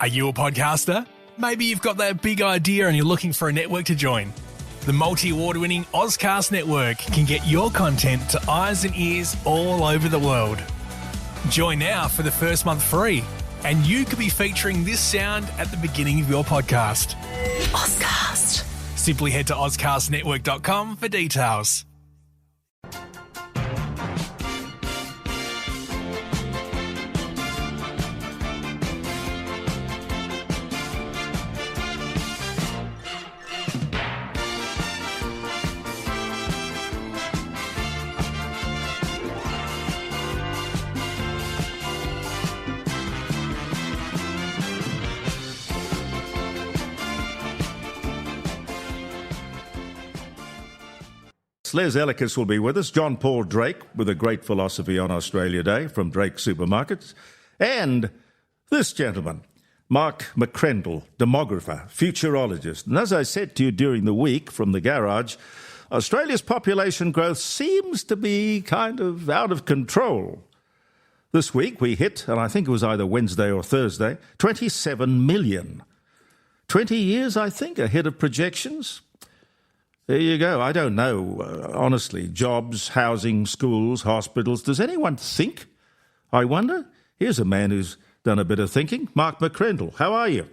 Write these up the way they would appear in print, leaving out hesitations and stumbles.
Are you a podcaster? Maybe you've got that big idea and you're looking for a network to join. The multi-award-winning Ozcast Network can get your content to eyes and ears all over the world. Join now for the first month free, and you could be featuring this sound at the beginning of your podcast. Ozcast. Simply head to ozcastnetwork.com for details. Les Ellicott will be with us, John Paul Drake with a great philosophy on Australia Day from Drake Supermarkets, and this gentleman, Mark McCrindle, demographer, futurologist. And as I said to you during the week from the garage, Australia's population growth seems to be kind of out of control. This week we hit, and I think it was either Wednesday or Thursday, 27 million. 20 years, I think, ahead of projections. There you go. I don't know, honestly. Jobs, housing, schools, hospitals. Does anyone think? I wonder. Here's a man who's done a bit of thinking. Mark McCrindle, how are you?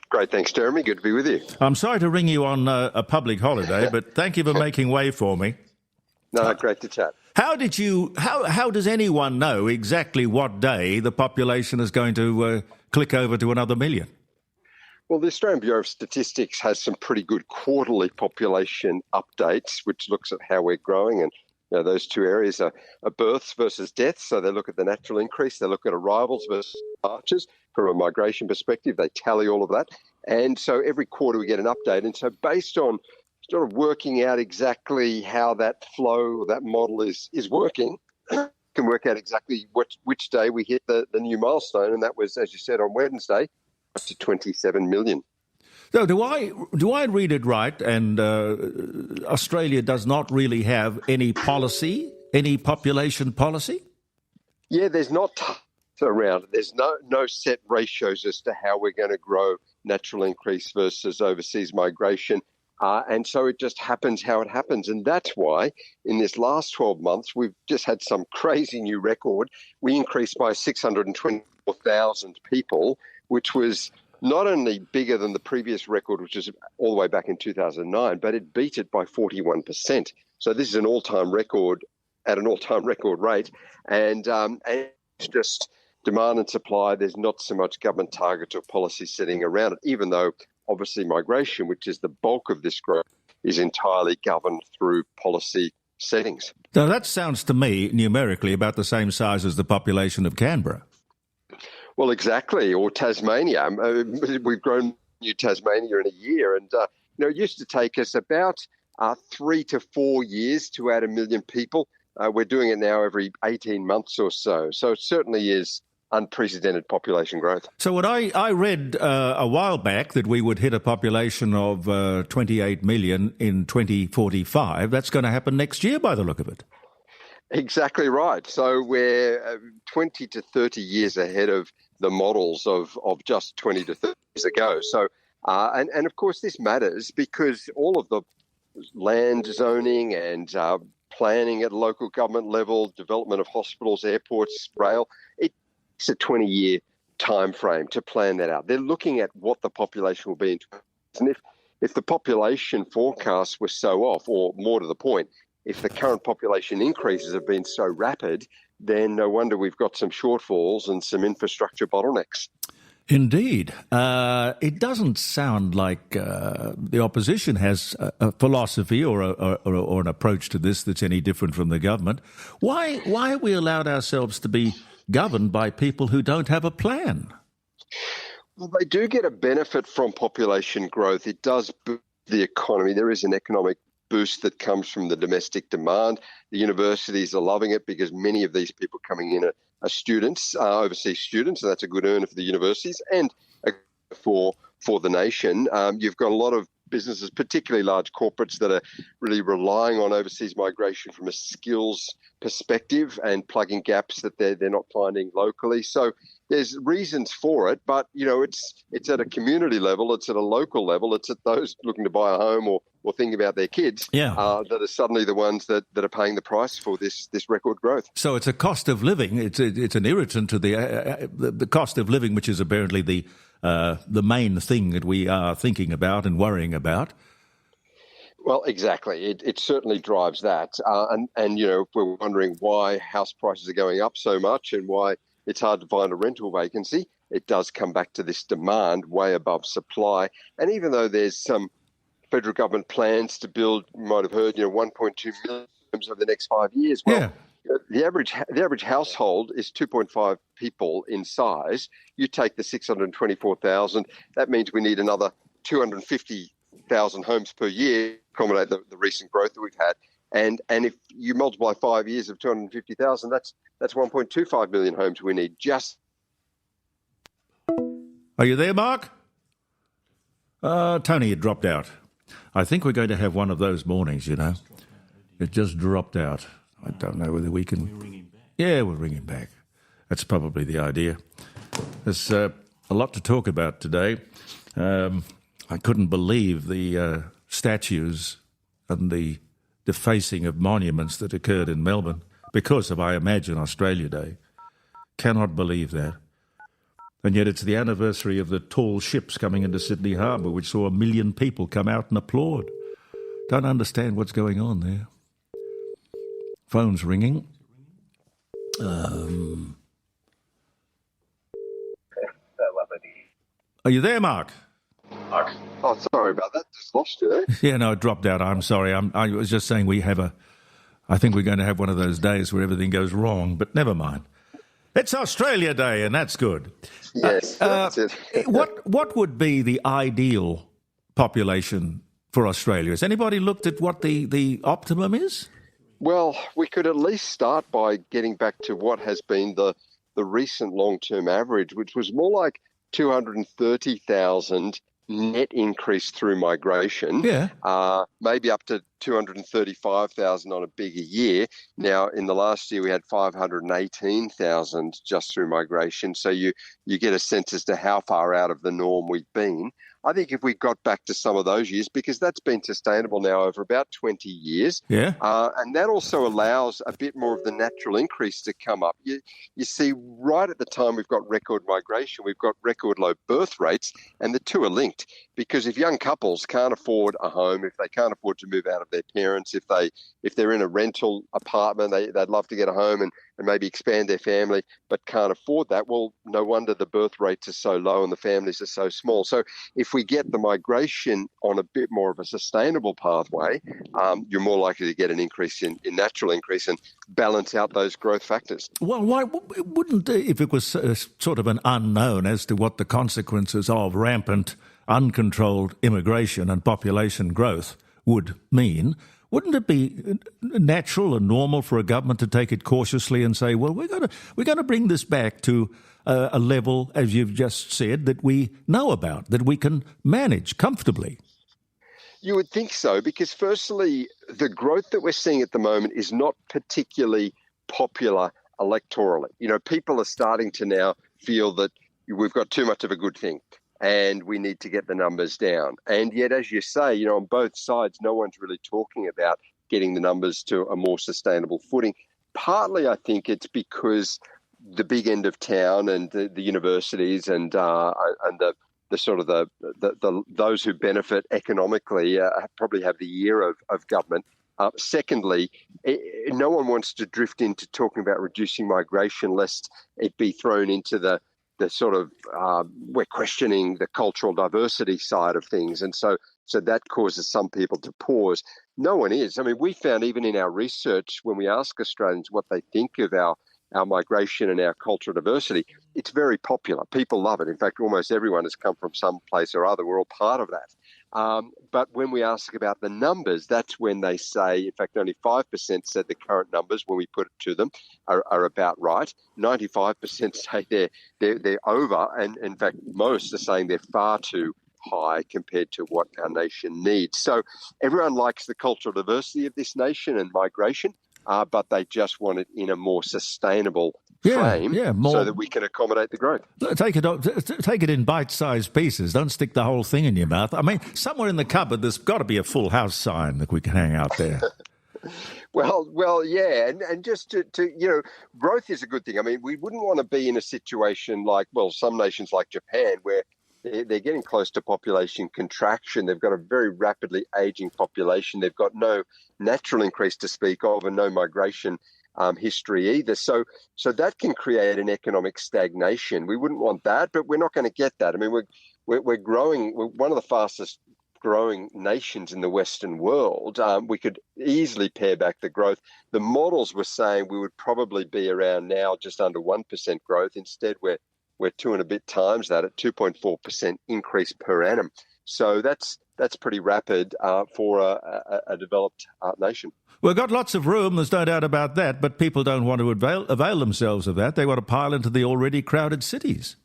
Great, thanks, Jeremy. Good to be with you. I'm sorry to ring you on a public holiday, but thank you for making way for me. No, great to chat. How does anyone know exactly what day the population is going to click over to another million? Well, the Australian Bureau of Statistics has some pretty good quarterly population updates, which looks at how we're growing. And those two areas are births versus deaths. So they look at the natural increase. They look at arrivals versus departures. From a migration perspective, they tally all of that. And so every quarter we get an update. And so based on sort of working out exactly how that flow, that model is working, can work out exactly which day we hit the new milestone. And that was, as you said, on Wednesday, up to 27 million. So do I read it right? And Australia does not really have any policy, any population policy? Yeah, there's not around it. There's no set ratios as to how we're going to grow natural increase versus overseas migration. And so it just happens how it happens. And that's why in this last 12 months, we've just had some crazy new record. We increased by 624,000 people, which was not only bigger than the previous record, which was all the way back in 2009, but it beat it by 41%. So this is an all-time record at an all-time record rate. And it's just demand and supply. There's not so much government target or policy setting around it, even though obviously migration, which is the bulk of this growth, is entirely governed through policy settings. Now that sounds to me numerically about the same size as the population of Canberra. Well, exactly, or Tasmania. We've grown New Tasmania in a year, and it used to take us about 3 to 4 years to add 1 million people. We're doing it now every 18 months or so. So it certainly is unprecedented population growth. So what I read a while back that we would hit a population of 28 million in 2045. That's going to happen next year by the look of it. Exactly right. So we're 20 to 30 years ahead of the models of just 20 to 30 years ago. So, and of course this matters because all of the land zoning and planning at local government level, development of hospitals, airports, rail, it's a 20-year time frame to plan that out. They're looking at what the population will be in 20 years. And if the population forecasts were so off, or more to the point, if the current population increases have been so rapid, then no wonder we've got some shortfalls and some infrastructure bottlenecks. Indeed. It doesn't sound like the opposition has a philosophy or an approach to this that's any different from the government. Why have we allowed ourselves to be governed by people who don't have a plan? Well, they do get a benefit from population growth. It does boost the economy. There is an economic boost that comes from the domestic demand. The universities are loving it because many of these people coming in are students, overseas students, and that's a good earner for the universities and for the nation. You've got a lot of businesses, particularly large corporates that are really relying on overseas migration from a skills perspective and plugging gaps that they're not finding locally. So there's reasons for it, but it's at a community level, it's at a local level, it's at those looking to buy a home or thinking about their kids that are suddenly the ones that are paying the price for this record growth. So it's a cost of living. It's an irritant to the cost of living, which is apparently the main thing that we are thinking about and worrying about. Well, exactly. It certainly drives that. And if we're wondering why house prices are going up so much and why it's hard to find a rental vacancy, it does come back to this demand way above supply. And even though there's some federal government plans to build, you might have heard, 1.2 million homes over the next 5 years. Well, the average household is 2.5 people in size. You take the 624,000, that means we need another 250,000 homes per year to accommodate the recent growth that we've had. And if you multiply 5 years of 250,000, that's 1.25 million homes we need. Are you there, Mark? Tony had dropped out. I think we're going to have one of those mornings, It just dropped out. I don't know whether we can... ring him back? Yeah, we'll ring him back. That's probably the idea. There's a lot to talk about today. I couldn't believe the statues and the defacing of monuments that occurred in Melbourne because of, I imagine, Australia Day. Cannot believe that. And yet it's the anniversary of the tall ships coming into Sydney Harbour, which saw 1 million people come out and applaud. Don't understand what's going on there. Phone's ringing. Are you there, Mark? Oh, sorry about that. Just lost you there. Yeah, no, it dropped out. I'm sorry. I was just saying I think we're going to have one of those days where everything goes wrong, but never mind. It's Australia Day, and that's good. Yes, that's it. What would be the ideal population for Australia? Has anybody looked at what the optimum is? Well, we could at least start by getting back to what has been the recent long-term average, which was more like 230,000 net increase through migration, maybe up to 235,000 on a bigger year. Now, in the last year, we had 518,000 just through migration. So you get a sense as to how far out of the norm we've been. I think if we got back to some of those years, because that's been sustainable now over about 20 years, and that also allows a bit more of the natural increase to come up. You see, right at the time we've got record migration, we've got record low birth rates, and the two are linked. Because if young couples can't afford a home, if they can't afford to move out of their parents, if they're in a rental apartment, they'd love to get a home and maybe expand their family, but can't afford that, well, no wonder the birth rates are so low and the families are so small. So if we get the migration on a bit more of a sustainable pathway, you're more likely to get an increase in natural increase and balance out those growth factors. Well, why wouldn't, if it was sort of an unknown as to what the consequences of rampant, uncontrolled immigration and population growth would mean, wouldn't it be natural and normal for a government to take it cautiously and say, well, we're going to bring this back to a level, as you've just said, that we know about, that we can manage comfortably? You would think so, because firstly, the growth that we're seeing at the moment is not particularly popular electorally. People are starting to now feel that we've got too much of a good thing and we need to get the numbers down. And yet, as you say, on both sides, no one's really talking about getting the numbers to a more sustainable footing. Partly, I think it's because the big end of town and the universities and the sort of the those who benefit economically probably have the ear of government. Secondly, no one wants to drift into talking about reducing migration lest it be thrown into the sort of we're questioning the cultural diversity side of things. And so that causes some people to pause. No one is. I mean, we found even in our research, when we ask Australians what they think of our migration and our cultural diversity, it's very popular. People love it. In fact, almost everyone has come from some place or other. We're all part of that. But when we ask about the numbers, that's when they say, in fact, only 5% said the current numbers, when we put it to them, are about right. 95% say they're over. And in fact, most are saying they're far too high compared to what our nation needs. So everyone likes the cultural diversity of this nation and migration, but they just want it in a more sustainable frame so that we can accommodate the growth. Take it in bite-sized pieces. Don't stick the whole thing in your mouth. I mean, somewhere in the cupboard, there's got to be a full house sign that we can hang out there. Well, yeah, and just to growth is a good thing. I mean, we wouldn't want to be in a situation like, some nations like Japan, where they're getting close to population contraction. They've got a very rapidly aging population. They've got no natural increase to speak of and no migration history either. So that can create an economic stagnation. We wouldn't want that, but we're not going to get that. I mean, we're growing. We're one of the fastest growing nations in the Western world. We could easily pare back the growth. The models were saying we would probably be around now just under 1% growth. Instead, we're 2 and a bit times that at 2.4% increase per annum. So that's pretty rapid for a developed nation. We've got lots of room, there's no doubt about that, but people don't want to avail themselves of that. They want to pile into the already crowded cities.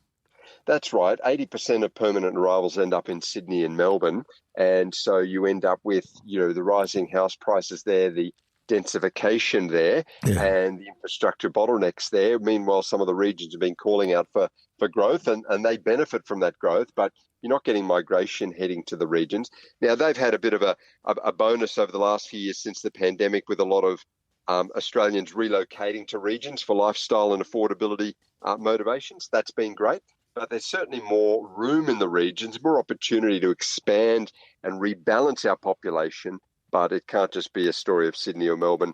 That's right. 80% of permanent arrivals end up in Sydney and Melbourne. And so you end up with, the rising house prices there, the densification there, and the infrastructure bottlenecks there. Meanwhile, some of the regions have been calling out for growth, and they benefit from that growth, but you're not getting migration heading to the regions. Now, they've had a bit of a bonus over the last few years since the pandemic, with a lot of Australians relocating to regions for lifestyle and affordability motivations. That's been great. But there's certainly more room in the regions, more opportunity to expand and rebalance our population. But it can't just be a story of Sydney or Melbourne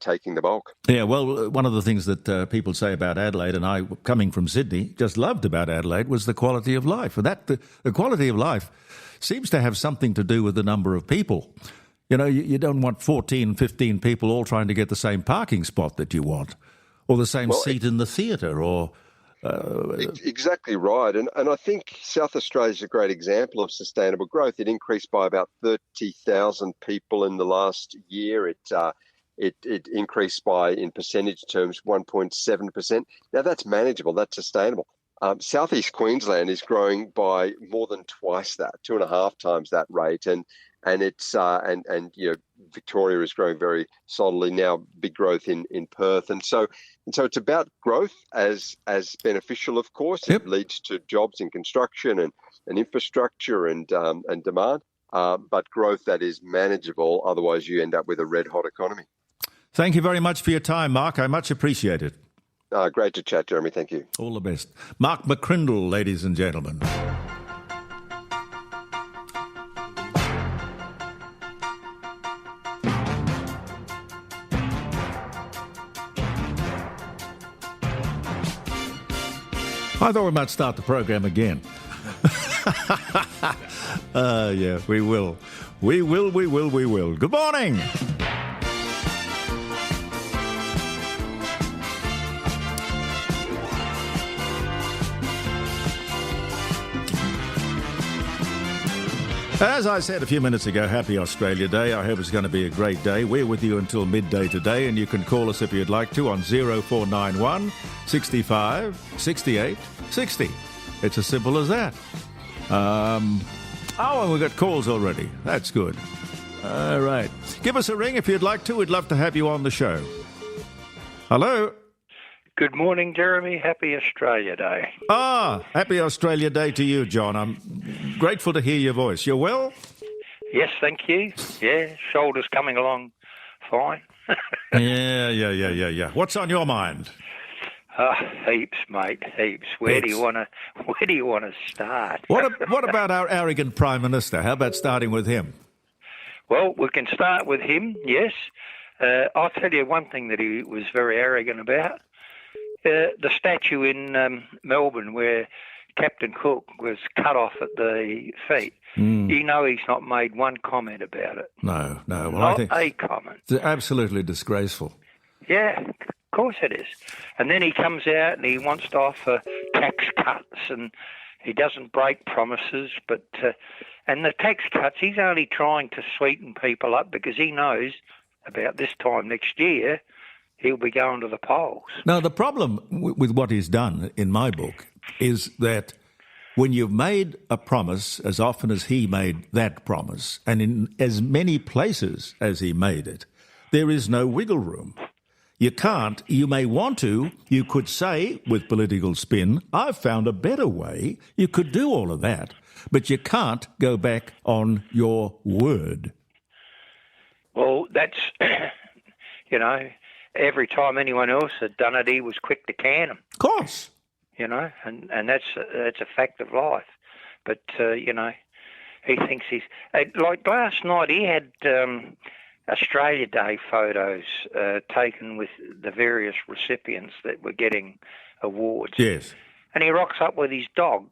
taking the bulk. Yeah, well, one of the things that people say about Adelaide, and I, coming from Sydney, just loved about Adelaide, was the quality of life. And the quality of life seems to have something to do with the number of people. You don't want 14, 15 people all trying to get the same parking spot that you want, or the same seat in the theatre, or... Exactly right. And I think South Australia is a great example of sustainable growth. It increased by about 30,000 people in the last year. It increased by, in percentage terms, 1.7%. Now, that's manageable. That's sustainable. Southeast Queensland is growing by more than twice that, 2.5 times that rate. And it's Victoria is growing very solidly now. Big growth in Perth, and so it's about growth as beneficial. Of course, it leads to jobs in construction and infrastructure and demand, but growth that is manageable. Otherwise, you end up with a red hot economy. Thank you very much for your time, Mark. I much appreciate it. Great to chat, Jeremy. Thank you. All the best, Mark McCrindle, ladies and gentlemen. I thought we might start the program again. Yeah, we will. We will. Good morning. As I said a few minutes ago, happy Australia Day. I hope it's going to be a great day. We're with you until midday today, and you can call us if you'd like to on 0491 65 68 60. It's as simple as that. And we've got calls already. That's good. All right. Give us a ring if you'd like to. We'd love to have you on the show. Hello? Good morning, Jeremy. Happy Australia Day. Happy Australia Day to you, John. I'm grateful to hear your voice. You're well? Yes, thank you. Yeah, shoulder's coming along fine. Yeah. What's on your mind? Heaps, mate, heaps. Where do you want to start? What about our arrogant Prime Minister? How about starting with him? Well, we can start with him, yes. I'll tell you one thing that he was very arrogant about. The statue in Melbourne where Captain Cook was cut off at the feet. You know he's not made one comment about it. No. Well, not I think a comment. It's absolutely disgraceful. Yeah, of course it is. And then he comes out and he wants to offer tax cuts and he doesn't break promises. But and the tax cuts, he's only trying to sweeten people up because he knows about this time next year he'll be going to the polls. Now, the problem with what he's done, in my book, is that when you've made a promise as often as he made that promise, and in as many places as he made it, there is no wiggle room. You can't, you may want to, you could say with political spin, I've found a better way. You could do all of that, but you can't go back on your word. Well, that's, every time anyone else had done it, he was quick to can them. Of course. And that's a fact of life. But, he thinks he's... Like last night, he had Australia Day photos taken with the various recipients that were getting awards. Yes. And he rocks up with his dog.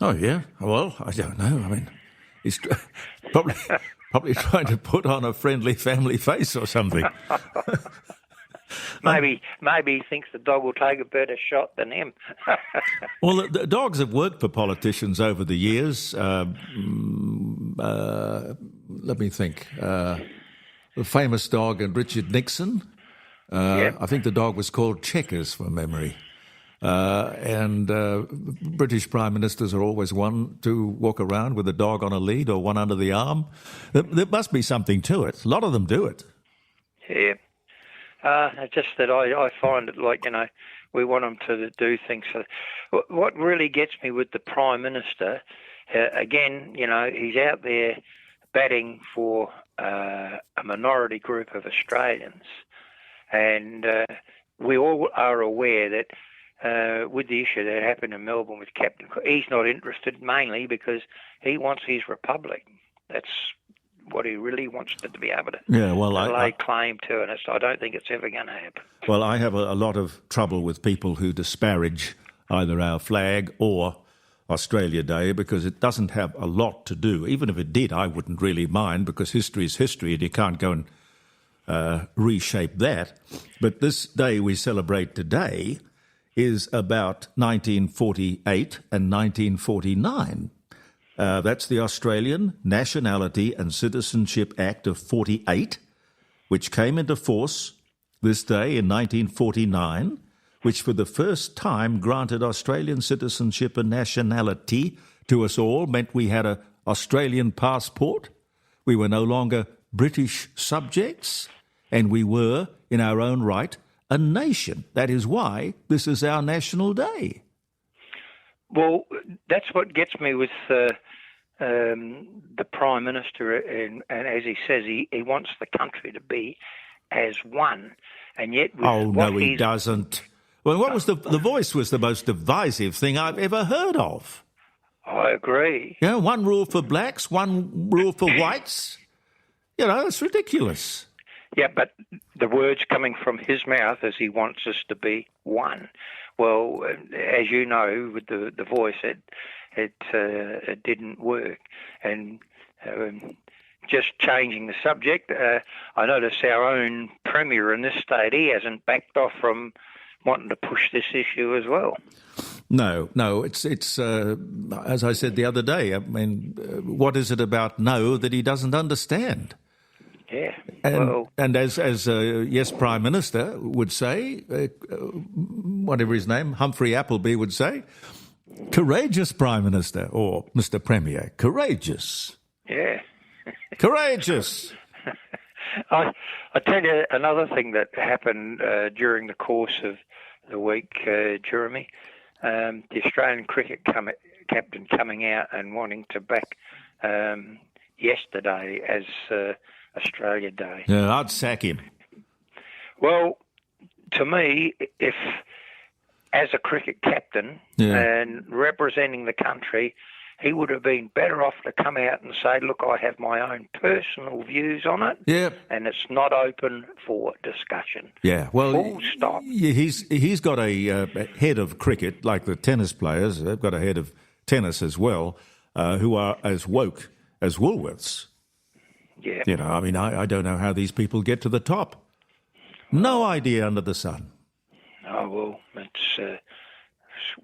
Oh, yeah? Well, I don't know. I mean, he's probably trying to put on a friendly family face or something. Maybe he thinks the dog will take a better shot than him. Well, the dogs have worked for politicians over the years. Let me think. The famous dog and Richard Nixon. Yep. I think the dog was called Checkers from memory. And British prime ministers are always one to walk around with a dog on a lead or one under the arm. There must be something to it. A lot of them do it. Yeah. It's just that I find it like, we want them to do things. What really gets me with the Prime Minister, again, he's out there batting for a minority group of Australians. And we all are aware that with the issue that happened in Melbourne with Captain Cook, he's not interested mainly because he wants his republic. That's what he really wants to be able to lay claim to, and I don't think it's ever going to happen. Well, I have a lot of trouble with people who disparage either our flag or Australia Day because it doesn't have a lot to do. Even if it did, I wouldn't really mind because history is history and you can't go and reshape that. But this day we celebrate today is about 1948 and 1949. That's the Australian Nationality and Citizenship Act of 48, which came into force this day in 1949, which for the first time granted Australian citizenship and nationality to us all, meant we had an Australian passport, we were no longer British subjects, and we were, in our own right, a nation. That is why this is our national day. Well, that's what gets me with the Prime Minister, and as he says, he wants the country to be as one, and yet... he doesn't. Well, what was the Voice was the most divisive thing I've ever heard of. I agree. One rule for blacks, one rule for whites. It's ridiculous. Yeah, but the words coming from his mouth is he wants us to be one. Well, as you know, with the Voice, it didn't work. And just changing the subject, I notice our own Premier in this state, he hasn't backed off from wanting to push this issue as well. No, it's as I said the other day, I mean, what is it about no that he doesn't understand? Yeah, and as yes, Prime Minister would say, whatever his name, Humphrey Appleby would say, courageous Prime Minister, or Mr. Premier, courageous. Yeah. Courageous. I tell you another thing that happened during the course of the week, Jeremy, the Australian cricket captain coming out and wanting to back yesterday as Australia Day. Yeah, I'd sack him. Well, to me, if as a cricket captain and representing the country, he would have been better off to come out and say, look, I have my own personal views on it, and it's not open for discussion. Yeah, well, full stop. He's got a head of cricket, like the tennis players. They've got a head of tennis as well, who are as woke as Woolworths. Yeah. I mean, I don't know how these people get to the top. No idea under the sun. Oh, well, it's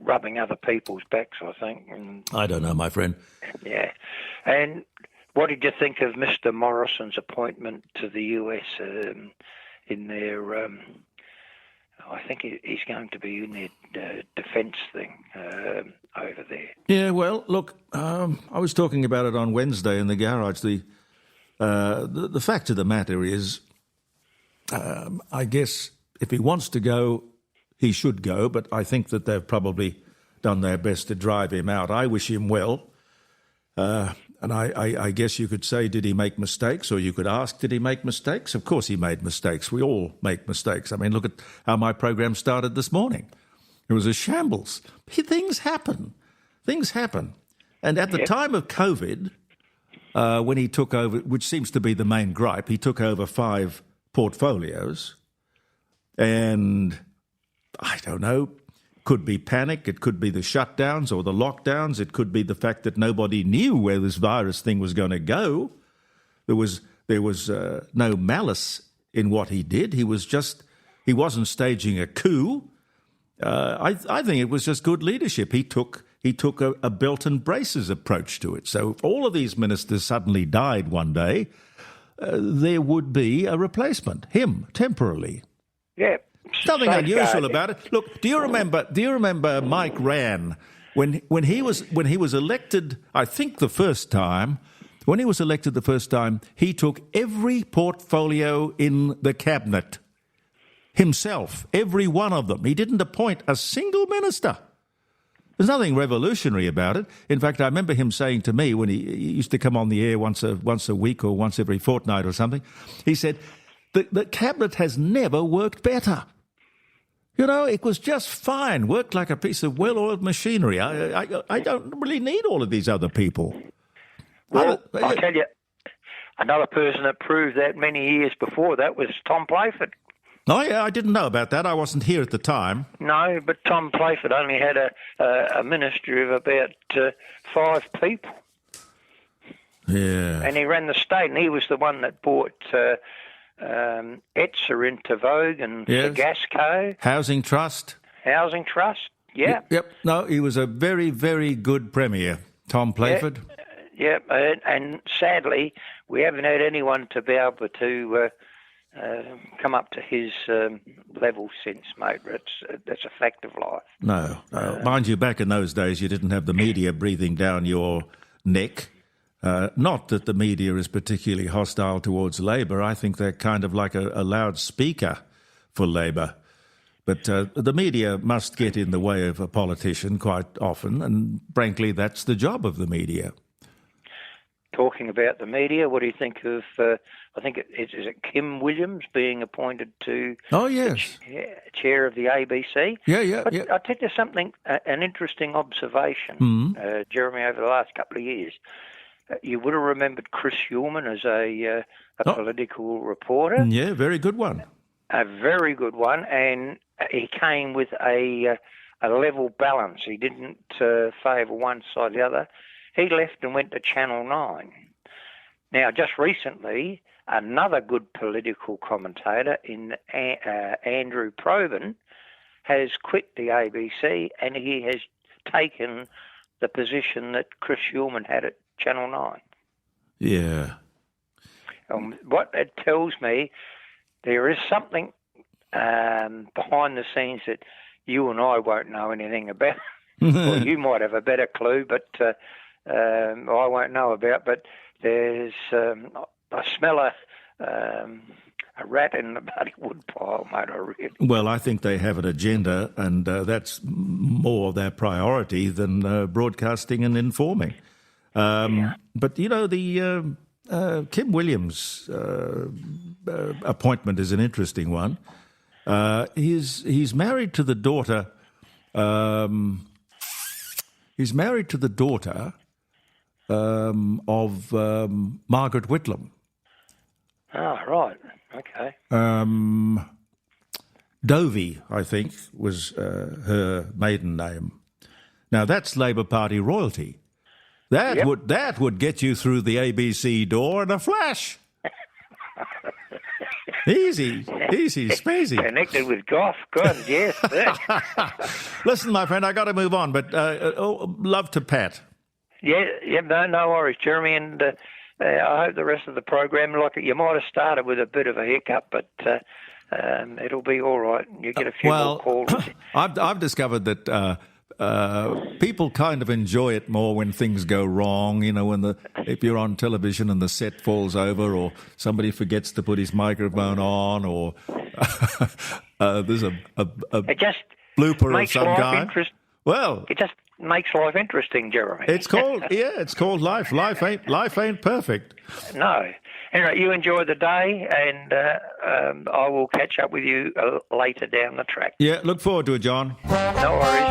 rubbing other people's backs, I think. And, I don't know, my friend. Yeah. And what did you think of Mr. Morrison's appointment to the US in their I think he's going to be in their defence thing over there. Yeah, well, look, I was talking about it on Wednesday in the garage. The fact of the matter is, I guess if he wants to go, he should go, but I think that they've probably done their best to drive him out. I wish him well. And I guess you could say, did he make mistakes? Or you could ask, did he make mistakes? Of course he made mistakes. We all make mistakes. I mean, look at how my program started this morning. It was a shambles. Things happen. Things happen. And at the time of COVID, when he took over, which seems to be the main gripe, he took over 5 portfolios. And I don't know, could be panic, it could be the shutdowns or the lockdowns, it could be the fact that nobody knew where this virus thing was going to go. There was no malice in what he did. He wasn't staging a coup. I think it was just good leadership. He took a belt and braces approach to it. So if all of these ministers suddenly died one day, there would be a replacement, him, temporarily. Yeah. Nothing unusual about it. Look, do you remember Mike Rann when he was elected? I think the first time, when he was elected the first time, he took every portfolio in the cabinet himself, every one of them. He didn't appoint a single minister. There's nothing revolutionary about it. In fact, I remember him saying to me when he used to come on the air once a week or once every fortnight or something, he said, the cabinet has never worked better. You know, it was just fine, worked like a piece of well-oiled machinery. I don't really need all of these other people. Well, I'll tell you, another person that proved that many years before that was Tom Playford. Oh, yeah, I didn't know about that. I wasn't here at the time. No, but Tom Playford only had a ministry of about 5 people. Yeah. And he ran the state, and he was the one that bought ETSA into Vogue and Gasco. Housing Trust. Housing Trust, yeah. Yep. No, he was a very, very good premier, Tom Playford. Yeah. And sadly, we haven't had anyone to be able to come up to his level since, mate. That's a fact of life. No. Mind you, back in those days, you didn't have the media breathing down your neck. Not that the media is particularly hostile towards Labor. I think they're kind of like a loudspeaker for Labor. But the media must get in the way of a politician quite often, and frankly, that's the job of the media. Talking about the media, what do you think of, I think is it Kim Williams being appointed to chair of the ABC? Yeah. I'll tell you something, an interesting observation, Jeremy, over the last couple of years. You would have remembered Chris Uhlmann as a political reporter. Yeah, very good one. A very good one, and he came with a level balance. He didn't favour one side or the other. He left and went to Channel 9. Now, just recently, another good political commentator in Andrew Probyn has quit the ABC, and he has taken the position that Chris Uhlmann had at Channel 9. Yeah. What it tells me, there is something behind the scenes that you and I won't know anything about. Well, you might have a better clue, but I won't know about. But there's, I smell a rat in the bloody woodpile, mate, I really. Well, I think they have an agenda, and that's more their priority than broadcasting and informing. But, you know, the Kim Williams appointment is an interesting one. He's married to the daughter. He's married to the daughter of Margaret Whitlam. Oh, right. Okay. Dovey, I think, was her maiden name. Now, that's Labor Party royalty. That would get you through the ABC door in a flash. Easy, spacey. Connected with Gough, God, yes. Listen, my friend, I got to move on, but love to Pat. Yeah, no worries, Jeremy, and I hope the rest of the program, like you might have started with a bit of a hiccup, but it'll be all right. You get a few more calls. I've discovered that people kind of enjoy it more when things go wrong. You know, if you're on television and the set falls over, or somebody forgets to put his microphone on, or there's a blooper of some kind. Well, it just makes life interesting, Jeremy. It's called life. Life ain't perfect. No. Anyway, you enjoy the day, and I will catch up with you later down the track. Yeah, look forward to it, John. No worries.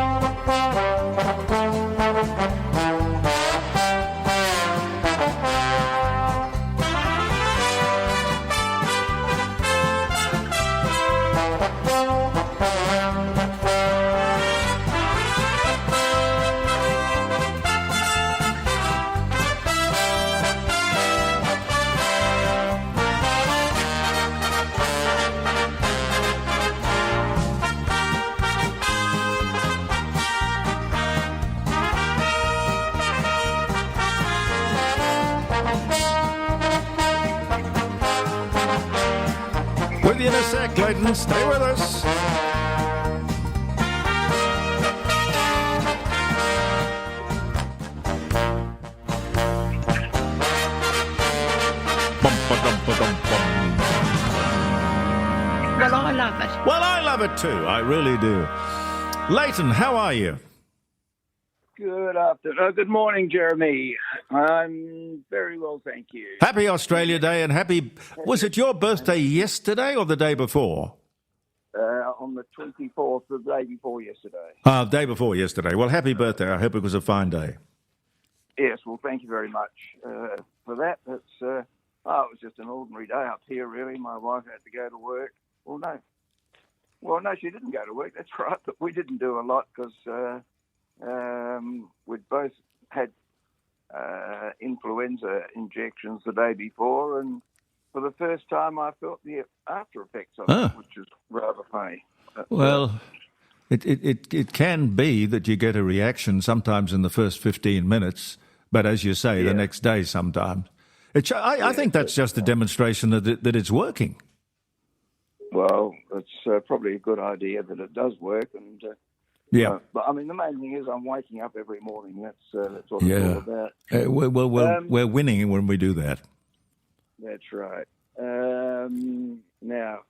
With you in a sec, Clayton. Stay with us. Well, I love it. Well, I love it too. I really do. Leighton, how are you? Good afternoon. Good morning, Jeremy. I'm very well, thank you. Happy Australia Day and happy... Was it your birthday yesterday or the day before? On the 24th, the day before yesterday. Day before yesterday. Well, happy birthday. I hope it was a fine day. Yes, well, thank you very much for that. It was just an ordinary day up here, really. My wife had to go to work. Well, no, she didn't go to work. That's right, but we didn't do a lot because... we'd both had influenza injections the day before, and for the first time I felt the after effects of it, which is rather funny. Well, it can be that you get a reaction sometimes in the first 15 minutes, but as you say, the next day sometimes. I think that's just a demonstration that it's working. Well, it's probably a good idea that it does work, and but I mean, the main thing is I'm waking up every morning. That's what it's all about. We're winning when we do that. That's right. Now,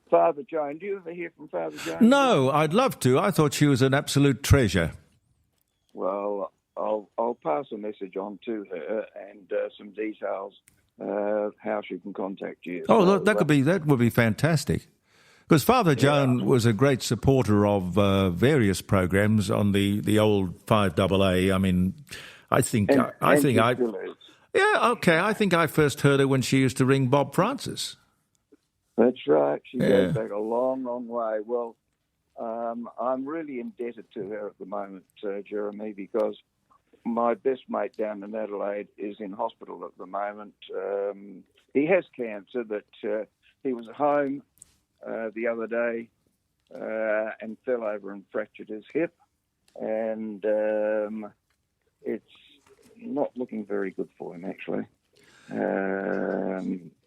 Father Joan, do you ever hear from Father Joan? No, I'd love to. I thought she was an absolute treasure. Well, I'll pass a message on to her and some details how she can contact you. Oh, look, that would be fantastic. Because Father Joan was a great supporter of various programs on the old 5AA. I mean, I think I first heard her when she used to ring Bob Francis. That's right. She goes back a long, long way. Well, I'm really indebted to her at the moment, Jeremy, because my best mate down in Adelaide is in hospital at the moment. He has cancer, but he was at home the other day and fell over and fractured his hip, and it's not looking very good for him, actually,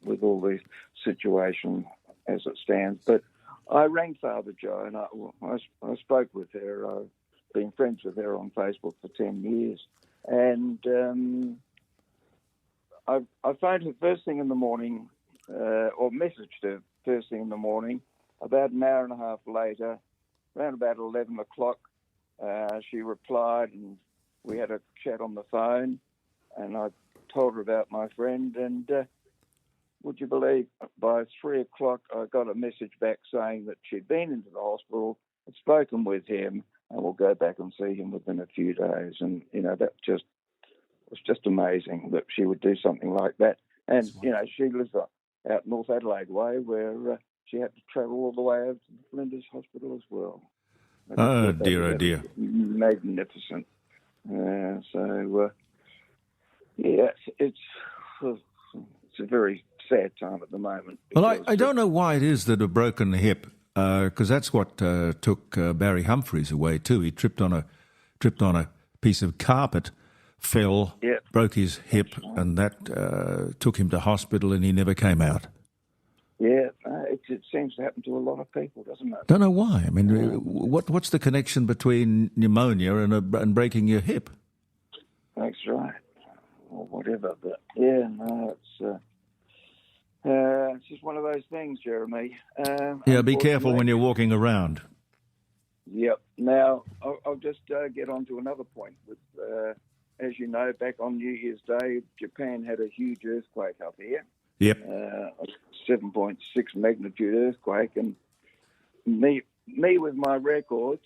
with all the situation as it stands. But I rang Father Joe, and I spoke with her. I've been friends with her on Facebook for 10 years, and I phoned her first thing in the morning, or messaged her first thing in the morning. About an hour and a half later, around about 11 o'clock, she replied, and we had a chat on the phone, and I told her about my friend, and would you believe, by 3 o'clock, I got a message back saying that she'd been into the hospital, had spoken with him, and we'll go back and see him within a few days. And, that was just amazing that she would do something like that. And, she lives out North Adelaide way, where she had to travel all the way over to the Flinders Hospital as well. Oh, dear. Magnificent. It's a very sad time at the moment. Well, I don't know why it is that a broken hip, because that's what took Barry Humphries away too. He tripped on a piece of carpet, fell, broke his hip, and that took him to hospital, and he never came out. Yeah, it seems to happen to a lot of people, doesn't it? Don't know why. I mean, what's the connection between pneumonia and breaking your hip? That's right. Or whatever. But yeah, no, it's just one of those things, Jeremy. Yeah, be careful when you're walking around. Yep. Now, I'll just get on to another point. With, as you know, back on New Year's Day, Japan had a huge earthquake up here. Yep. A 7.6 magnitude earthquake. And me with my records,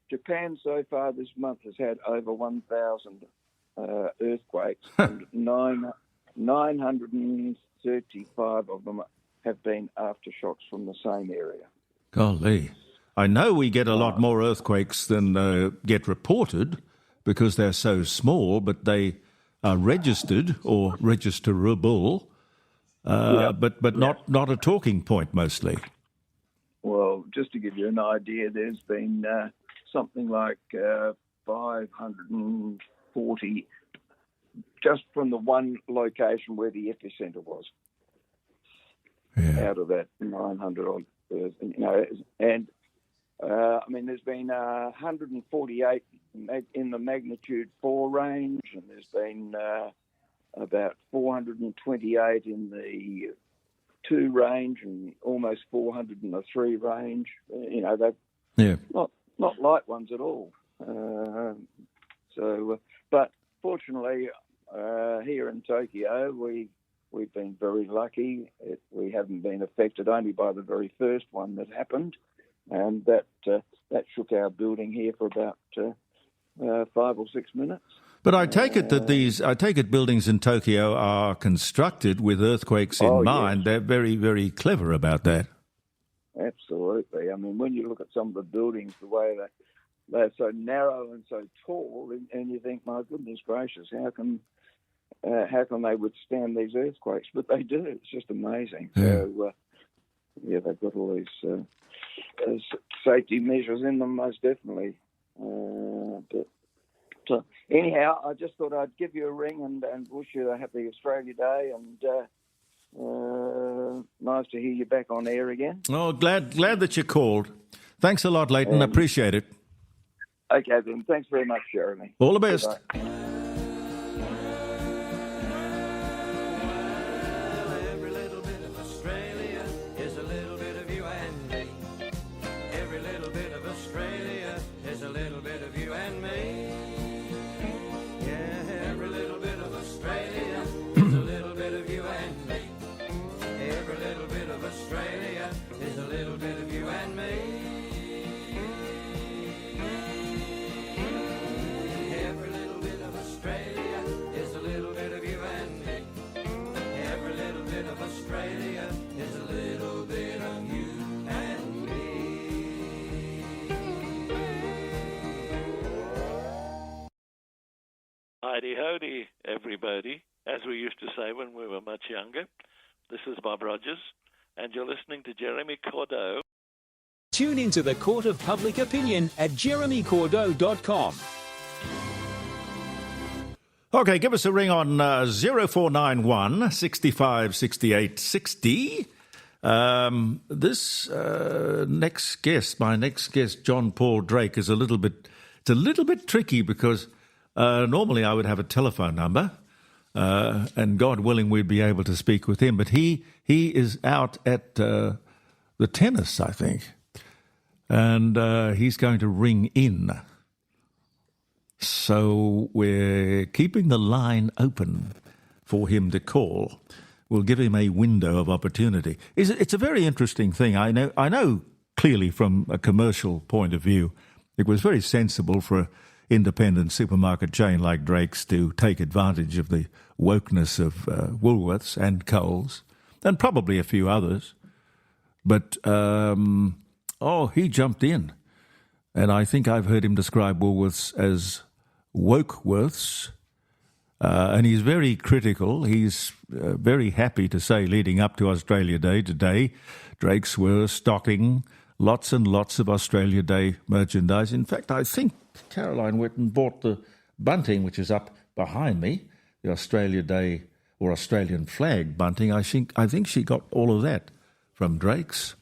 Japan so far this month has had over 1,000 earthquakes, and 935 of them have been aftershocks from the same area. Golly. I know we get a lot more earthquakes than get reported because they're so small, but they are registered or registerable, but not a talking point mostly. Well, just to give you an idea, there's been something like 540 just from the one location where the epicenter was. Out of that 900 odd, and I mean, there's been 148 in the magnitude 4 range, and there's been about 428 in the 2 range, and almost 400 in the 3 range. They're not light ones at all. But fortunately, here in Tokyo, we've been very lucky. We haven't been affected only by the very first one that happened, and that shook our building here for about 5 or 6 minutes. But I take it that buildings in Tokyo are constructed with earthquakes in mind. Yes. They're very, very clever about that. Absolutely. I mean, when you look at some of the buildings, the way they're so narrow and so tall, and you think, my goodness gracious, how can they withstand these earthquakes? But they do. It's just amazing. Yeah. So, they've got all these safety measures in them, most definitely. But anyhow, I just thought I'd give you a ring and wish you a happy Australia Day, and nice to hear you back on air again. Oh, glad that you called. Thanks a lot, Leighton. Appreciate it. Okay, then. Thanks very much, Jeremy. All the best. Goodbye. Howdy, everybody, as we used to say when we were much younger. This is Bob Rogers, and you're listening to Jeremy Cordeaux. Tune into the Court of Public Opinion at jeremycordeaux.com. Okay, give us a ring on 0491 65 68 60. My next guest, John Paul Drake, is a little bit tricky because normally I would have a telephone number, and God willing we'd be able to speak with him. But he is out at the tennis, I think, and he's going to ring in. So we're keeping the line open for him to call. We'll give him a window of opportunity. It's a very interesting thing. I know clearly from a commercial point of view, it was very sensible for an independent supermarket chain like Drake's to take advantage of the wokeness of Woolworths and Coles, and probably a few others. But, he jumped in. And I think I've heard him describe Woolworths as Wokeworths. And he's very critical. He's very happy to say, leading up to Australia Day today, Drake's were stocking lots and lots of Australia Day merchandise. In fact, I think Caroline went and bought the bunting, which is up behind me, the Australia Day or Australian flag bunting. I think she got all of that from Drake's.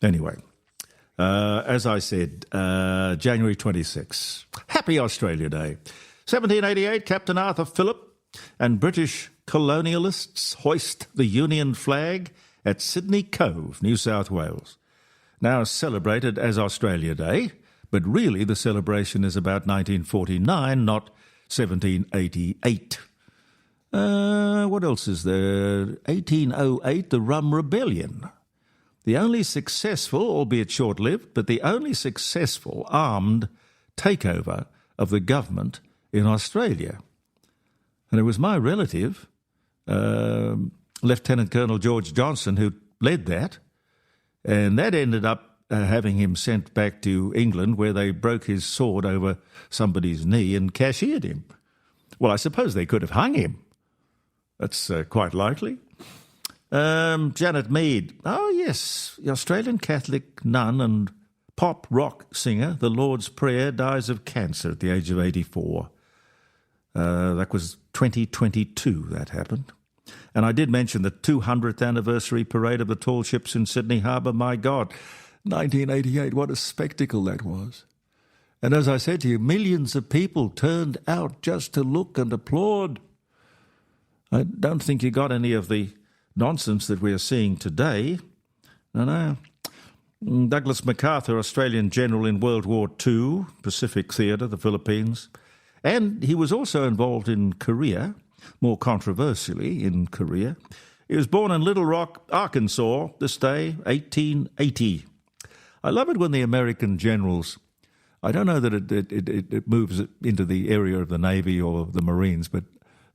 Anyway, as I said, January 26. Happy Australia Day. 1788, Captain Arthur Phillip and British colonialists hoist the Union flag at Sydney Cove, New South Wales. Now celebrated as Australia Day, but really the celebration is about 1949, not 1788. What else is there? 1808, the Rum Rebellion. The only successful, albeit short-lived, but the only successful armed takeover of the government in Australia. And it was my relative, Lieutenant Colonel George Johnson, who led that. And that ended up having him sent back to England, where they broke his sword over somebody's knee and cashiered him. Well, I suppose they could have hung him. That's quite likely. Janet Mead. Oh, yes, the Australian Catholic nun and pop rock singer, The Lord's Prayer, dies of cancer at the age of 84. That was 2022 that happened. And I did mention the 200th anniversary parade of the tall ships in Sydney Harbour. My God, 1988, what a spectacle that was. And as I said to you, millions of people turned out just to look and applaud. I don't think you got any of the nonsense that we are seeing today. No. Douglas MacArthur, Australian general in World War II, Pacific Theatre, the Philippines. And he was also involved in Korea, more controversially in Korea. He was born in Little Rock, Arkansas, this day, 1880. I love it when the American generals, I don't know that it moves into the area of the Navy or the Marines, but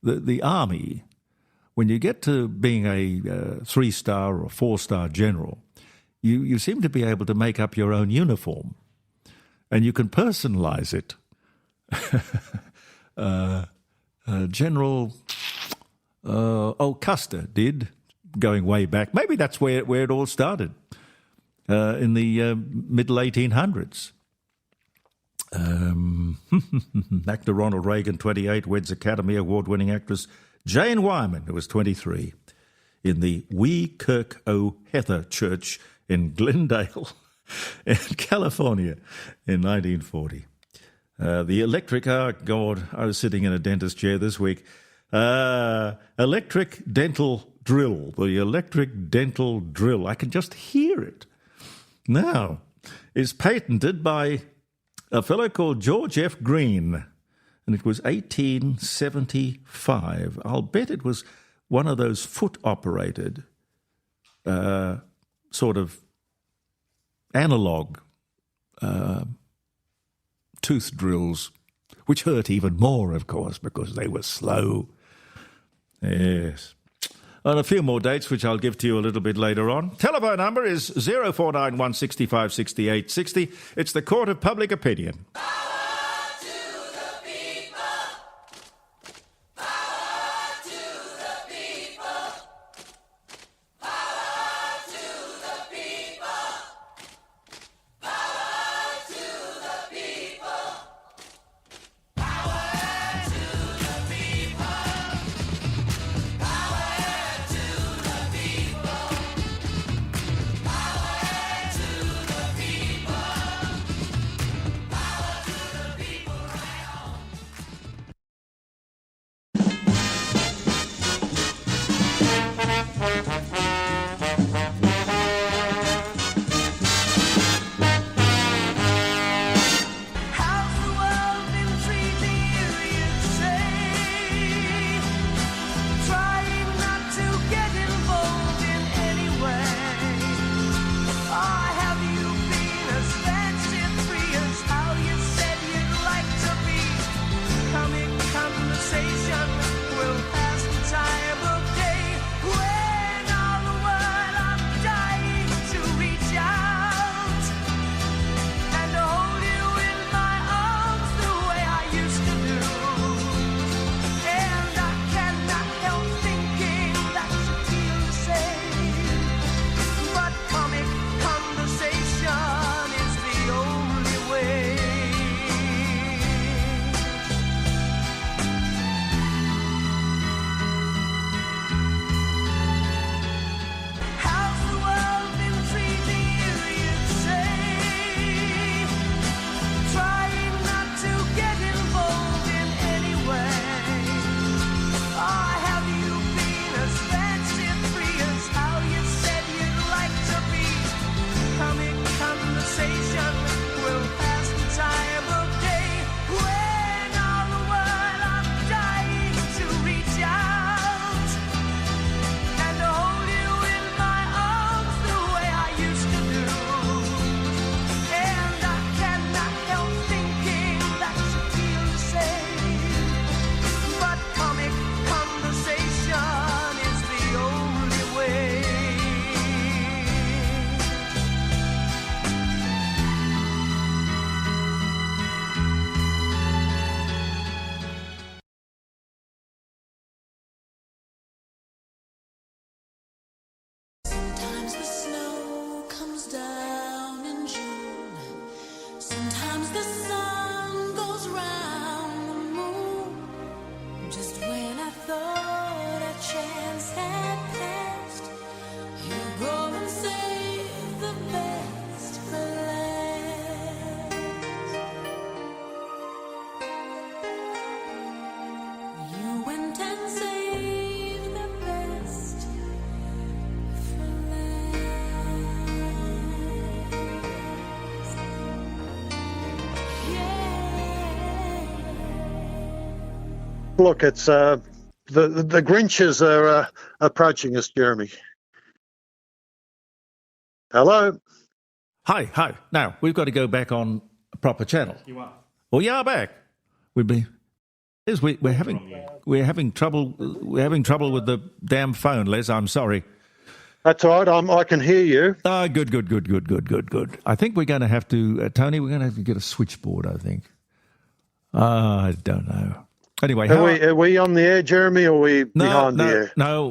the Army, when you get to being a 3-star or 4-star general, you seem to be able to make up your own uniform, and you can personalize it. General Custer did, going way back. Maybe that's where it all started, in the middle 1800s. Actor Ronald Reagan, 28, weds Academy Award-winning actress Jane Wyman, who was 23, in the Wee Kirk O' Heather Church in Glendale, in California, in 1940. The electric, oh God, I was sitting in a dentist chair this week. Electric dental drill, the electric dental drill. I can just hear it. Now, it's patented by a fellow called George F. Green, and it was 1875. I'll bet it was one of those foot-operated sort of analog tooth drills, which hurt even more, of course, because they were slow. Yes. And a few more dates, which I'll give to you a little bit later on. Telephone number is 0491 65 68 60. It's the Court of Public Opinion. Look, it's the Grinches are approaching us, Jeremy. Hello. Hi. Now we've got to go back on a proper channel. You are. Well, you are back. We're having trouble. We're having trouble with the damn phone, Les. I'm sorry. That's all right. I can hear you. Oh, good. I think we're going to have to, Tony. We're going to have to get a switchboard. I think. I don't know. Anyway, are we on the air, Jeremy, or are we behind the air? No.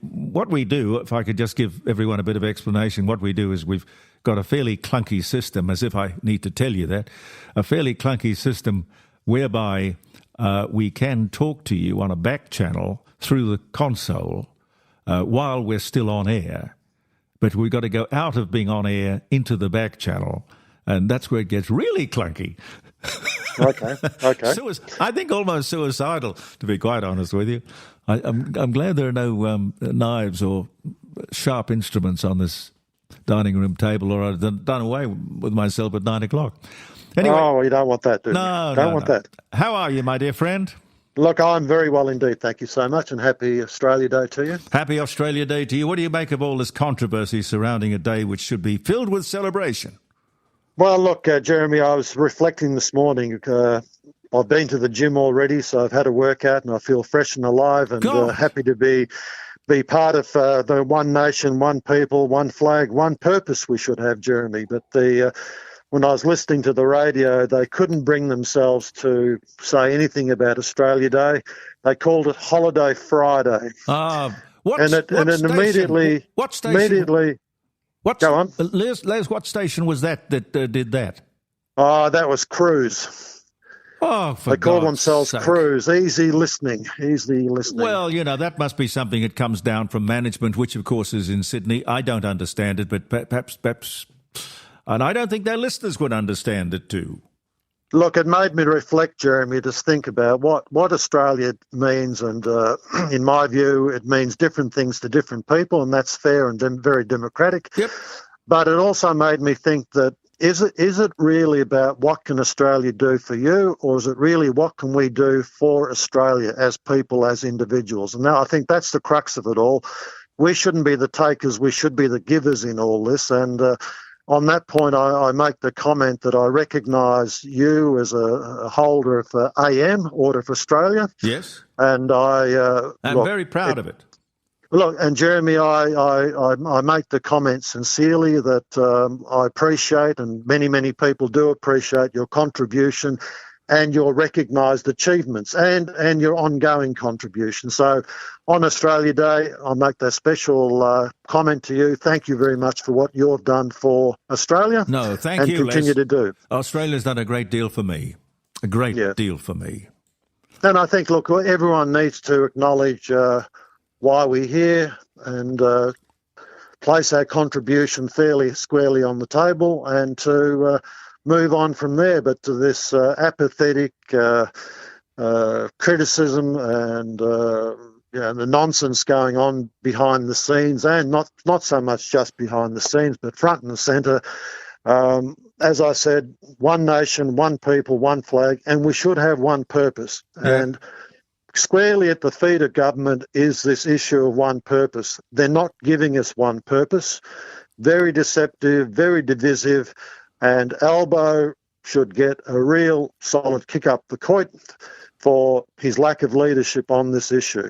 What we do, if I could just give everyone a bit of explanation, what we do is we've got a fairly clunky system, as if I need to tell you that, a fairly clunky system whereby we can talk to you on a back channel through the console while we're still on air. But we've got to go out of being on air into the back channel, and that's where it gets really clunky. Okay. I think almost suicidal, to be quite honest with you. I'm glad there are no knives or sharp instruments on this dining room table, or I'd done away with myself at 9 o'clock. Anyway, you don't want that, do you? Don't want that. How are you, my dear friend? Look, I'm very well indeed. Thank you so much, and happy Australia Day to you. Happy Australia Day to you. What do you make of all this controversy surrounding a day which should be filled with celebration? Well, look, Jeremy, I was reflecting this morning. I've been to the gym already, so I've had a workout, and I feel fresh and alive, and happy to be part of the one nation, one people, one flag, one purpose we should have, Jeremy. But when I was listening to the radio, they couldn't bring themselves to say anything about Australia Day. They called it Holiday Friday. What station? Go on. Les, what station was that did that? That was Cruise. Oh, for They call God's themselves sake. Cruise. Easy listening. Well, that must be something that comes down from management, which, of course, is in Sydney. I don't understand it, but perhaps, and I don't think their listeners would understand it too. Look, it made me reflect, Jeremy, to think about what Australia means, and in my view, it means different things to different people, and that's fair and very democratic. Yep. But it also made me think that is it really about what can Australia do for you, or is it really what can we do for Australia as people, as individuals? And now I think that's the crux of it all. We shouldn't be the takers, we should be the givers in all this, and on that point, I make the comment that I recognise you as a holder of AM, Order for Australia. Yes. And I'm very proud of it. Look, and Jeremy, I make the comment sincerely that I appreciate, and many people do appreciate your contribution and your recognised achievements and your ongoing contribution. So on Australia Day, I'll make that special comment to you. Thank you very much for what you've done for Australia. No, thank you, and continue to do. Australia's done a great deal for me. A great deal for me. And I think, look, everyone needs to acknowledge why we're here and place our contribution fairly squarely on the table, and to move on from there. But to this apathetic criticism and the nonsense going on behind the scenes, and not so much just behind the scenes, but front and centre. As I said, one nation, one people, one flag, and we should have one purpose. Yeah. And squarely at the feet of government is this issue of one purpose. They're not giving us one purpose. Very deceptive, very divisive, and Albo should get a real solid kick up the coit for his lack of leadership on this issue.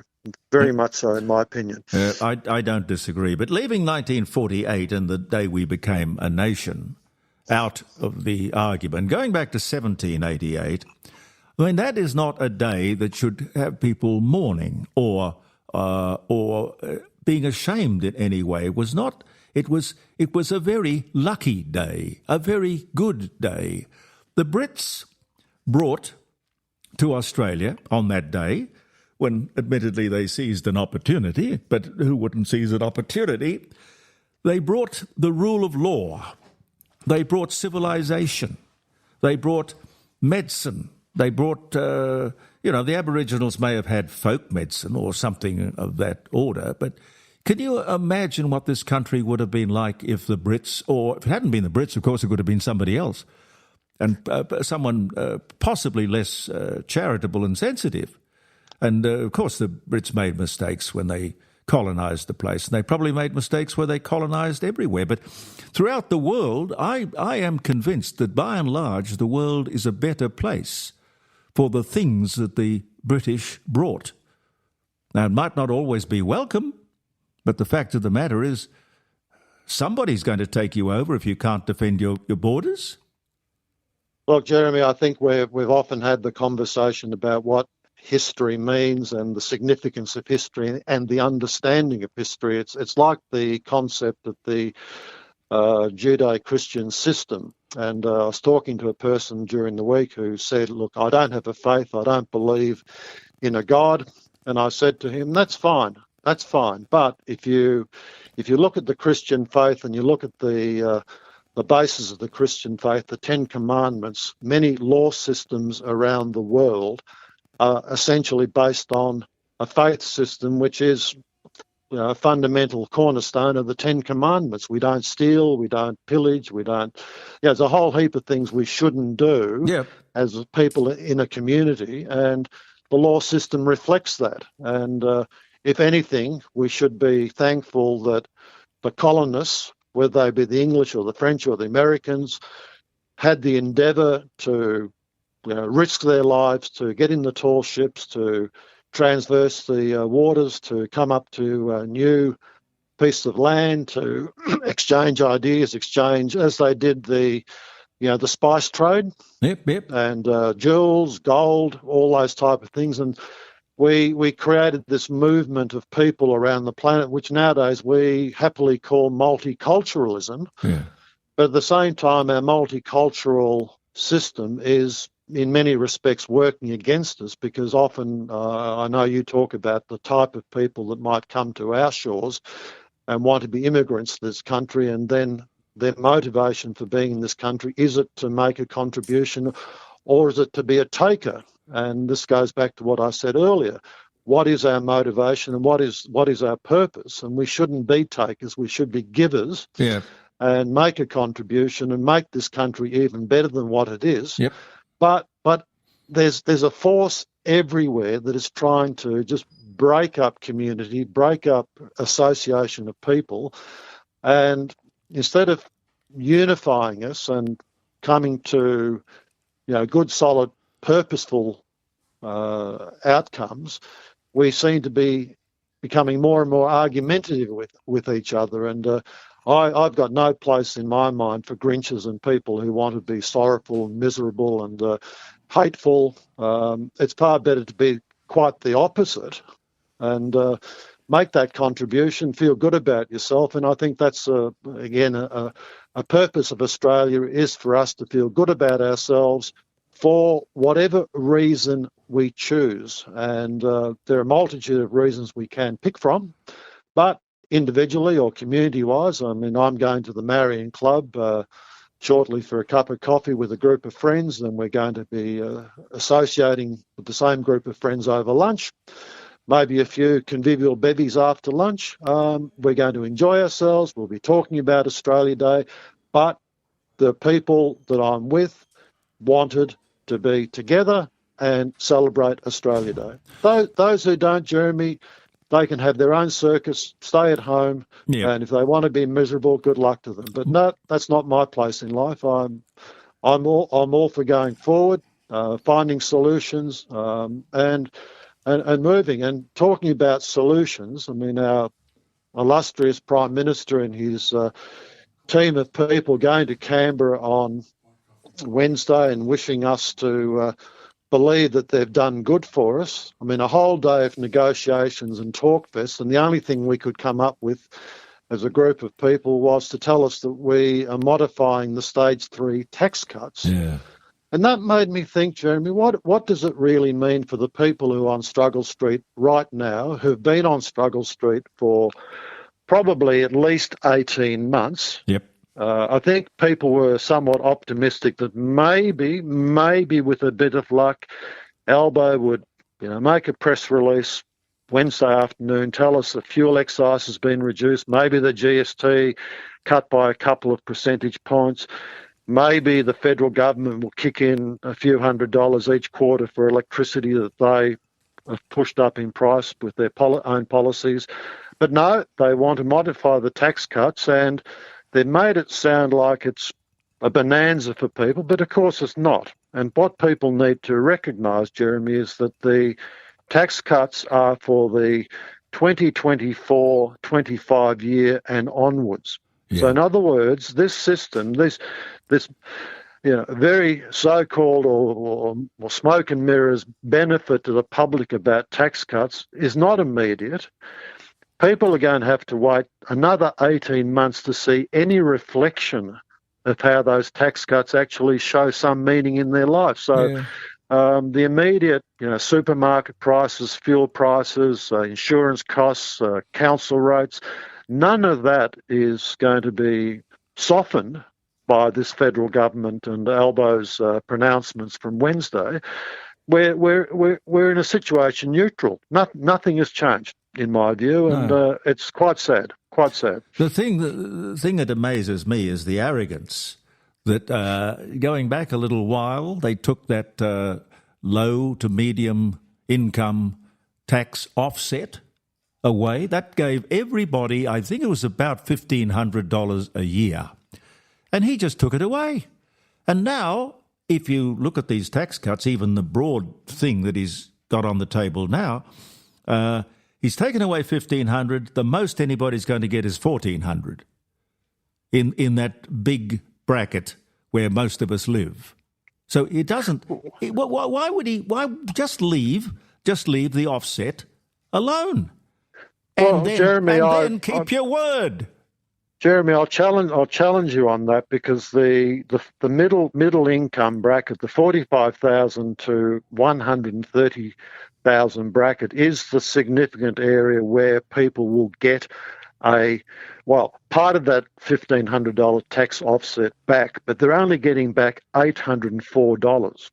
Very much so, in my opinion. I don't disagree. But leaving 1948 and the day we became a nation out of the argument, going back to 1788, I mean, that is not a day that should have people mourning or being ashamed in any way. It was not. It was a very lucky day, a very good day. The Brits brought to Australia on that day, when admittedly they seized an opportunity, but who wouldn't seize an opportunity? They brought the rule of law. They brought civilization. They brought medicine. They brought, the Aboriginals may have had folk medicine or something of that order, but can you imagine what this country would have been like if the Brits, or if it hadn't been the Brits, of course it would have been somebody else, and someone possibly less charitable and sensitive. And, of course, the Brits made mistakes when they colonised the place, and they probably made mistakes where they colonised everywhere. But throughout the world, I am convinced that, by and large, the world is a better place for the things that the British brought. Now, it might not always be welcome, but the fact of the matter is somebody's going to take you over if you can't defend your borders. Look, Jeremy, I think we've often had the conversation about what history means and the significance of history and the understanding of history. It's like the concept of the Judeo-Christian system. And I was talking to a person during the week who said, look, I don't have a faith, I don't believe in a God. And I said to him, that's fine. But if you look at the Christian faith and you look at the basis of the Christian faith, the Ten Commandments, many law systems around the world are essentially based on a faith system which is a fundamental cornerstone of the Ten Commandments. We don't steal, we don't pillage, we don't... there's a whole heap of things we shouldn't do as people in a community, and the law system reflects that. And if anything, we should be thankful that the colonists, whether they be the English or the French or the Americans, had the endeavour to risk their lives to get in the tall ships, to transverse the waters, to come up to a new piece of land, to exchange ideas, as they did the spice trade. Yep. And jewels, gold, all those type of things. And we created this movement of people around the planet, which nowadays we happily call multiculturalism. Yeah. But at the same time, our multicultural system is in many respects working against us, because often I know you talk about the type of people that might come to our shores and want to be immigrants to this country, and then their motivation for being in this country, is it to make a contribution or is it to be a taker? And this goes back to what I said earlier. What is our motivation and what is our purpose? And we shouldn't be takers, we should be givers. Yeah. And make a contribution and make this country even better than what it is. Yep. But there's a force everywhere that is trying to just break up community, break up association of people, and instead of unifying us and coming to good, solid, purposeful outcomes, we seem to be becoming more and more argumentative with each other. And I've got no place in my mind for Grinches and people who want to be sorrowful and miserable and hateful. It's far better to be quite the opposite and make that contribution, feel good about yourself. And I think that's, again, a purpose of Australia, is for us to feel good about ourselves for whatever reason we choose. And there are a multitude of reasons we can pick from, but individually or community-wise, I mean, I'm going to the Marion Club shortly for a cup of coffee with a group of friends, and we're going to be associating with the same group of friends over lunch, maybe a few convivial bevies after lunch. We're going to enjoy ourselves. We'll be talking about Australia Day, but the people that I'm with wanted to be together and celebrate Australia Day. Those who don't, Jeremy, they can have their own circus, stay at home, and if they want to be miserable, good luck to them. But no, that's not my place in life. I'm all for going forward, finding solutions, and moving. And talking about solutions, I mean, our illustrious Prime Minister and his team of people going to Canberra on Wednesday and wishing us to believe that they've done good for us. I mean, a whole day of negotiations and talk fest, and the only thing we could come up with as a group of people was to tell us that we are modifying the stage 3 tax cuts. Yeah. And that made me think, Jeremy, what does it really mean for the people who are on Struggle Street right now, who've been on Struggle Street for probably at least 18 months? Yep. I think people were somewhat optimistic that maybe with a bit of luck, Albo would, make a press release Wednesday afternoon, tell us the fuel excise has been reduced, maybe the GST cut by a couple of percentage points, maybe the federal government will kick in a few $100s each quarter for electricity that they have pushed up in price with their own policies. But no, they want to modify the tax cuts, and they've made it sound like it's a bonanza for people, but of course it's not. And what people need to recognise, Jeremy, is that the tax cuts are for the 2024-25 year and onwards. Yeah. So in other words, this system, this very so-called or smoke and mirrors benefit to the public about tax cuts is not immediate. People are going to have to wait another 18 months to see any reflection of how those tax cuts actually show some meaning in their life. So the immediate, supermarket prices, fuel prices, insurance costs, council rates, none of that is going to be softened by this federal government and Albo's pronouncements from Wednesday. We're in a situation neutral. Nothing has changed, in my view, and it's quite sad. Quite sad. The thing that amazes me is the arrogance that going back a little while, they took that low to medium income tax offset away. That gave everybody, I think it was about $1,500 a year. And he just took it away. And now, if you look at these tax cuts, even the broad thing that he's got on the table now, he's taken away $1,500. The most anybody's going to get is $1,400 in that big bracket where most of us live. So it doesn't. Why would he? Why just leave the offset alone? And then keep your word. Jeremy, I'll challenge you on that, because the middle income bracket, the 45,000 to 130,000 bracket, is the significant area where people will get part of that $1,500 tax offset back, but they're only getting back $804.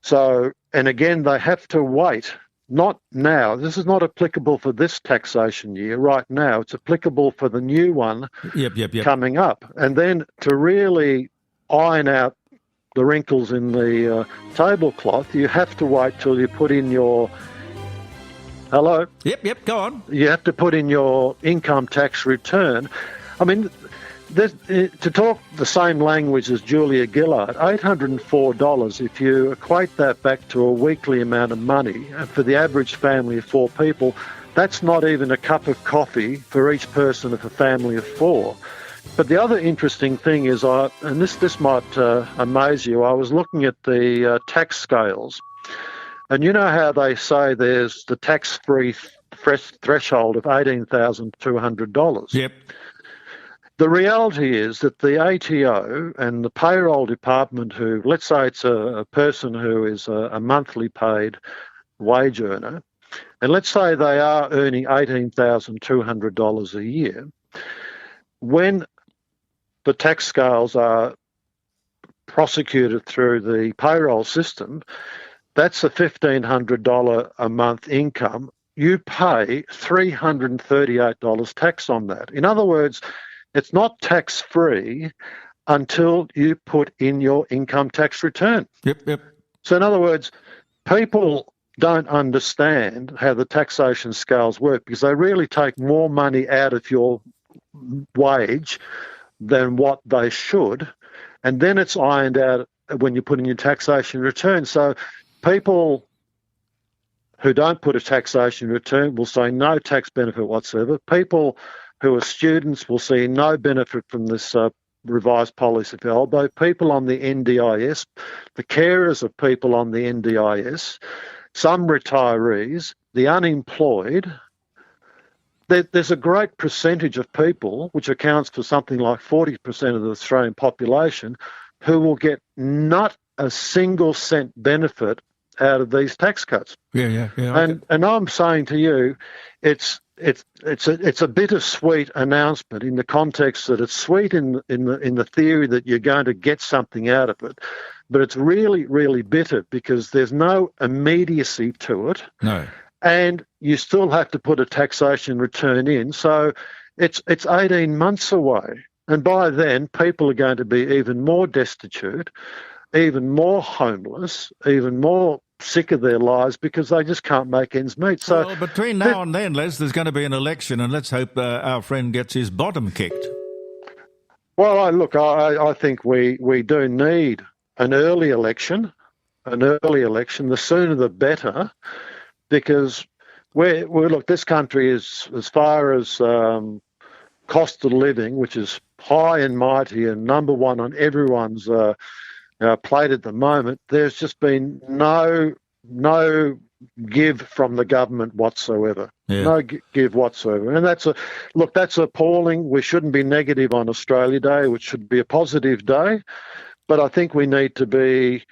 So, and again, they have to wait. Not now. This is not applicable for this taxation year. Right now, it's applicable for the new one coming up. And then to really iron out the wrinkles in the tablecloth, you have to wait till you put in your... Hello? Yep, go on. You have to put in your income tax return. I mean, to talk the same language as Julia Gillard, $804, if you equate that back to a weekly amount of money, and for the average family of 4 people, that's not even a cup of coffee for each person of a family of 4. But the other interesting thing is, and this might amaze you, I was looking at the tax scales, and you know how they say there's the tax-free threshold of $18,200? Yep. The reality is that the ATO and the payroll department, who, let's say it's a person who is a monthly paid wage earner, and let's say they are earning $18,200 a year, when the tax scales are prosecuted through the payroll system, that's a $1,500 a month income. You pay $338 tax on that. In other words, it's not tax-free until you put in your income tax return. Yep. So in other words, people don't understand how the taxation scales work, because they really take more money out of your wage than what they should, and then it's ironed out when you put in your taxation return. So people who don't put a taxation return will say no tax benefit whatsoever. People who are students will see no benefit from this revised policy for Albo. People on the NDIS, the carers of people on the NDIS, some retirees, the unemployed. There's a great percentage of people, which accounts for something like 40% of the Australian population, who will get not a single cent benefit out of these tax cuts. Yeah. And I'm saying to you, it's a bittersweet announcement, in the context that it's sweet in the theory that you're going to get something out of it, but it's really, really bitter because there's no immediacy to it. No. And you still have to put a taxation return in. So it's 18 months away. And by then, people are going to be even more destitute, even more homeless, even more sick of their lives because they just can't make ends meet. So well, between now and then, Les, there's going to be an election, and let's hope our friend gets his bottom kicked. Well, I think we do need an early election. The sooner the better, because look, this country is, as far as cost of living, which is high and mighty and number one on everyone's plate at the moment, there's just been no give from the government whatsoever. Yeah. No give whatsoever. And that's appalling. We shouldn't be negative on Australia Day, which should be a positive day. But I think we need to be,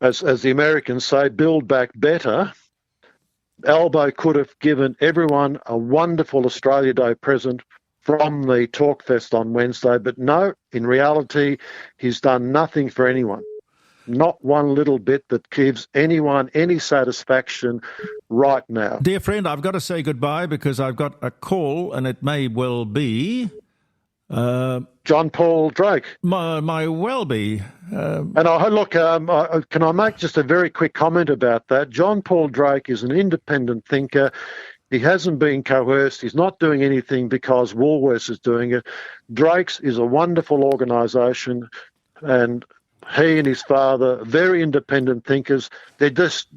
as the Americans say, build back better. Albo could have given everyone a wonderful Australia Day present from the Talkfest on Wednesday, but no, in reality, he's done nothing for anyone. Not one little bit that gives anyone any satisfaction right now. Dear friend, I've got to say goodbye because I've got a call, and it may well be John Paul Drake. My well be. And can I make just a very quick comment about that? John Paul Drake is an independent thinker. He hasn't been coerced. He's not doing anything because Woolworths is doing it. Drake's is a wonderful organisation, and he and his father, very independent thinkers. They're just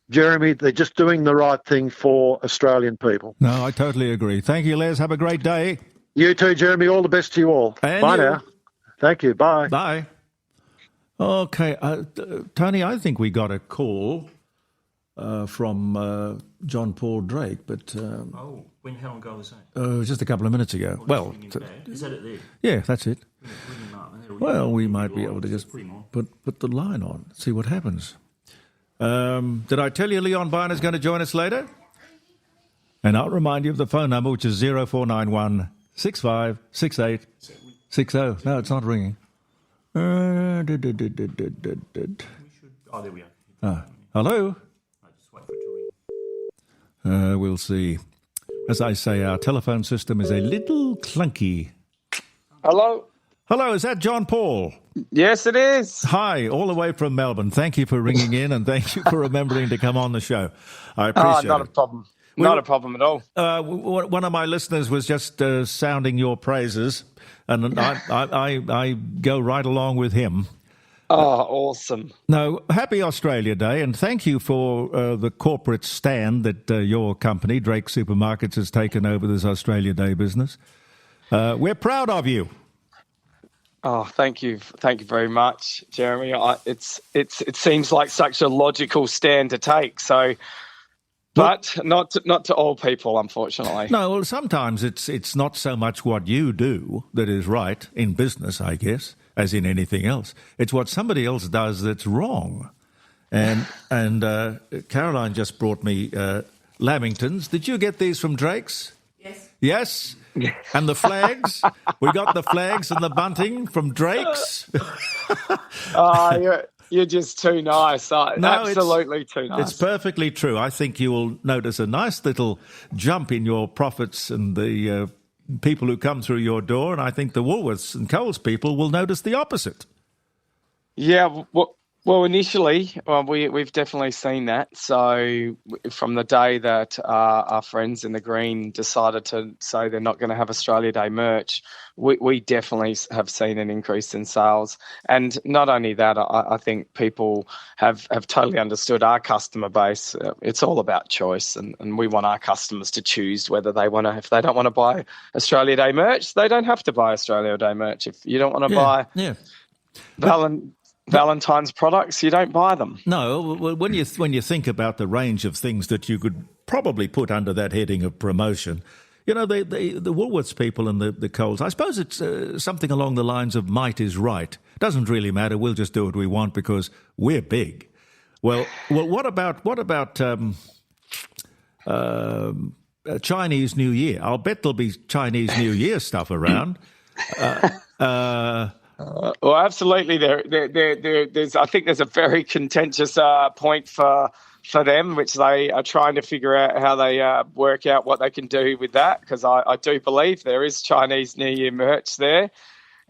doing the right thing for Australian people. No, I totally agree. Thank you, Les. Have a great day. You too, Jeremy. All the best to you all. And bye now. Thank you. Bye. Bye. Okay, Tony, I think we got a call from John Paul Drake, but... how long ago was that? Just a couple of minutes ago. Well, is that it there? Yeah, that's it. Well, we might be able to just put the line on, see what happens. Did I tell you Leon Byner's going to join us later? And I'll remind you of the phone number, which is 0491 6568 60. No, it's not ringing. Oh, there we are. Hello? Just wait for it to ring. We'll see. As I say, our telephone system is a little clunky. Hello? Hello, is that John Paul? Yes, it is. Hi, all the way from Melbourne. Thank you for ringing in, and thank you for remembering to come on the show. I appreciate it. Not a problem. Not a problem at all. One of my listeners was just sounding your praises, and I go right along with him. Oh, awesome. No, happy Australia Day, and thank you for the corporate stand that your company, Drake Supermarkets, has taken over this Australia Day business. We're proud of you. Oh, thank you very much, Jeremy. It seems like such a logical stand to take. So, but not to all people, unfortunately. No, well, sometimes it's not so much what you do that is right in business, I guess, as in anything else. It's what somebody else does that's wrong. And Caroline just brought me Lamingtons. Did you get these from Drake's? Yes. Yes? And the flags? We got the flags and the bunting from Drake's. You're just too nice. Absolutely too nice. It's perfectly true. I think you will notice a nice little jump in your profits and the people who come through your door, and I think the Woolworths and Coles people will notice the opposite. Yeah, well, initially, we've definitely seen that. So from the day that our friends in the Green decided to say they're not going to have Australia Day merch, we definitely have seen an increase in sales. And not only that, I think people have totally understood our customer base. It's all about choice, and we want our customers to choose whether they want to. If they don't want to buy Australia Day merch, they don't have to buy Australia Day merch. If you don't want to buy Valentine's products, you don't buy them. No, when you think about the range of things that you could probably put under that heading of promotion, you know, the Woolworths people and the Coles, I suppose it's something along the lines of might is right. Doesn't really matter. We'll just do what we want because we're big. Well, what about Chinese New Year? I'll bet there'll be Chinese New Year stuff around. Well, absolutely. There's. I think there's a very contentious point for them, which they are trying to figure out how they work out what they can do with that. Because I do believe there is Chinese New Year merch there,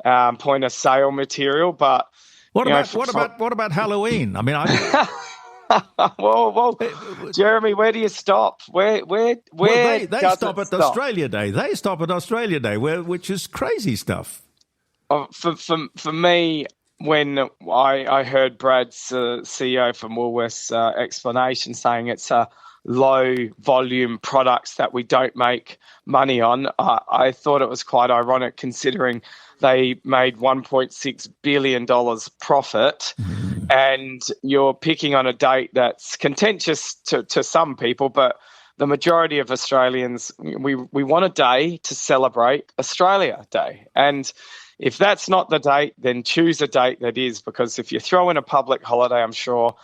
point of sale material. But what about Halloween? I mean, Well, Jeremy, where do you stop? Where they does stop it at stop? Australia Day. They stop at Australia Day, which is crazy stuff. For me, when I heard Brad's CEO from Woolworths explanation saying it's a low volume products that we don't make money on, I thought it was quite ironic considering they made $1.6 billion profit, and you're picking on a date that's contentious to some people, but the majority of Australians, we want a day to celebrate Australia Day. And if that's not the date, then choose a date that is, because if you throw in a public holiday, I'm sure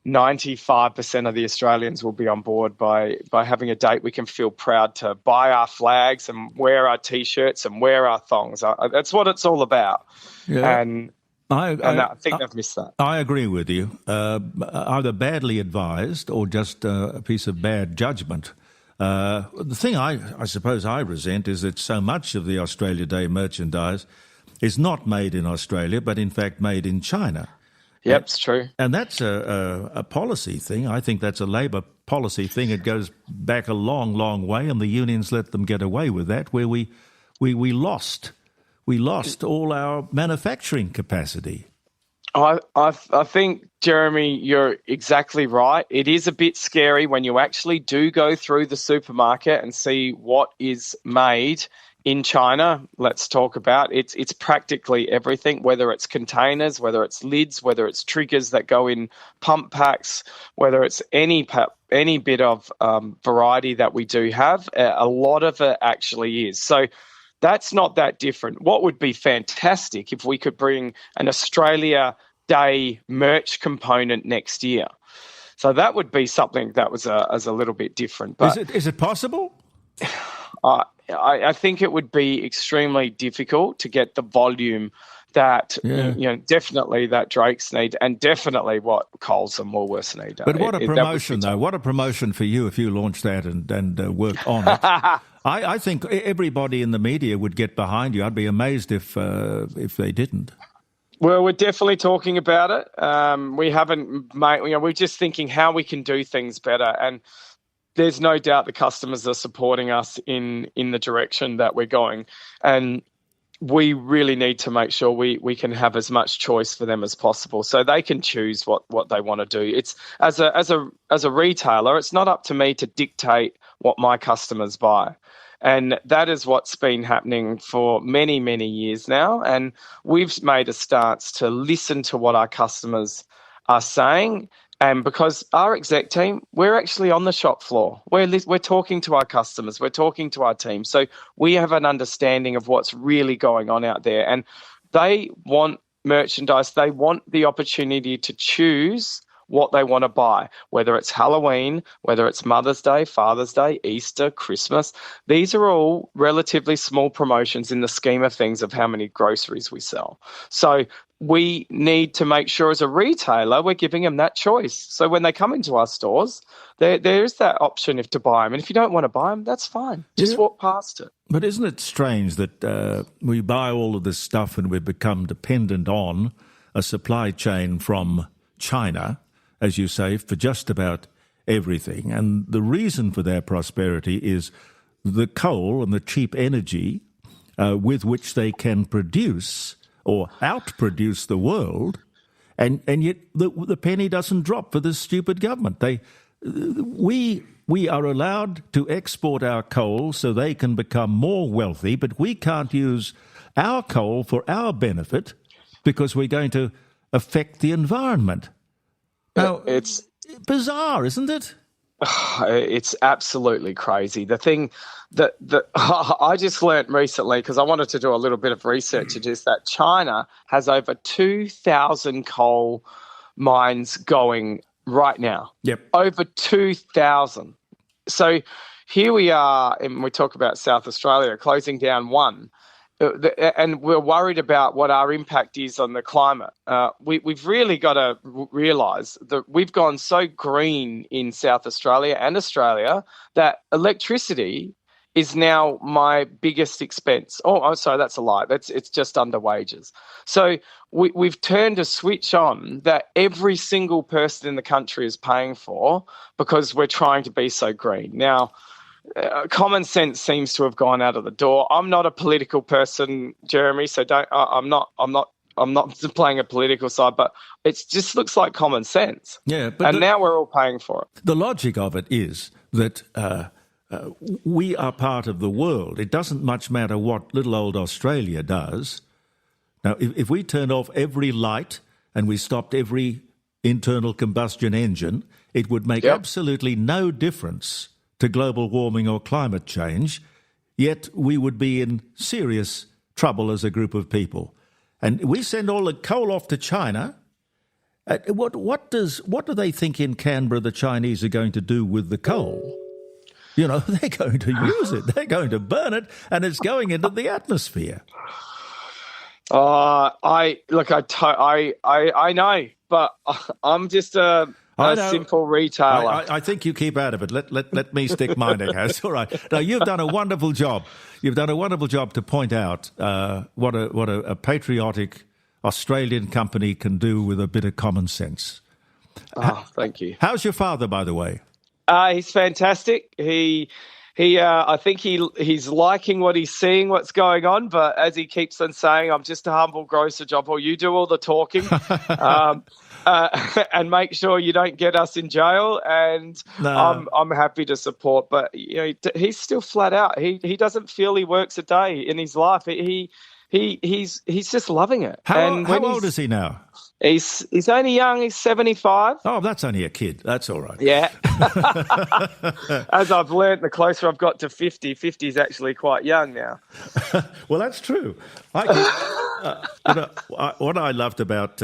95% of the Australians will be on board by having a date we can feel proud to buy our flags and wear our T-shirts and wear our thongs. That's what it's all about. Yeah. And I think they've missed that. I agree with you. Either badly advised or just a piece of bad judgment. The thing I suppose I resent is that so much of the Australia Day merchandise is not made in Australia, but in fact made in China. Yep, it's true. And that's a policy thing. I think that's a Labor policy thing. It goes back a long, long way, and the unions let them get away with that, where we lost all our manufacturing capacity. I think, Jeremy, you're exactly right. It is a bit scary when you actually do go through the supermarket and see what is made in China. Let's talk about it. It's practically everything, whether it's containers, whether it's lids, whether it's triggers that go in pump packs, whether it's any bit of variety that we do have. A lot of it actually is. So that's not that different. What would be fantastic if we could bring an Australia Day merch component next year? So that would be something that was a little bit different. But is it possible? I think it would be extremely difficult to get the volume that definitely that Drake's need, and definitely what Coles and Woolworths need. But what a promotion, though! What a promotion for you if you launched that and worked on it. I think everybody in the media would get behind you. I'd be amazed if they didn't. Well, we're definitely talking about it. We haven't made. We're just thinking how we can do things better, and there's no doubt the customers are supporting us in the direction that we're going, and we really need to make sure we can have as much choice for them as possible, so they can choose what they want to do. It's as a retailer, it's not up to me to dictate what my customers buy. And that is what's been happening for many, many years now. And we've made a stance to listen to what our customers are saying. And because our exec team, we're actually on the shop floor. We're talking to our customers. We're talking to our team. So we have an understanding of what's really going on out there. And they want merchandise. They want the opportunity to choose what they want to buy, whether it's Halloween, whether it's Mother's Day, Father's Day, Easter, Christmas. These are all relatively small promotions in the scheme of things of how many groceries we sell. So we need to make sure as a retailer we're giving them that choice. So when they come into our stores, there is that option to buy them. And if you don't want to buy them, that's fine. Just walk past it. But isn't it strange that we buy all of this stuff and we've become dependent on a supply chain from China, as you say, for just about everything? And the reason for their prosperity is the coal and the cheap energy with which they can produce or outproduce the world, and yet the penny doesn't drop for this stupid government. We are allowed to export our coal so they can become more wealthy, but we can't use our coal for our benefit because we're going to affect the environment. Now, it's bizarre, isn't it? It's absolutely crazy. The thing that I just learnt recently, because I wanted to do a little bit of research, is that China has over 2,000 coal mines going right now. Yep. Over 2,000. So here we are, and we talk about South Australia closing down one. And we're worried about what our impact is on the climate. We've really got to realise that we've gone so green in South Australia and Australia that electricity is now my biggest expense. Oh, I'm sorry, that's a lie. It's just under wages. So we've turned a switch on that every single person in the country is paying for because we're trying to be so green. Now, common sense seems to have gone out of the door. I'm not a political person, Jeremy, so I'm not playing a political side, but it just looks like common sense. Yeah, but now we're all paying for it. The logic of it is that we are part of the world. It doesn't much matter what little old Australia does. Now, if we turned off every light and we stopped every internal combustion engine, it would make absolutely no difference to global warming or climate change, yet we would be in serious trouble as a group of people. And we send all the coal off to China. What do they think in Canberra the Chinese are going to do with the coal? You know, they're going to use it. They're going to burn it, and it's going into the atmosphere. I know, but I'm just a simple retailer. I think you keep out of it. Let me stick my neck out. It's all right. No, you've done a wonderful job. You've done a wonderful job to point out what a patriotic Australian company can do with a bit of common sense. Thank you. How's your father, by the way? He's fantastic. I think he's liking what he's seeing, what's going on. But as he keeps on saying, I'm just a humble grocer job. Or you do all the talking, and make sure you don't get us in jail. And no. I'm happy to support. But he's still flat out. He doesn't feel he works a day in his life. He's just loving it. How old is he now? He's only young. He's 75. Oh, that's only a kid. That's all right. Yeah. As I've learnt, the closer I've got to 50, 50 is actually quite young now. Well, that's true. What I loved about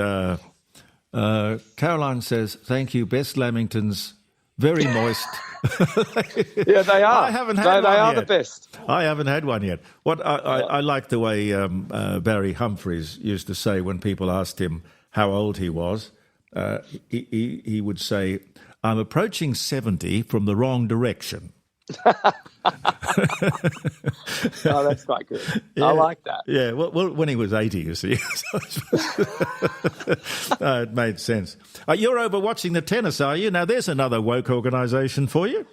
Caroline says, "Thank you, best Lamingtons, very moist." Yeah, they are. I haven't had one yet. They are the best. I haven't had one yet. I like the way Barry Humphries used to say when people asked him how old he was. He would say, "I'm approaching 70 from the wrong direction." Oh, that's quite good. Yeah. I like that. Yeah, well, when he was 80, you see. It made sense. You're over watching the tennis, are you? Now, there's another woke organisation for you.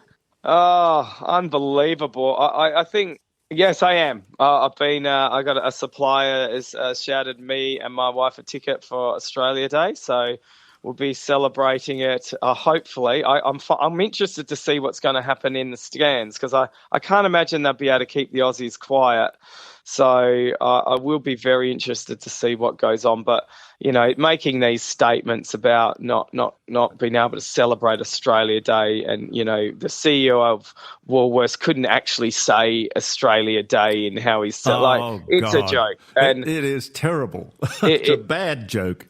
Oh, unbelievable. I think, yes, I am. I've been, I got a supplier has shouted me and my wife a ticket for Australia Day, so we'll be celebrating it. Hopefully, I'm interested to see what's going to happen in the stands because I can't imagine they'll be able to keep the Aussies quiet. So I will be very interested to see what goes on. But making these statements about not being able to celebrate Australia Day, and the CEO of Woolworths couldn't actually say Australia Day in how he's it's God. A joke, and it is terrible. It's a bad joke.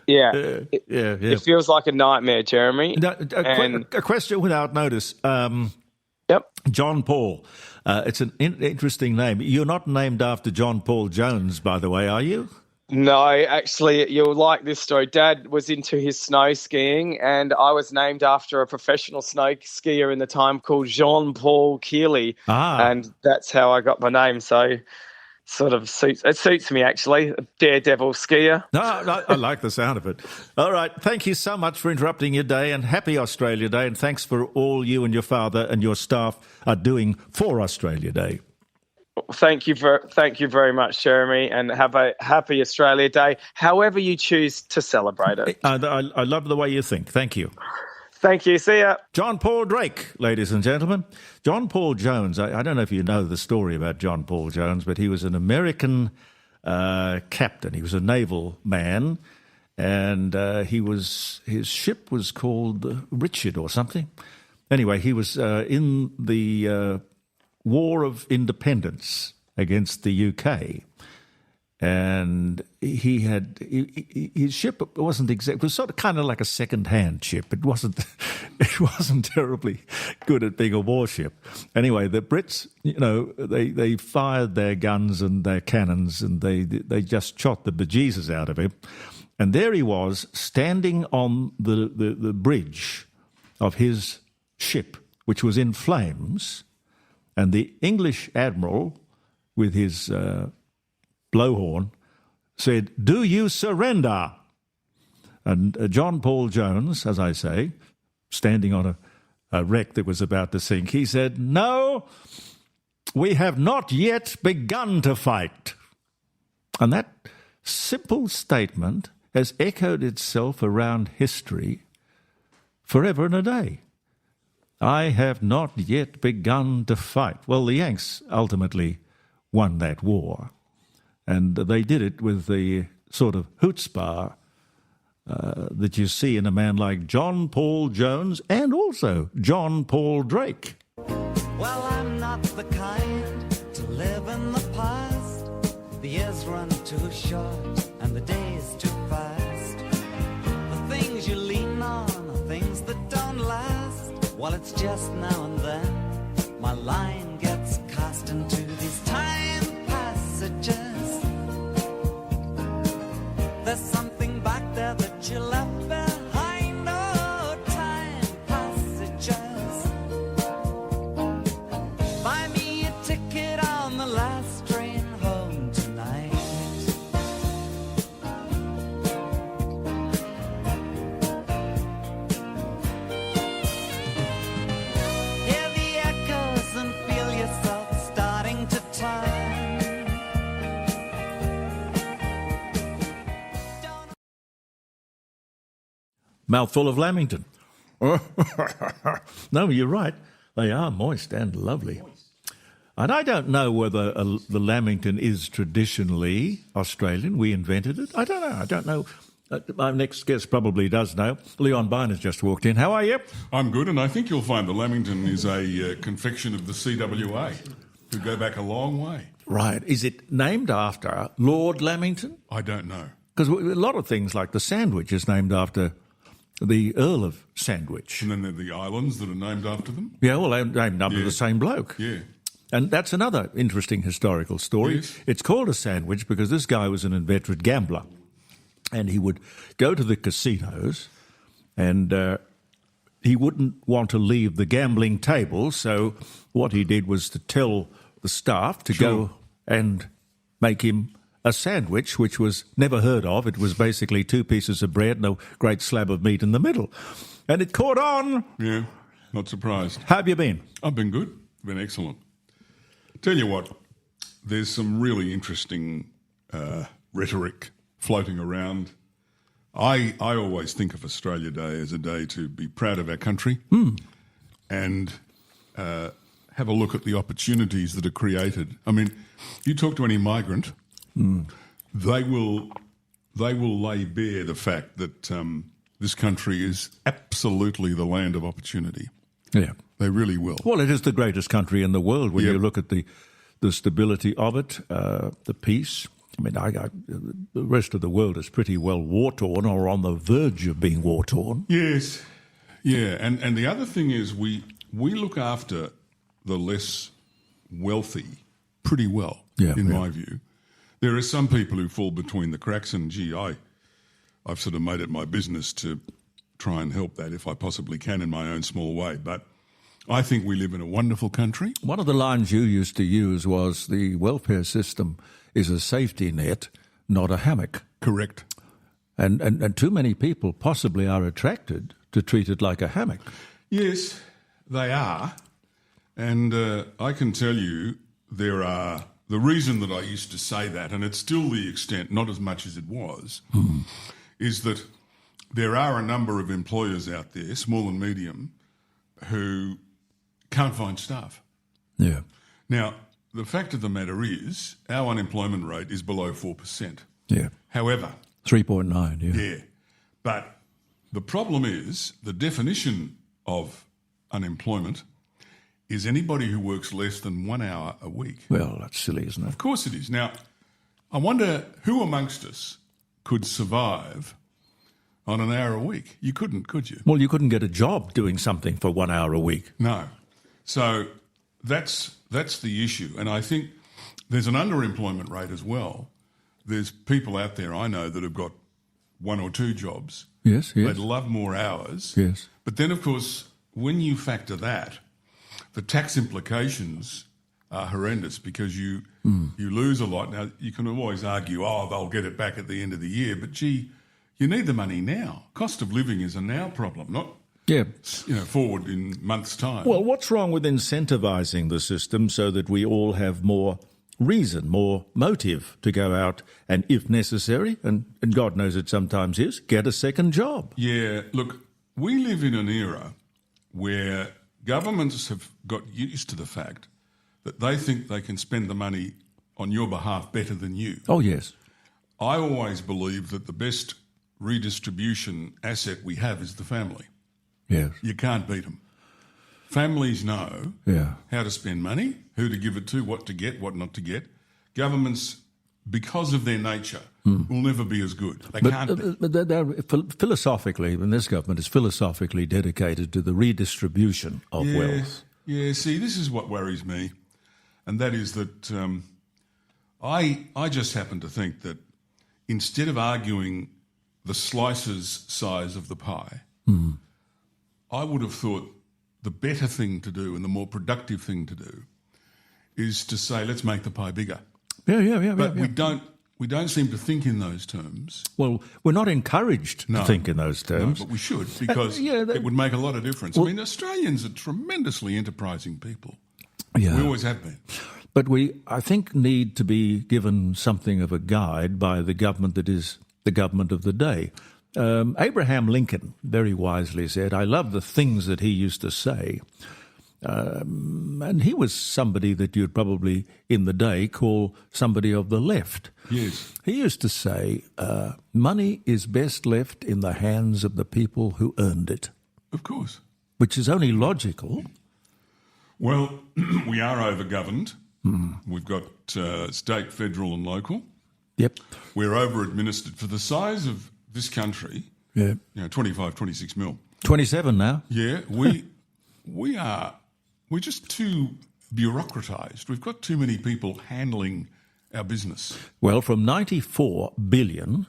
Yeah. It feels like a nightmare, Jeremy. A question without notice. Yep. John Paul. It's an interesting name. You're not named after John Paul Jones, by the way, are you? No, actually, you'll like this story. Dad was into his snow skiing, and I was named after a professional snow skier in the time called Jean-Paul Keely. And that's how I got my name. So sort of suits me, actually, a daredevil skier. No, I like the sound of it. All right, thank you so much for interrupting your day, and happy Australia Day, and thanks for all you and your father and your staff are doing for Australia Day. Thank you very much, Jeremy, and have a happy Australia Day, however you choose to celebrate it. I love the way you think. Thank you. Thank you. See ya. John Paul Drake, ladies and gentlemen. John Paul Jones, I don't know if you know the story about John Paul Jones, but he was an American captain. He was a naval man, and his ship was called Richard or something. Anyway, he was in the War of Independence against the UK. And his ship wasn't it was sort of kind of like a second-hand ship. It wasn't terribly good at being a warship. Anyway, the Brits, they fired their guns and their cannons, and they just shot the bejesus out of him. And there he was, standing on the bridge of his ship, which was in flames, And the English admiral, with his blowhorn, said, "Do you surrender?" And John Paul Jones, as I say, standing on a wreck that was about to sink, he said, "No, we have not yet begun to fight." And that simple statement has echoed itself around history forever and a day. I have not yet begun to fight. Well, the Yanks ultimately won that war, and they did it with the sort of chutzpah that you see in a man like John Paul Jones and also John Paul Drake. Well, I'm not the kind to live in the past. The years run too short and the days too fast. The things you lean on are things that don't last. Well, it's just now and then my line gets cast into these time passages. There's something back there that you left behind. Oh, time passages. Buy me a ticket on the last train home tonight. Hear the echoes and feel yourself starting to turn. Mouthful of Lamington. No, you're right. They are moist and lovely. And I don't know whether the Lamington is traditionally Australian. We invented it. I don't know. My next guest probably does know. Leon Byner's just walked in. How are you? I'm good, and I think you'll find the Lamington is a confection of the CWA, who go back a long way. Right. Is it named after Lord Lamington? I don't know. Because a lot of things like the sandwich is named after the Earl of Sandwich. And then there are the islands that are named after them. Yeah, well, they're named after the same bloke. Yeah. And that's another interesting historical story. Yes. It's called a sandwich because this guy was an inveterate gambler. And he would go to the casinos and he wouldn't want to leave the gambling table. So what he did was to tell the staff to go and make him a sandwich, which was never heard of. It was basically 2 pieces of bread and a great slab of meat in the middle. And it caught on. Yeah, not surprised. How have you been? I've been good. Been excellent. Tell you what, there's some really interesting rhetoric floating around. I always think of Australia Day as a day to be proud of our country and have a look at the opportunities that are created. I mean, you talk to any migrant, they will lay bare the fact that this country is absolutely the land of opportunity. Yeah. They really will. Well, it is the greatest country in the world when you look at the stability of it, the peace. I mean, the rest of the world is pretty well war-torn or on the verge of being war-torn. Yes. Yeah, and the other thing is we look after the less wealthy pretty well, in my view. There are some people who fall between the cracks, and gee, I've sort of made it my business to try and help that if I possibly can in my own small way. But I think we live in a wonderful country. One of the lines you used to use was the welfare system is a safety net, not a hammock. Correct. And too many people possibly are attracted to treat it like a hammock. Yes, they are. And I can tell you there are... The reason that I used to say that, and it's still the extent, not as much as it was, is that there are a number of employers out there, small and medium, who can't find staff. Yeah. Now, the fact of the matter is our unemployment rate is below 4%. Yeah. However... 3.9, yeah. Yeah. But the problem is the definition of unemployment is anybody who works less than 1 hour a week. Well, that's silly, isn't it? Of course it is. Now, I wonder who amongst us could survive on an hour a week? You couldn't, could you? Well, you couldn't get a job doing something for 1 hour a week. No. So that's the issue. And I think there's an underemployment rate as well. There's people out there I know that have got 1 or 2 jobs. Yes, yes. They'd love more hours. Yes. But then, of course, when you factor that the tax implications are horrendous because you lose a lot. Now, you can always argue, they'll get it back at the end of the year, but gee, you need the money now. Cost of living is a now problem, not forward in months' time. Well, what's wrong with incentivising the system so that we all have more reason, more motive to go out and, if necessary, and God knows it sometimes is, get a second job? Yeah, look, we live in an era where governments have got used to the fact that they think they can spend the money on your behalf better than you. Oh, yes. I always believe that the best redistribution asset we have is the family. Yes. You can't beat them. Families know how to spend money, who to give it to, what to get, what not to get. Governments, because of their nature, will never be as good. They can't be. But they're philosophically, and this government is philosophically dedicated to the redistribution of wealth. Yeah, see, this is what worries me, and that is that I just happen to think that instead of arguing the slices size of the pie, I would have thought the better thing to do and the more productive thing to do is to say, let's make the pie bigger. But we don't seem to think in those terms. Well, we're not encouraged to think in those terms. No, but we should, because it would make a lot of difference. I mean, Australians are tremendously enterprising people. Yeah. We always have been. But we, I think, need to be given something of a guide by the government that is the government of the day. Abraham Lincoln very wisely said, I love the things that he used to say. And he was somebody that you'd probably, in the day, call somebody of the left. Yes. He used to say, money is best left in the hands of the people who earned it. Of course. Which is only logical. Well, we are overgoverned. We've got state, federal and local. Yep. We're over-administered. For the size of this country, 25, 26 mil. 27 now. Yeah, we're just too bureaucratised. We've got too many people handling our business. Well, from 94 billion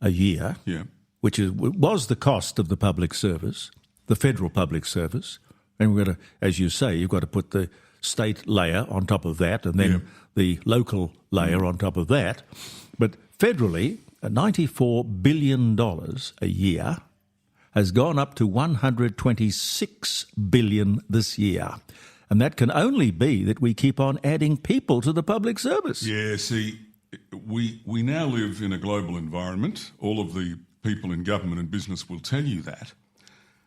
a year, which was the cost of the public service, the federal public service, and we've got to, as you say, you've got to put the state layer on top of that and then the local layer on top of that. But federally, $94 billion a year has gone up to $126 billion this year. And that can only be that we keep on adding people to the public service. Yeah, see, we now live in a global environment. All of the people in government and business will tell you that.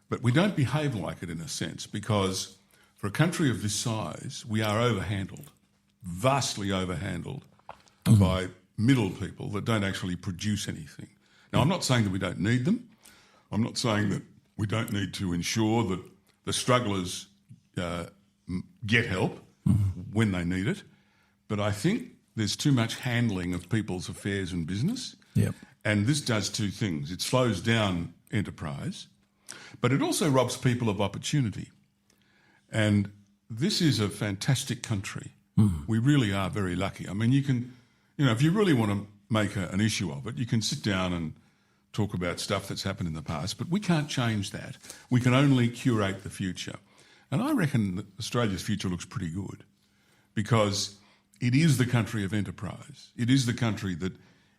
But we don't behave like it in a sense, because for a country of this size, we are overhandled, vastly overhandled by middle people that don't actually produce anything. Now, I'm not saying that we don't need them. I'm not saying that we don't need to ensure that the strugglers get help when they need it. But I think there's too much handling of people's affairs and business. Yep. And this does two things. It slows down enterprise, but it also robs people of opportunity. And this is a fantastic country. We really are very lucky. I mean, you can, if you really want to make an issue of it, you can sit down and talk about stuff that's happened in the past, but we can't change that. We can only curate the future. And I reckon that Australia's future looks pretty good, because it is the country of enterprise. It is the country that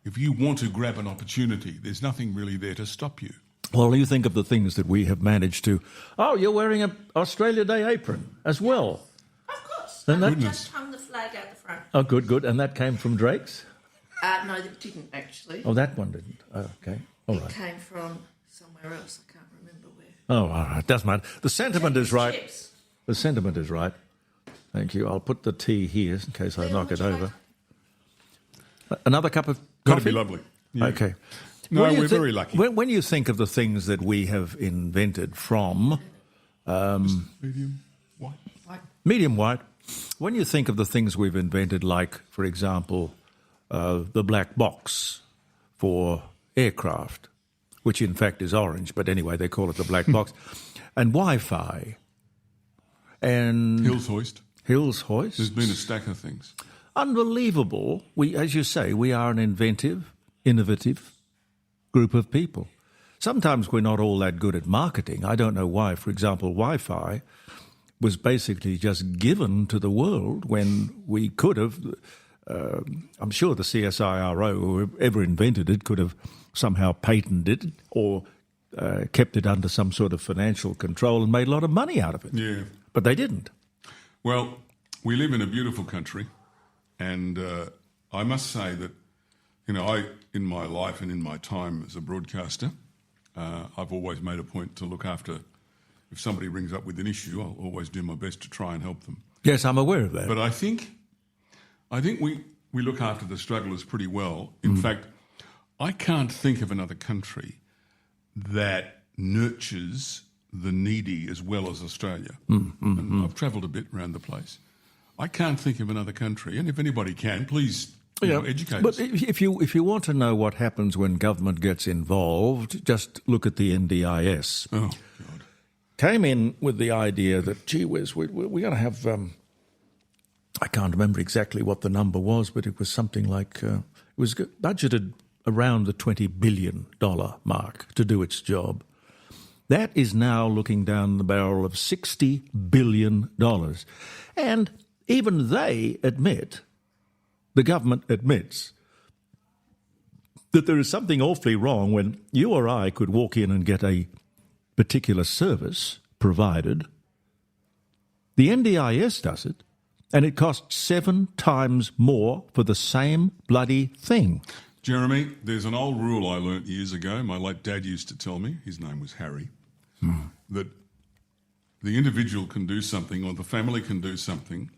if you want to grab an opportunity, there's nothing really there to stop you. Well, you think of the things that we have managed to... Oh, you're wearing an Australia Day apron as well. Of course. And I just hung the flag out the front. Oh, good. And that came from Drake's? No, it didn't, actually. Oh, that one didn't. Oh, okay. All right. It came from somewhere else. I can't remember where. Oh, all right. Doesn't matter. The sentiment is right. Chips. The sentiment is right. Thank you. I'll put the tea here in case I knock it over. Another cup of coffee? That'd be lovely. Yeah. Okay. No, we're very lucky. When you think of the things that we have invented from... medium white. Medium white. When you think of the things we've invented, like, for example, the black box for aircraft, which in fact is orange, but anyway, they call it the black box, and Wi-Fi, and... Hills hoist. Hills hoist. There's been a stack of things. Unbelievable. As you say, we are an inventive, innovative group of people. Sometimes we're not all that good at marketing. I don't know why. For example, Wi-Fi, was basically just given to the world when we could have. I'm sure the CSIRO, whoever invented it, could have somehow patented it or kept it under some sort of financial control and made a lot of money out of it. Yeah. But they didn't. Well, we live in a beautiful country, and I must say that, in my life and in my time as a broadcaster, I've always made a point to look after. If somebody rings up with an issue, I'll always do my best to try and help them. Yes, I'm aware of that. But I think we look after the strugglers pretty well. In fact, I can't think of another country that nurtures the needy as well as Australia. And I've travelled a bit around the place. I can't think of another country, and if anybody can, please educate us. But if you want to know what happens when government gets involved, just look at the NDIS. Oh, God. Came in with the idea that, gee whiz, we're going to have... I can't remember exactly what the number was, but it was something like... it was budgeted around the $20 billion mark to do its job. That is now looking down the barrel of $60 billion. And even they admit, the government admits, that there is something awfully wrong when you or I could walk in and get a particular service provided. The NDIS does it, and it costs 7 times more for the same bloody thing. Jeremy, there's an old rule I learnt years ago. My late dad used to tell me, his name was Harry, that the individual can do something or the family can do something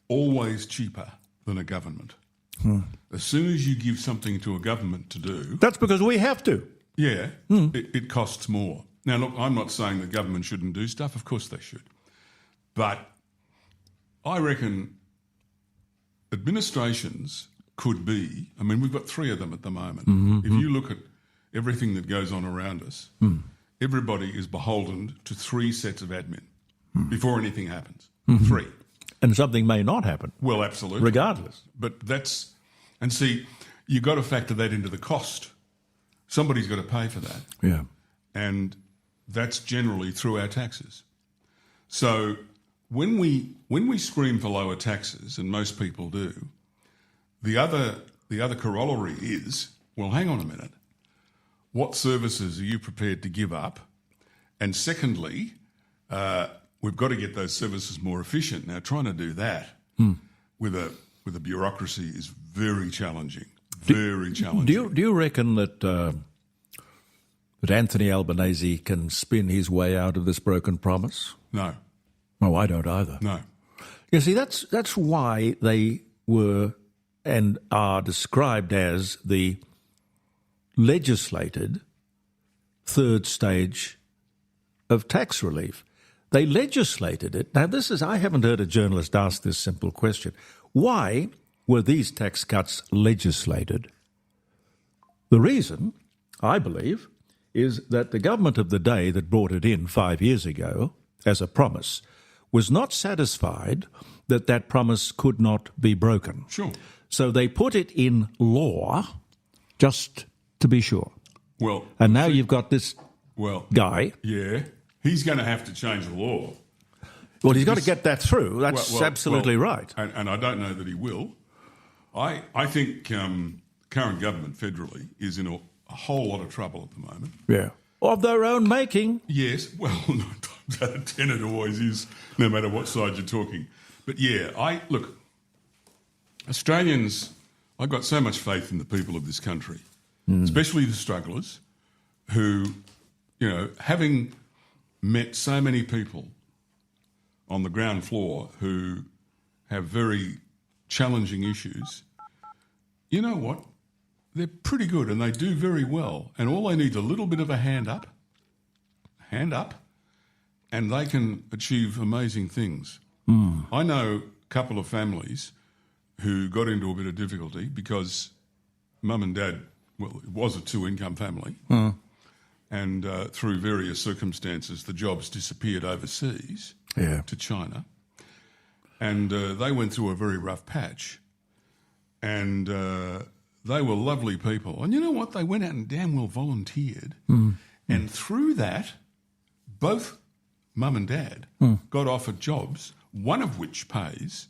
always cheaper than a government. As soon as you give something to a government to do... That's because we have to. Yeah, it costs more. Now, look, I'm not saying the government shouldn't do stuff. Of course they should. But I reckon administrations could be... I mean, we've got 3 of them at the moment. If you look at everything that goes on around us, everybody is beholden to 3 sets of admin before anything happens. 3. And something may not happen. Well, absolutely. Regardless. But that's... And see, you've got to factor that into the cost. Somebody's got to pay for that. Yeah. And that's generally through our taxes. So when we scream for lower taxes, and most people do, the other corollary is, well, hang on a minute. What services are you prepared to give up? And secondly, we've got to get those services more efficient. Now, trying to do that with a bureaucracy is very challenging. Very challenging. Do you reckon that that Anthony Albanese can spin his way out of this broken promise? No. Oh, I don't either. No. You see, that's why they were and are described as the legislated third stage of tax relief. They legislated it. Now, I haven't heard a journalist ask this simple question. Why were these tax cuts legislated? The reason, I believe, is that the government of the day that brought it in 5 years ago as a promise was not satisfied that that promise could not be broken. Sure. So they put it in law just to be sure. Well, and now you've got this guy. Yeah. He's going to have to change the law. Well, he's got to get that through. That's absolutely right. And I don't know that he will. I think current government federally is in a whole lot of trouble at the moment. Yeah. Of their own making. Yes. Well, 9 times out of 10 it always is, no matter what side you're talking. But yeah, look, Australians, I've got so much faith in the people of this country, especially the strugglers who, having met so many people on the ground floor who have very challenging issues, you know what? They're pretty good and they do very well. And all they need is a little bit of a hand up, and they can achieve amazing things. I know a couple of families who got into a bit of difficulty because mum and dad, well, it was a 2-income family, and through various circumstances, the jobs disappeared overseas to China, and they went through a very rough patch, and they were lovely people. And you know what? They went out and damn well volunteered, and through that, both mum and dad got offered jobs, one of which pays,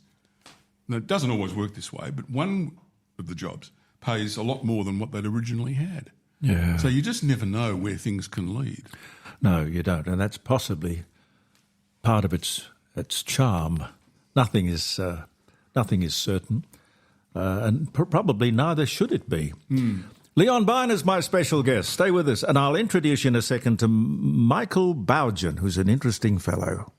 now it doesn't always work this way, but one of the jobs pays a lot more than what they'd originally had. Yeah. So you just never know where things can lead. No, you don't, and that's possibly part of its charm. Nothing is certain, and probably neither should it be. Leon Byner is my special guest. Stay with us, and I'll introduce you in a second to Michael Boughen, who's an interesting fellow.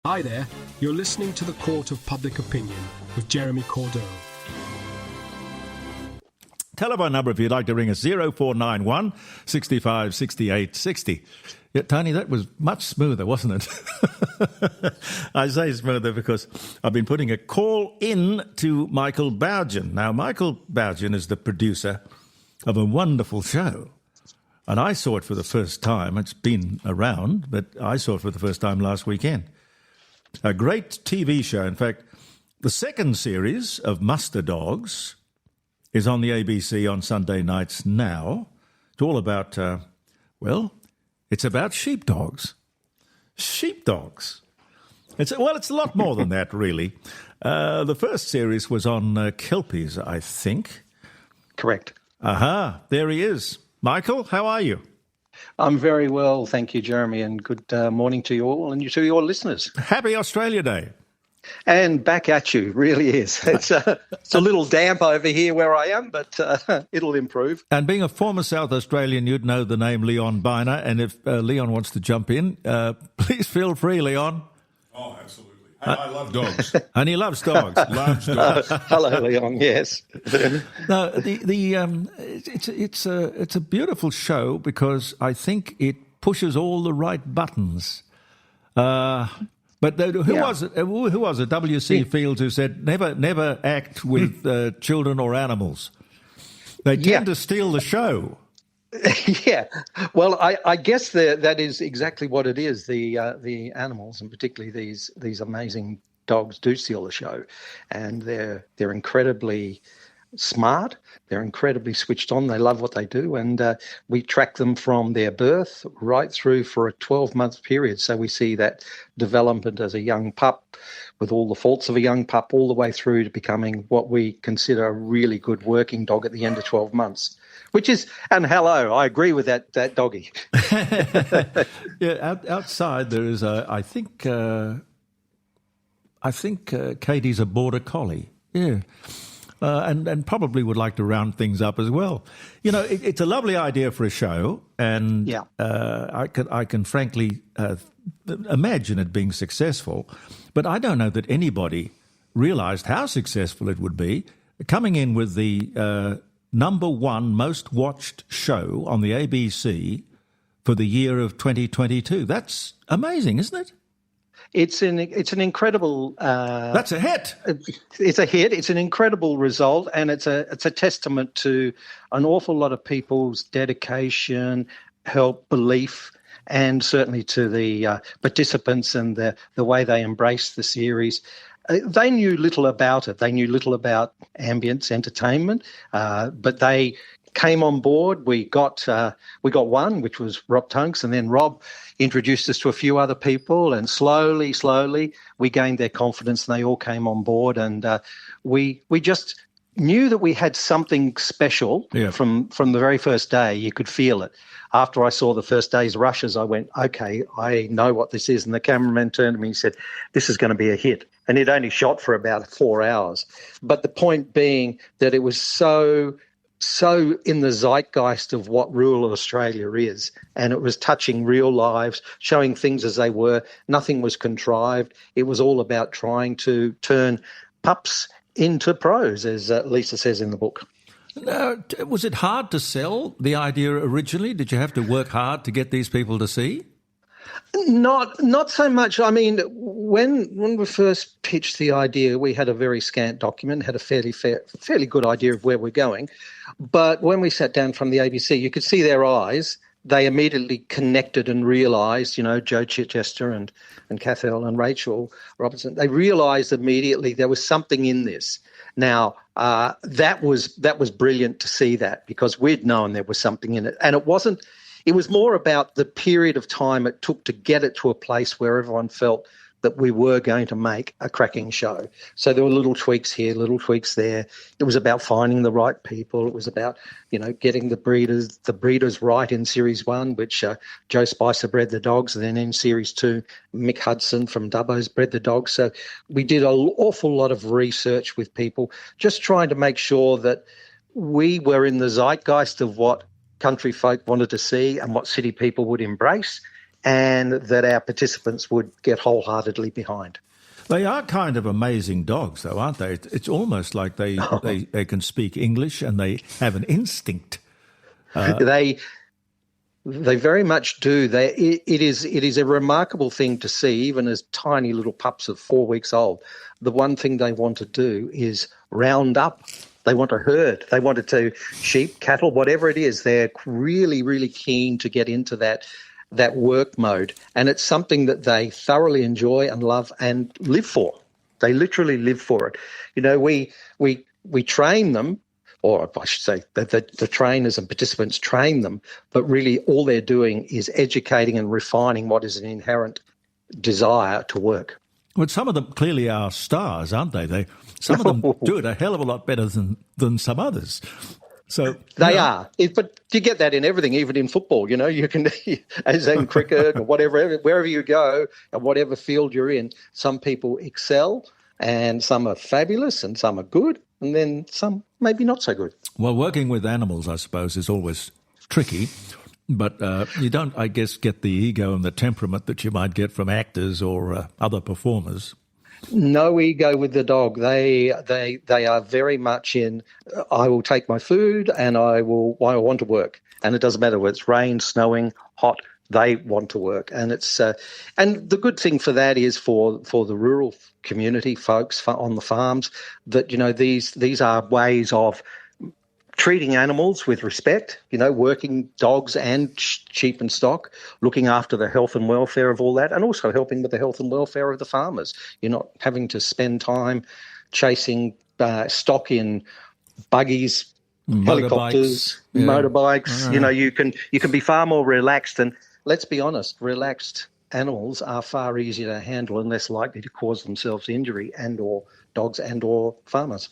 Hi there, you're listening to the Court of Public Opinion with Jeremy Cordeaux. Telephone number if you'd like to ring us, 0491 65 68 60. Yeah, Tony, that was much smoother, wasn't it? I say smoother because I've been putting a call in to Michael Boughen. Now, Michael Boughen is the producer of a wonderful show. And I saw it for the first time. It's been around, but I saw it for the first time last weekend. A great TV show. In fact, the second series of Muster Dogs is on the ABC on Sunday nights now. It's all about, it's about sheepdogs. Sheepdogs. It's a lot more than that, really. The first series was on Kelpies, I think. Correct. Aha, there he is. Michael, how are you? I'm very well, thank you, Jeremy, and good morning to you all and to your listeners. Happy Australia Day. And back at you, really is. It's a little damp over here where I am, but it'll improve. And being a former South Australian, you'd know the name Leon Byner, and if Leon wants to jump in, please feel free, Leon. Oh, absolutely. I love dogs. And he loves dogs. Loves dogs. Hello, Leon, yes. No, it's a beautiful show because I think it pushes all the right buttons. But who was it? W.C. Fields, who said, never act with children or animals. They tend to steal the show. Yeah. Well, I guess that is exactly what it is. The animals, and particularly these amazing dogs, do steal the show. And they're incredibly smart. They're incredibly switched on. They love what they do. And we track them from their birth right through for a 12-month period. So we see that development as a young pup with all the faults of a young pup all the way through to becoming what we consider a really good working dog at the end of 12 months. Which is, and hello, I agree with that doggy. Yeah, outside there is I think Katie's a border collie. Yeah. And probably would like to round things up as well. You know, it's a lovely idea for a show, and I can frankly imagine it being successful, but I don't know that anybody realised how successful it would be coming in with the number one most watched show on the ABC for the year of 2022. That's amazing, isn't it? It's an incredible. That's a hit. It's a hit. It's an incredible result, and it's a testament to an awful lot of people's dedication, help, belief, and certainly to the participants and the way they embraced the series. They knew little about it. They knew little about ambience entertainment, but they came on board. We got one, which was Rob Tunks, and then Rob introduced us to a few other people, and slowly we gained their confidence, and they all came on board, and we just knew that we had something special from the very first day. You could feel it. After I saw the first day's rushes, I went, okay, I know what this is. And the cameraman turned to me and said, this is going to be a hit. And it only shot for about 4 hours. But the point being that it was so so in the zeitgeist of what rural Australia is, and it was touching real lives, showing things as they were. Nothing was contrived. It was all about trying to turn pups into pros, as Lisa says in the book. Now, was it hard to sell the idea originally? Did you have to work hard to get these people to see? Not so much. I mean, when we first pitched the idea, we had a very scant document, had a fairly good idea of where we're going. But when we sat down from the ABC, you could see their eyes. They immediately connected and realised, Joe Chichester and Cathal and Rachel Robertson, they realised immediately there was something in this. Now, that was brilliant to see that, because we'd known there was something in it. And it was more about the period of time it took to get it to a place where everyone felt that we were going to make a cracking show. So there were little tweaks here, little tweaks there. It was about finding the right people. It was about, getting the breeders right in Series 1, which Joe Spicer bred the dogs, and then in Series 2, Mick Hudson from Dubbo's bred the dogs. So we did an awful lot of research with people, just trying to make sure that we were in the zeitgeist of what country folk wanted to see and what city people would embrace, and that our participants would get wholeheartedly behind. They are kind of amazing dogs, though, aren't they? It's almost like they can speak English and they have an instinct. They very much do. It is a remarkable thing to see, even as tiny little pups of 4 weeks old. The one thing they want to do is round up. They want to herd. They want to sheep, cattle, whatever it is. They're really, really keen to get into that work mode, and it's something that they thoroughly enjoy and love and live for. They literally live for it. We train them, or I should say the trainers and participants train them, but really all they're doing is educating and refining what is an inherent desire to work. Well, some of them clearly are stars, aren't they? Some of them do it a hell of a lot better than some others. So they are, but you get that in everything, even in football. You can, as in cricket or whatever, wherever you go and whatever field you're in, some people excel, and some are fabulous, and some are good, and then some maybe not so good. Well, working with animals, I suppose, is always tricky, but you don't, I guess, get the ego and the temperament that you might get from actors or other performers. No ego with the dog. They are very much in, I will take my food and I want to work. And it doesn't matter whether it's rain, snowing, hot, they want to work. And it's and the good thing for that is for the rural community folks on the farms that, these are ways of treating animals with respect, working dogs and sheep and stock, looking after the health and welfare of all that, and also helping with the health and welfare of the farmers. You're not having to spend time chasing stock in buggies, helicopters, motorbikes. You can be far more relaxed, and let's be honest, relaxed animals are far easier to handle and less likely to cause themselves injury, and or dogs and or farmers.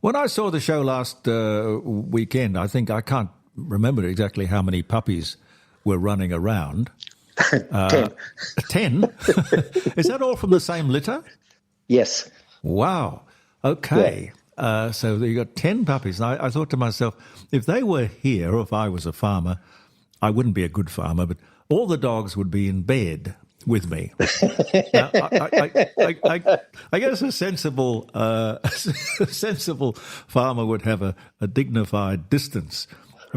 When I saw the show last weekend, I can't remember exactly how many puppies were running around. 10. 10? Is that all from the same litter? Yes. Wow. Okay. Yeah. So you got 10 puppies. And I thought to myself, if they were here, or if I was a farmer, I wouldn't be a good farmer, but all the dogs would be in bed with me. Now, I guess a sensible farmer would have a dignified distance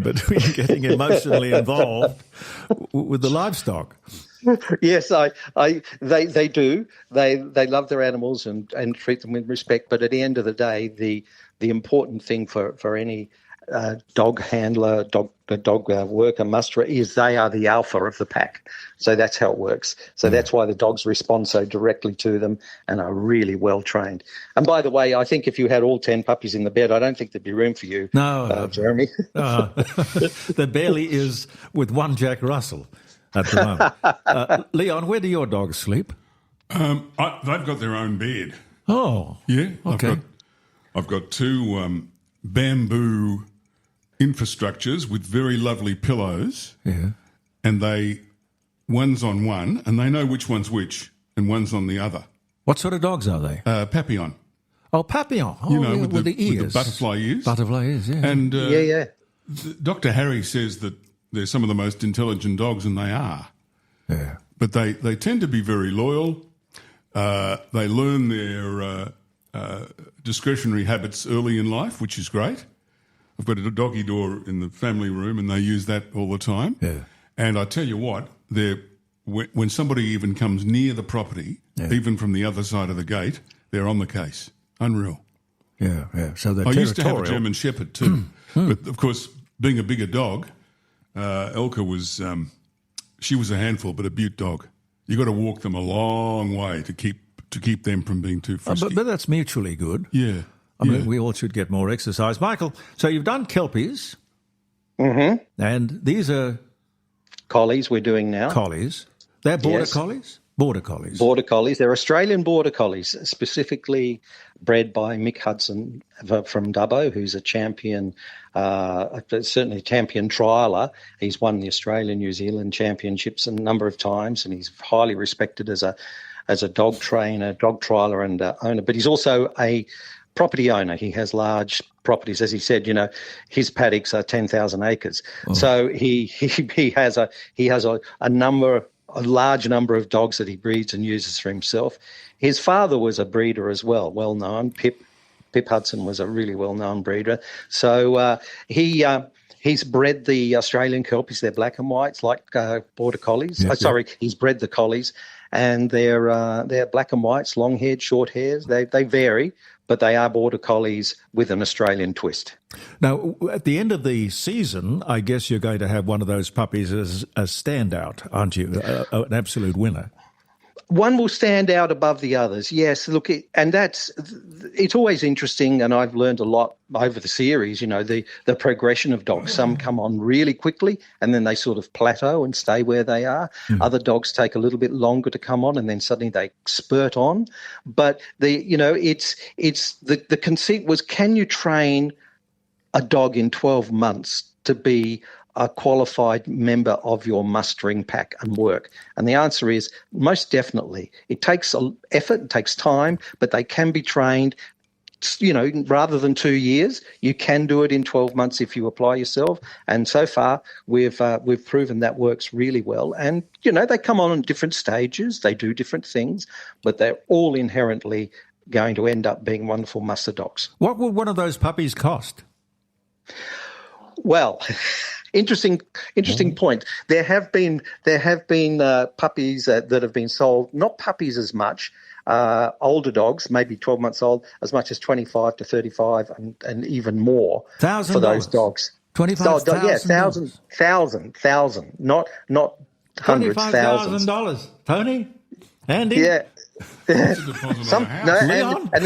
between getting emotionally involved with the livestock. Yes, they do. They love their animals and treat them with respect. But at the end of the day, the important thing for any dog handler, dog worker, musterer, is they are the alpha of the pack. So that's how it works. So that's why the dogs respond so directly to them and are really well trained. And by the way, I think if you had all 10 puppies in the bed, I don't think there'd be room for you, Jeremy. There barely is with one Jack Russell at the moment. Leon, where do your dogs sleep? They've got their own bed. Oh. Yeah. Okay. I've got two bamboo infrastructures with very lovely pillows. Yeah. And one's on one, and they know which one's which, and one's on the other. What sort of dogs are they? Papillon. Oh, papillon. Oh, You know, yeah, with the ears. with the butterfly ears. Butterfly ears, yeah. And yeah. Dr. Harry says that they're some of the most intelligent dogs, and they are. Yeah. But they tend to be very loyal. They learn their discretionary habits early in life, which is great. I've got a doggy door in the family room, and they use that all the time. Yeah. And I tell you what, when somebody even comes near the property, even from the other side of the gate, they're on the case. Unreal. Yeah, yeah. So they're I territorial. used to have a German Shepherd too. But, of course, being a bigger dog, Elka was... she was a handful, but a beaut dog. You got to walk them a long way to keep them from being too frisky. But that's mutually good. Yeah. I mean, we all should get more exercise. Michael, so you've done Kelpies. Mm-hmm. And these are... Collies we're doing now. Collies. They're border Yes. collies? Border collies. Border collies. They're Australian border collies, specifically bred by Mick Hudson from Dubbo, who's a champion, certainly a champion trialer. He's won the Australian New Zealand championships a number of times, and he's highly respected as a dog trainer, dog trialer and owner. But he's also a property owner. He has large properties. As he said, his paddocks are 10,000 acres. Oh. So he has a large number of dogs that he breeds and uses for himself. His father was a breeder as well, well known. Pip Hudson was a really well known breeder. So he's bred the Australian Kelpies. They're black and whites, like border collies. Yes, He's bred the collies, and they're black and whites, long haired, short hairs. They vary, but they are border collies with an Australian twist. Now, at the end of the season, I guess you're going to have one of those puppies as a standout, aren't you? An absolute winner. One will stand out above the others, yes. Look, it's always interesting, and I've learned a lot over the series, the progression of dogs. Some come on really quickly, and then they sort of plateau and stay where they are. Other dogs take a little bit longer to come on, and then suddenly they spurt on. But the conceit was, can you train a dog in 12 months to be a qualified member of your mustering pack and work? And the answer is most definitely. It takes effort, it takes time, but they can be trained, rather than 2 years. You can do it in 12 months if you apply yourself. And so far, we've proven that works really well. And, they come on in different stages, they do different things, but they're all inherently going to end up being wonderful muster dogs. What would one of those puppies cost? Well, interesting point. There have been puppies that have been sold, not puppies as much, older dogs, maybe 12 months old, as much as 25 to 35 and even more for those dogs. $25,000. Thousand, not hundreds, thousands. $25,000, Tony? Andy? Yeah. And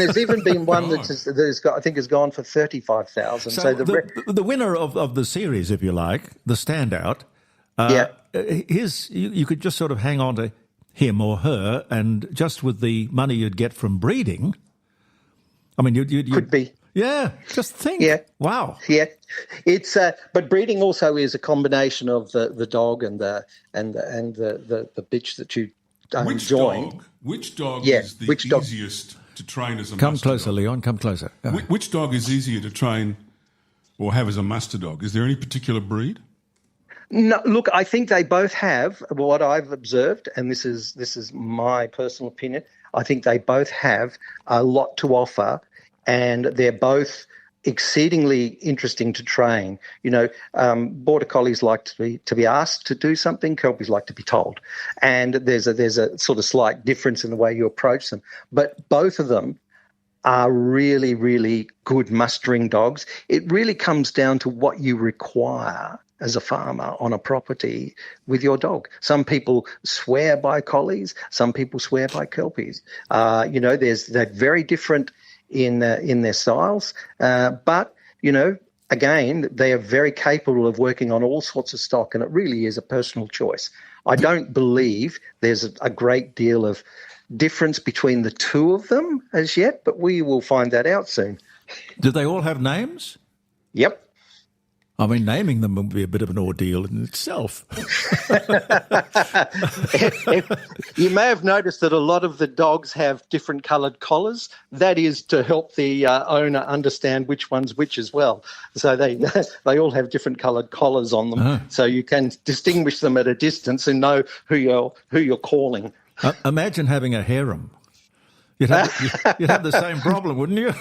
there's even been one God. has gone for 35,000. So the winner of the series, if you like, the standout, you could just sort of hang on to him or her, and just with the money you'd get from breeding, I mean, you could be. Yeah, just think. Yeah. Wow. Yeah. It's but breeding also is a combination of the dog and the bitch that you join. Which dog is the easiest to train as a Come muster closer, dog? Leon, come closer. Which dog is easier to train or have as a muster dog? Is there any particular breed? No, look, I think they both have what I've observed, and this is my personal opinion. I think they both have a lot to offer, and they're both exceedingly interesting to train. Border collies like to be asked to do something. Kelpies like to be told, and there's a sort of slight difference in the way you approach them. But both of them are really, really good mustering dogs. It really comes down to what you require as a farmer on a property with your dog. Some people swear by collies, some people swear by Kelpies. They're very different in their styles, but again, they are very capable of working on all sorts of stock, and it really is a personal choice. I don't believe there's a great deal of difference between the two of them as yet, but we will find that out soon. Do they all have names? Yep. I mean, naming them would be a bit of an ordeal in itself. You may have noticed that a lot of the dogs have different coloured collars. That is to help the owner understand which one's which as well. So they all have different coloured collars on them, so you can distinguish them at a distance and know who you're calling. Imagine having a harem. You'd have the same problem, wouldn't you?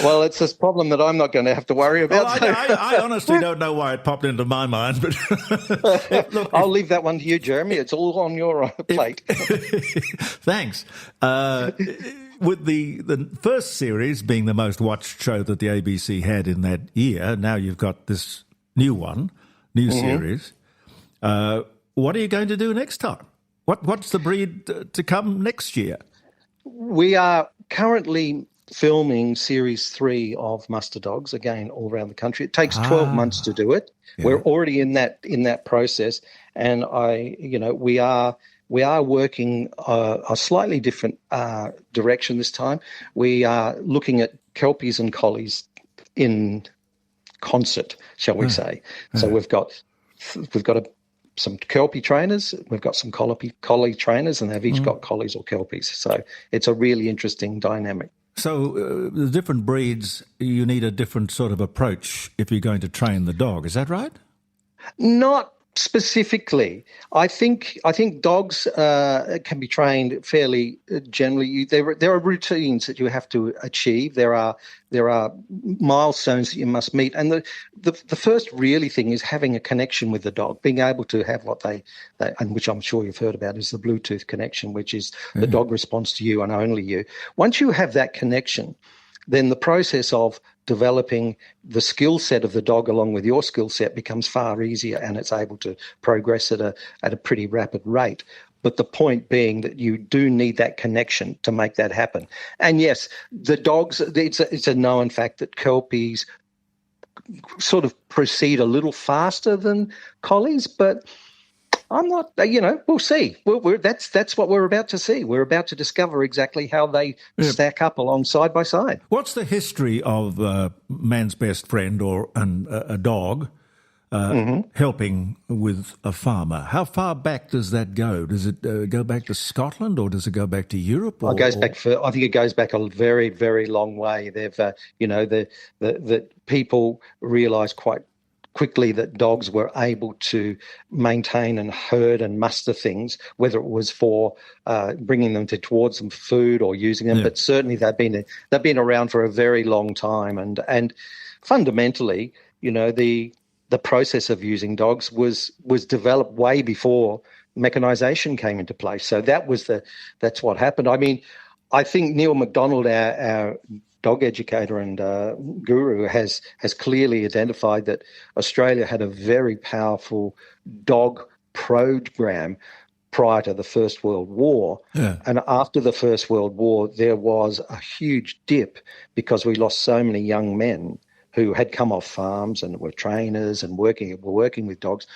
Well, it's this problem that I'm not going to have to worry about. Well, I honestly don't know why it popped into my mind, but I'll leave that one to you, Jeremy. It's all on your plate. Thanks. With the first series being the most watched show that the ABC had in that year, now you've got this new series. What are you going to do next time? What's the breed to come next year? We are currently filming series 3 of Muster Dogs, again, all around the country. It takes 12 months to do it. Yeah. We're already in that process, and we are working a slightly different direction this time. We are looking at Kelpies and Collies in concert, shall we say. So we've got some Kelpie trainers, we've got some collie trainers, and they've each got collies or Kelpies. So it's a really interesting dynamic. So the different breeds, you need a different sort of approach if you're going to train the dog. Is that right? Not specifically. I think dogs can be trained fairly generally. There are routines that you have to achieve. There are milestones that you must meet, and the first really thing is having a connection with the dog, being able to have what they and which I'm sure you've heard about is the Bluetooth connection, which is the dog responds to you and only you. Once you have that connection, then the process of developing the skill set of the dog along with your skill set becomes far easier, and it's able to progress at a pretty rapid rate. But the point being that you do need that connection to make that happen. And yes, the dogs, it's a known fact that Kelpies sort of proceed a little faster than collies, but I'm not, we'll see. That's what we're about to see. We're about to discover exactly how they stack up along side by side. What's the history of man's best friend or a dog helping with a farmer? How far back does that go? Does it go back to Scotland or does it go back to Europe? I think it goes back a very, very long way. They've, the people realised quite quickly that dogs were able to maintain and herd and muster things, whether it was for bringing them towards them food or using them. But certainly they've been around for a very long time, and fundamentally, the process of using dogs was developed way before mechanisation came into place. So that's what happened. I mean, I think Neil McDonald, our dog educator and guru, has clearly identified that Australia had a very powerful dog program prior to the First World War. Yeah. And after the First World War, there was a huge dip because we lost so many young men who had come off farms and were trainers and were working with dogs.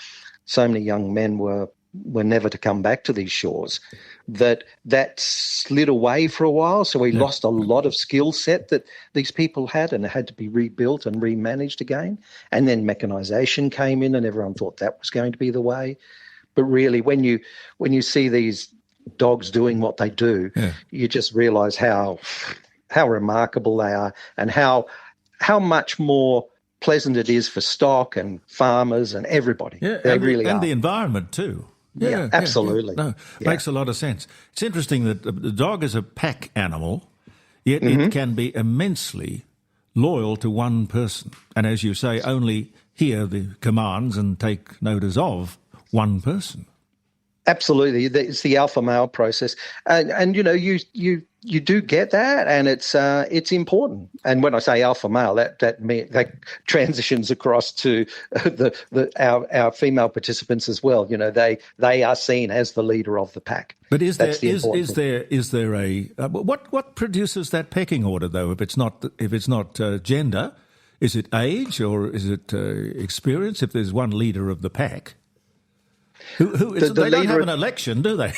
So many young men were never to come back to these shores, that slid away for a while. So we lost a lot of skill set that these people had, and it had to be rebuilt and remanaged again. And then mechanisation came in, and everyone thought that was going to be the way. But really, when you see these dogs doing what they do, you just realise how remarkable they are, and how much more pleasant it is for stock and farmers and everybody. Yeah, they really are. And the environment too. Yeah, absolutely. No, makes a lot of sense. It's interesting that the dog is a pack animal, yet it can be immensely loyal to one person. And as you say, only hear the commands and take notice of one person. Absolutely. It's the alpha male process. And you do get that, and it's important. And when I say alpha male, that transitions across to our female participants as well. They are seen as the leader of the pack. But is there a what produces that pecking order though? If it's not gender, is it age or is it experience? If there's one leader of the pack. They don't have an election, do they?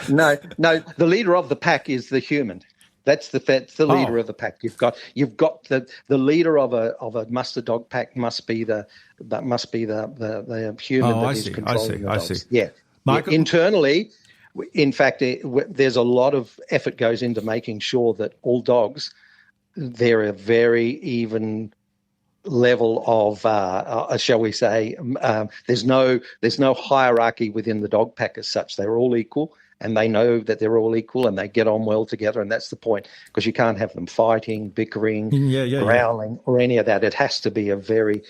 No. The leader of the pack is the human. That's the leader of the pack. You've got the leader of a muster dog pack must be the human that is controlling the dogs. I see. Yeah. Michael? Internally, in fact, there's a lot of effort goes into making sure that all dogs, they're a very even level of, shall we say, there's no hierarchy within the dog pack as such. They're all equal, and they know that they're all equal, and they get on well together, and that's the point, because you can't have them fighting, bickering, growling, or any of that. It has to be a very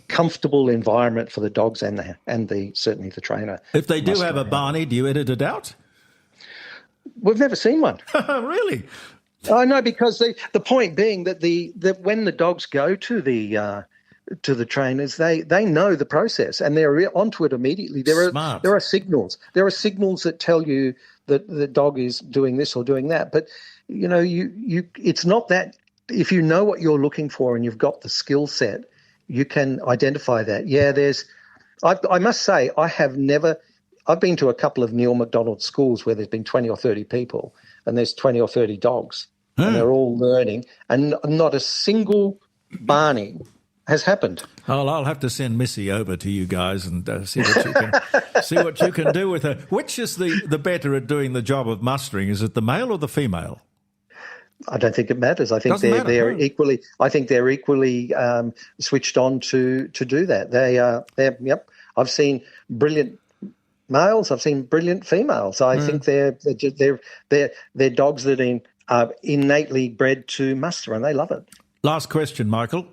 comfortable environment for the dogs and certainly the trainer. If they do have a Barney, do you edit it out? We've never seen one. Really? I know, because the point being that when the dogs go to the trainers, they know the process and they're onto it immediately. There are signals. There are signals that tell you that the dog is doing this or doing that. But it's not that. If you know what you're looking for and you've got the skill set, you can identify that. Yeah, I must say, I've been to a couple of Neil McDonald schools where there's been 20 or 30 people and there's 20 or 30 dogs and they're all learning, and not a single Barney has happened. Oh, I'll have to send Missy over to you guys and see what you can do with her. Which is the better at doing the job of mustering? Is it the male or the female? I don't think it matters. I think they're equally. I think they're equally switched on to do that. They're. Yep. I've seen brilliant males. I've seen brilliant females. I think they're dogs that are innately bred to muster, and they love it. Last question, Michael.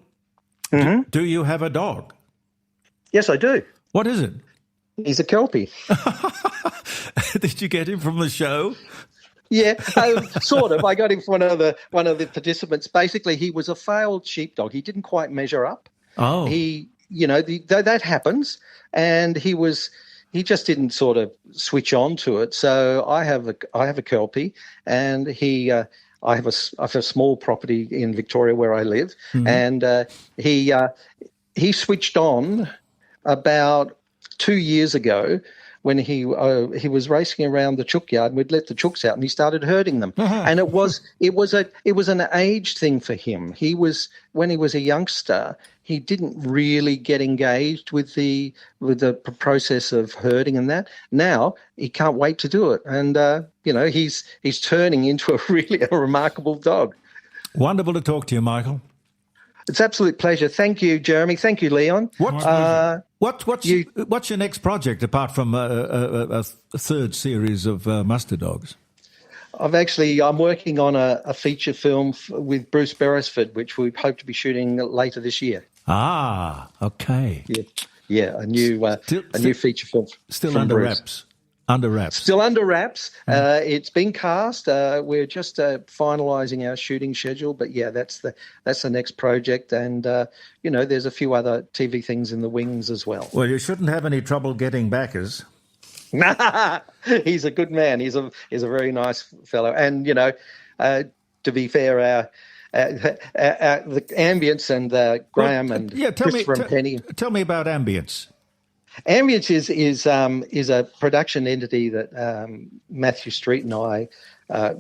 Mm-hmm. Do you have a dog? Yes, I do. What is it? He's a Kelpie. Did you get him from the show? Yeah, sort of. I got him from one of the participants. Basically, he was a failed sheepdog. He didn't quite measure up. Oh. That happens, and he just didn't sort of switch on to it. So I have a Kelpie, and I have a small property in Victoria where I live, and he switched on about 2 years ago when he was racing around the chook yard, and we'd let the chooks out, and he started herding them. And it was an age thing for him. When he was a youngster, he didn't really get engaged with the process of herding and that. Now he can't wait to do it, and he's turning into a remarkable dog. Wonderful to talk to you, Michael. It's an absolute pleasure. Thank you, Jeremy. Thank you, Leon. What's your next project apart from a third series of muster dogs? I'm working on a feature film with Bruce Beresford, which we hope to be shooting later this year. Ah, okay. Yeah, a new feature film. Still from under Bruce. wraps. Under wraps. Still under wraps. It's been cast. We're just finalising our shooting schedule, but yeah, that's the next project, and there's a few other TV things in the wings as well. Well, you shouldn't have any trouble getting backers. He's a good man. He's a very nice fellow, and to be fair, the Ambience and Graham and Christopher and Penny. Tell me about Ambience. Ambience is a production entity that Matthew Street and I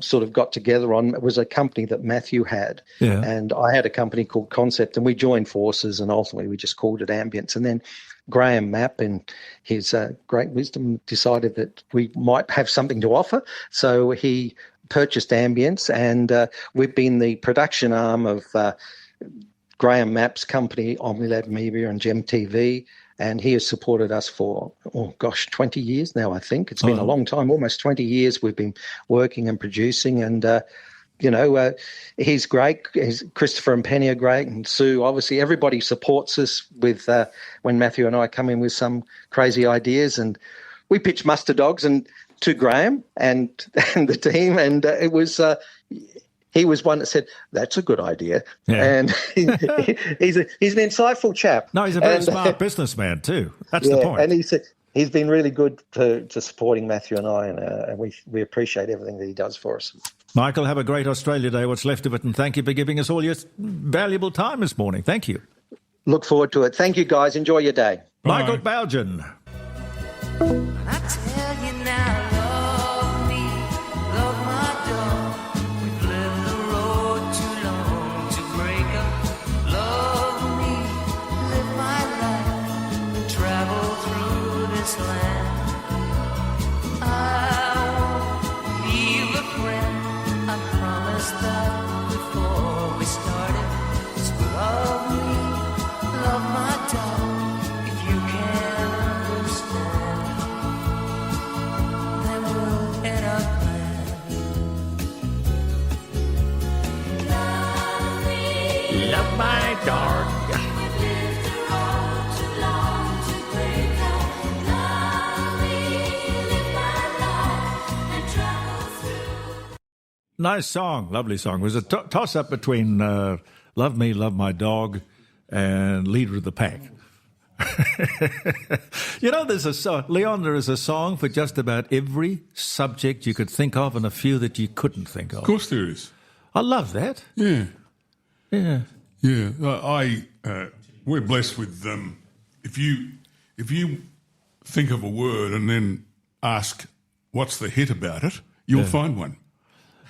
sort of got together on. It was a company that Matthew had, and I had a company called Concept, and we joined forces, and ultimately we just called it Ambience. And then Graham Mapp, in his great wisdom, decided that we might have something to offer, so he purchased Ambience, and we've been the production arm of Graham Mapp's company, Omnilab Media and Gem TV. And he has supported us for, 20 years now, I think. It's been a long time, almost 20 years we've been working and producing. And, he's great. Christopher and Penny are great. And Sue, obviously, everybody supports us with when Matthew and I come in with some crazy ideas. And we pitch muster dogs to Graham and the team. And it was... he was one that said, "That's a good idea," and he's an insightful chap. No, he's a very smart businessman too. That's the point. And he's been really good to supporting Matthew and I, and we appreciate everything that he does for us. Michael, have a great Australia Day, what's left of it, and thank you for giving us all your valuable time this morning. Thank you. Look forward to it. Thank you, guys. Enjoy your day. Bye. Michael Boughen. I tell you now, love me, love my dog. We've lived dog, if you can understand, then we'll head up land. Love my dog. Nice song, lovely song. It was a toss-up between Love Me, Love My Dog and Leader of the Pack. You know, there's a song, Leon, there is a song for just about every subject you could think of and a few that you couldn't think of. Of course there is. I love that. Yeah. Yeah. Yeah. We're blessed with if you think of a word and then ask what's the hit about it, you'll find one.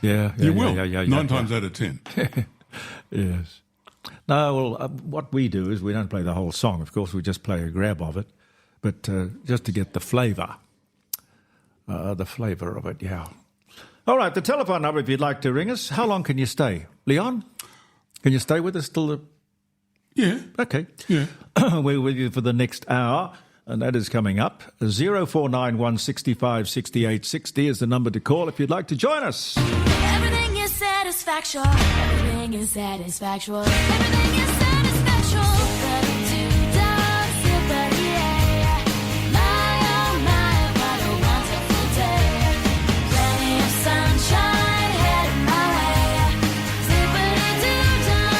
Yeah, you will. Yeah, 9 times out of 10. Yes. No, well, what we do is we don't play the whole song. Of course, we just play a grab of it, but just to get the flavour of it. Yeah. All right, the telephone number if you'd like to ring us. How long can you stay, Leon? Can you stay with us till Yeah. Okay. Yeah. We're with you for the next hour. And that is coming up. 0491 65 68 60 is the number to call if you'd like to join us. Everything is satisfactual. Everything is satisfactual. Everything is satisfactual. Zippity-doo-dah, zippity-yay. My, oh my, what a wonderful day. Plenty of sunshine heading my way. Zippity-doo-dah,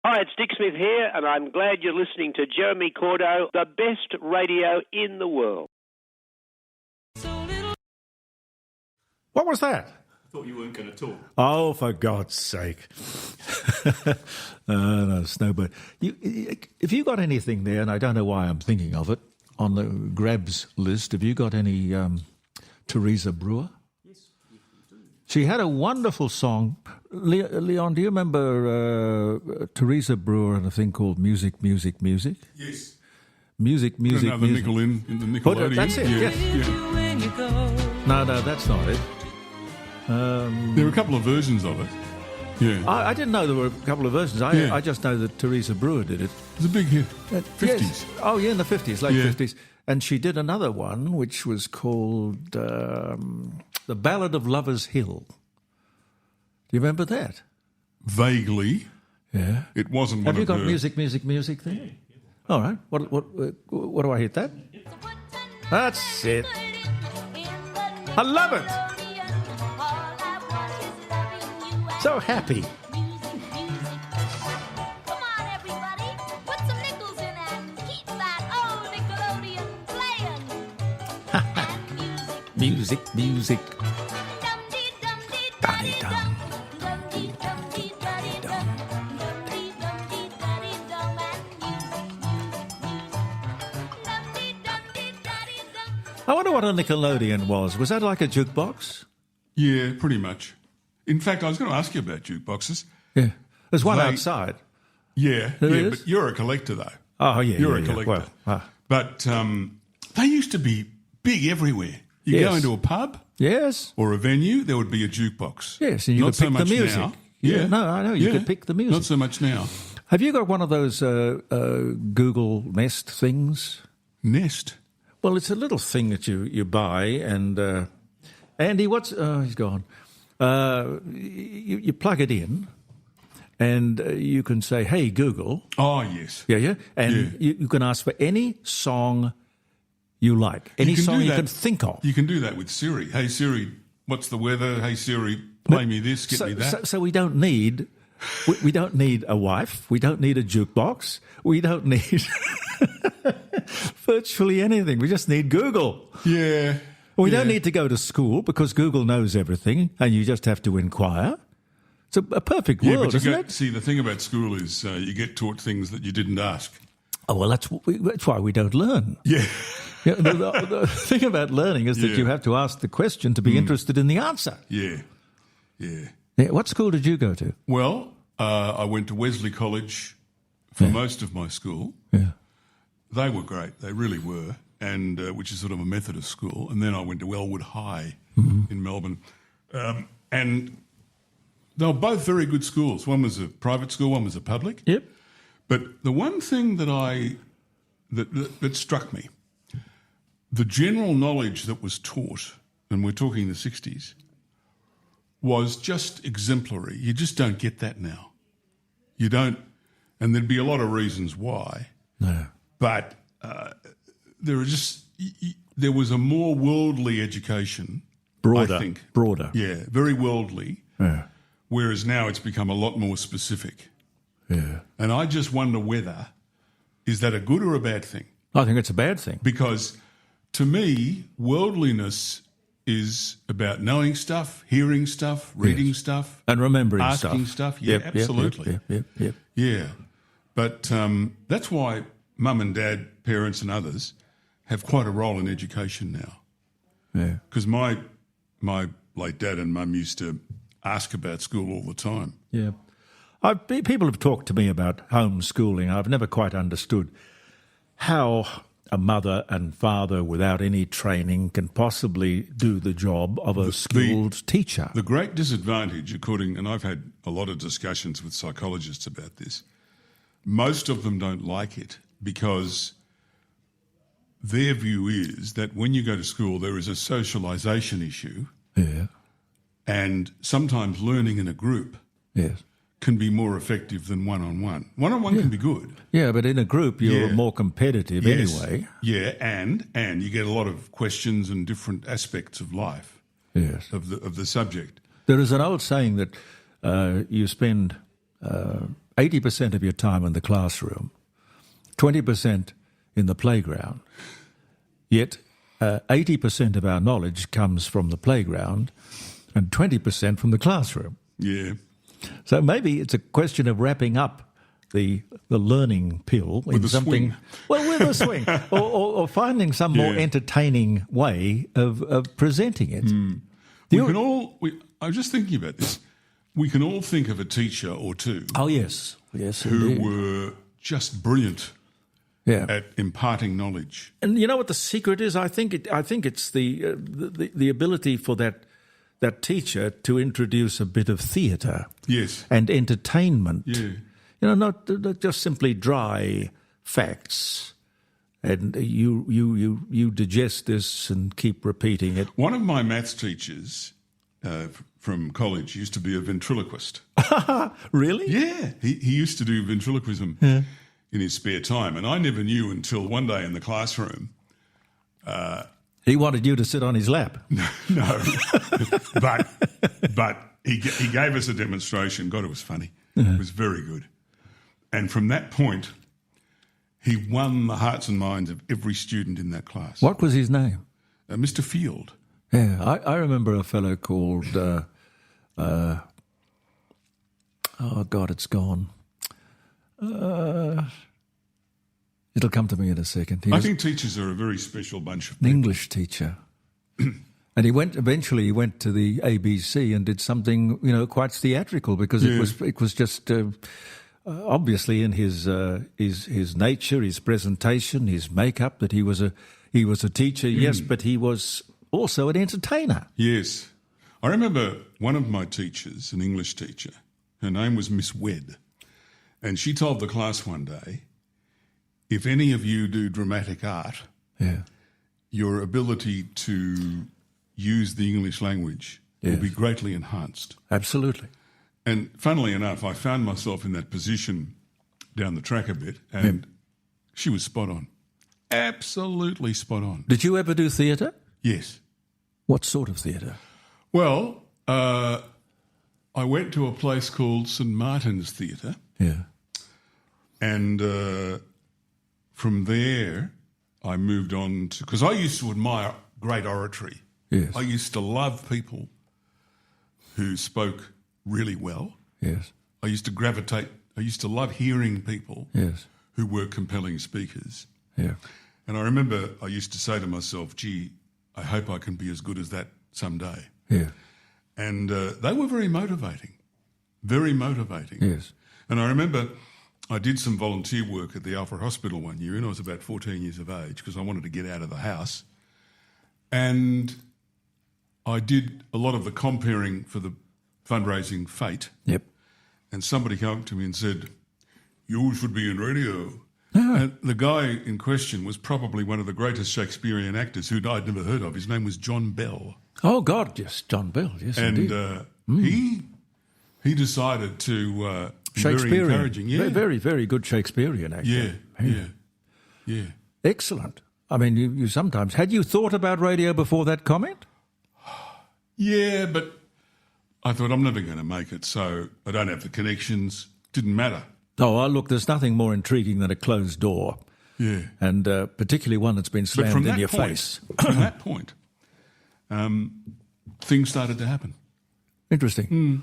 Hi, it's Dick Smith here, and I'm glad you're listening to Jeremy Cordo, the best radio in the world. What was that? I thought you weren't going to talk. Oh, for God's sake. No, Snowbird. If you got anything there, and I don't know why I'm thinking of it, on the grabs list, have you got any Teresa Brewer? Yes, you do. She had a wonderful song. Leon, do you remember Teresa Brewer and a thing called Music, Music, Music? Yes. Music, Music, Another Music. nickel in the Nickelodeon. That's it, yeah. yes. Yeah. No, that's not it. There are a couple of versions of it. Yeah. I didn't know there were a couple of versions. I just know that Teresa Brewer did it. It was a big hit. 50s. Yes. Oh, yeah, in the 50s, late 50s. And she did another one which was called The Ballad of Lover's Hill. Do you remember that? Vaguely. Yeah. It wasn't one Have you of got her... music there? Yeah. All right. What do I hit that? That's it. I love it. So happy. Come on, everybody. Put some nickels in and keep that old Nickelodeon playing. Music, music. I wonder what a Nickelodeon was. Was that like a jukebox? Yeah, pretty much. In fact, I was going to ask you about jukeboxes. Yeah. There's one outside. Yeah, There is? but you're a collector, though. Oh, yeah. You're yeah, a collector. Well, But they used to be big everywhere. You go into a pub yes, or a venue, there would be a jukebox. Yes, and you Not could so pick much the music. now. Yeah. No, I know. You could pick the music. Not so much now. Have you got one of those Google Nest things? Nest? Well, it's a little thing that you buy, and Andy, he's gone. You plug it in, and you can say, "Hey, Google." Oh, yes. Yeah, and you can ask for any song you like, any song you can think of. You can do that with Siri. Hey, Siri, what's the weather? Hey, Siri, play me this, get me that. So we don't need a wife. We don't need a jukebox. We don't need virtually anything. We just need Google. Yeah. We don't need to go to school because Google knows everything, and you just have to inquire. It's a perfect world, isn't it? See, the thing about school is you get taught things that you didn't ask. Oh, well, that's why we don't learn. Yeah. The thing about learning is that you have to ask the question to be interested in the answer. Yeah. Yeah. Yeah. What school did you go to? Well, I went to Wesley College for most of my school. Yeah. They were great. They really were, and which is sort of a Methodist school. And then I went to Elwood High in Melbourne. And they were both very good schools. One was a private school, one was a public. Yep. But the one thing that that struck me, the general knowledge that was taught, and we're talking the 60s, was just exemplary. You just don't get that now. You don't, and there'd be a lot of reasons why. No. But there was a more worldly education. Broader. I think. Broader. Yeah, very worldly. Yeah. Whereas now it's become a lot more specific. Yeah. And I just wonder whether, is that a good or a bad thing? I think it's a bad thing. Because to me, worldliness is about knowing stuff, hearing stuff, reading stuff. And remembering asking stuff. Yeah, Yep, absolutely. Yep. Yeah. But that's why mum and dad, parents and others have quite a role in education now. Yeah. Because my late dad and mum used to ask about school all the time. Yeah. People have talked to me about homeschooling. I've never quite understood how a mother and father without any training can possibly do the job of a skilled teacher. The great disadvantage, and I've had a lot of discussions with psychologists about this, most of them don't like it because their view is that when you go to school there is a socialisation issue. Yeah. And sometimes learning in a group can be more effective than one-on-one. One-on-one can be good. Yeah, but in a group you're more competitive anyway. Yeah, and you get a lot of questions and different aspects of life. Yes. Of the subject. There is an old saying that you spend 80% of your time in the classroom, 20% in the playground, yet 80% of our knowledge comes from the playground and 20% from the classroom. Yeah. So maybe it's a question of wrapping up the learning pill with in something. Swing. Well, with a swing, or finding some more entertaining way of presenting it. I was just thinking about this. We can all think of a teacher or two. Oh yes, who indeed. were just brilliant. Yeah. At imparting knowledge. And you know what the secret is? I think it's the ability for that teacher to introduce a bit of theatre. Yes. And entertainment. Yeah. You know, not just simply dry facts. And you digest this and keep repeating it. One of my maths teachers from college used to be a ventriloquist. Really? Yeah. He used to do ventriloquism. Yeah. In his spare time, and I never knew until one day in the classroom. He wanted you to sit on his lap. No, but he gave us a demonstration. God, it was funny. It was very good. And from that point, he won the hearts and minds of every student in that class. What was his name? Mr. Field. Yeah, I remember a fellow called. Oh God, it's gone. It'll come to me in a second. I think teachers are a very special bunch of an people. English teacher. And eventually he went to the ABC and did something, quite theatrical because it was just obviously in his nature, his presentation, his makeup that he was a teacher, yes, but he was also an entertainer. Yes. I remember one of my teachers, an English teacher, her name was Miss Wedd. And she told the class one day, if any of you do dramatic art, your ability to use the English language will be greatly enhanced. Absolutely. And funnily enough, I found myself in that position down the track a bit, and she was spot on. Absolutely spot on. Did you ever do theatre? Yes. What sort of theatre? Well, I went to a place called St Martin's Theatre. Yeah. And from there, I moved on to... Because I used to admire great oratory. Yes. I used to love people who spoke really well. Yes. I used to love hearing people who were compelling speakers. Yeah. And I remember I used to say to myself, gee, I hope I can be as good as that someday. Yeah. And they were very motivating. Very motivating. Yes. And I remember I did some volunteer work at the Alfred Hospital one year, and I was about 14 years of age because I wanted to get out of the house. And I did a lot of the comparing for the fundraising Fate. Yep. And somebody came up to me and said, "You should be in radio." And the guy in question was probably one of the greatest Shakespearean actors who I'd never heard of. His name was John Bell. Oh, God, yes, John Bell, yes, And indeed. he decided to be Shakespearean. very encouraging. Yeah. Very, very good Shakespearean actor. Yeah. Excellent. I mean, you sometimes... Had you thought about radio before that comment? Yeah, but I thought I'm never going to make it, so I don't have the connections. Didn't matter. Oh, well, look, there's nothing more intriguing than a closed door. Yeah. And particularly one that's been But slammed from in that your point, face. From that point, things started to happen. Interesting.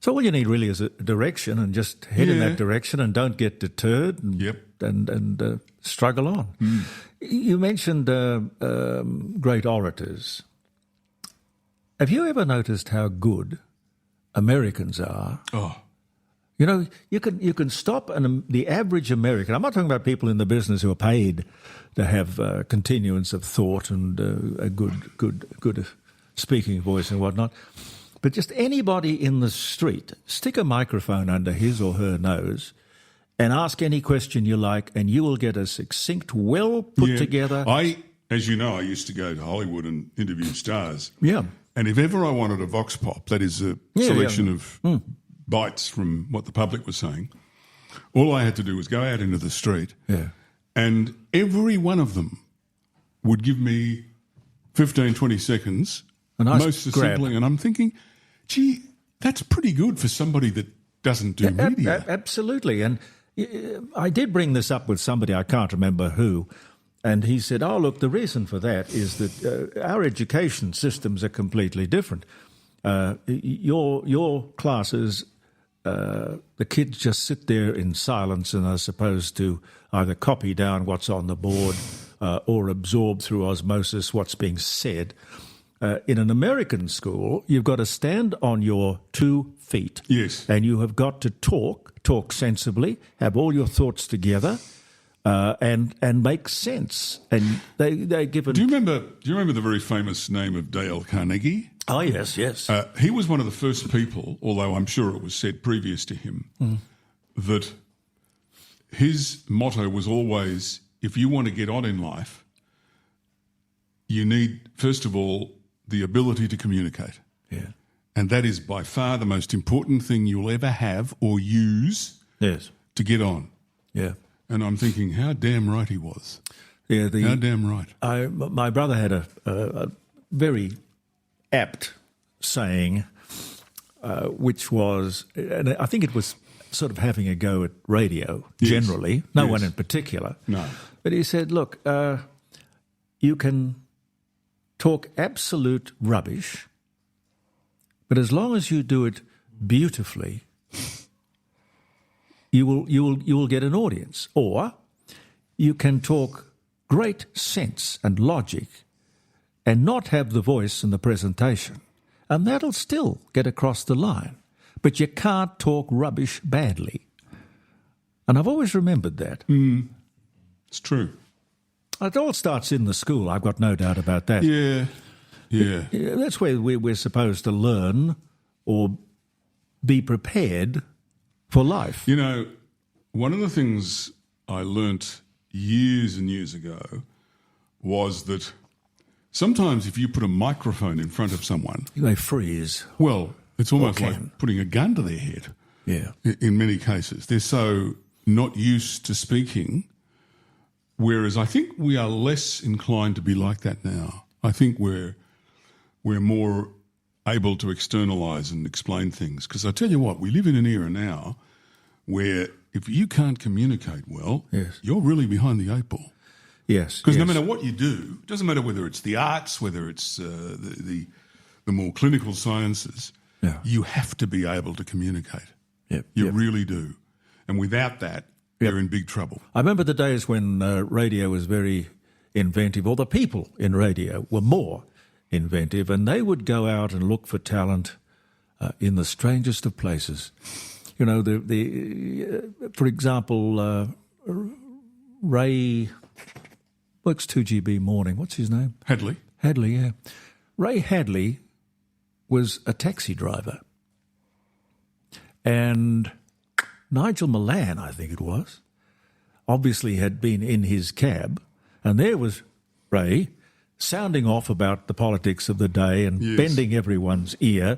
So all you need really is a direction, and just head in that direction and don't get deterred and struggle on. You mentioned great orators. Have you ever noticed how good Americans are? Oh. You know, you can stop the average American. I'm not talking about people in the business who are paid to have continuance of thought and a good speaking voice and whatnot. But just anybody in the street, stick a microphone under his or her nose and ask any question you like, and you will get a succinct, well put together. As you know, I used to go to Hollywood and interview stars. Yeah. And if ever I wanted a vox pop, that is a selection of bites from what the public was saying, all I had to do was go out into the street, and every one of them would give me 15, 20 seconds, most succinctly, and I'm thinking, gee, that's pretty good for somebody that doesn't do media. Absolutely. And I did bring this up with somebody, I can't remember who, and he said, oh, look, the reason for that is that our education systems are completely different. Your classes, the kids just sit there in silence and are supposed to either copy down what's on the board or absorb through osmosis what's being said. In an American school, you've got to stand on your 2 feet. Yes. And you have got to talk sensibly, have all your thoughts together, and make sense. And they give Do you remember the very famous name of Dale Carnegie? Oh, yes. He was one of the first people, although I'm sure it was said previous to him, that his motto was always, if you want to get on in life, you need, first of all, the ability to communicate. Yeah. And that is by far the most important thing you'll ever have or use to get on. Yeah. And I'm thinking, how damn right he was. Yeah. How damn right. My brother had a very apt saying, which was, and I think it was sort of having a go at radio generally, no one in particular. No. But he said, look, you can talk absolute rubbish, but as long as you do it beautifully, you will get an audience. Or you can talk great sense and logic and not have the voice in the presentation, and that'll still get across the line. But you can't talk rubbish badly. And I've always remembered that. It's true. It all starts in the school, I've got no doubt about that. Yeah. That's where we're supposed to learn or be prepared for life. You know, one of the things I learnt years and years ago was that sometimes if you put a microphone in front of someone, they freeze. Well, it's almost like putting a gun to their head. Yeah. In many cases. They're so not used to speaking, whereas I think we are less inclined to be like that now. I think we're more able to externalise and explain things. Because I tell you what, we live in an era now where if you can't communicate well, you're really behind the 8 ball. Yes. Because no matter what you do, it doesn't matter whether it's the arts, whether it's the more clinical sciences, you have to be able to communicate. You really do. And without that, you're in big trouble. I remember the days when radio was very inventive, or the people in radio were more inventive, and they would go out and look for talent in the strangest of places. You know, for example, Ray works 2GB morning. What's his name? Hadley. Hadley, yeah. Ray Hadley was a taxi driver. And Nigel Milan, I think it was, obviously had been in his cab. And there was Ray sounding off about the politics of the day and bending everyone's ear.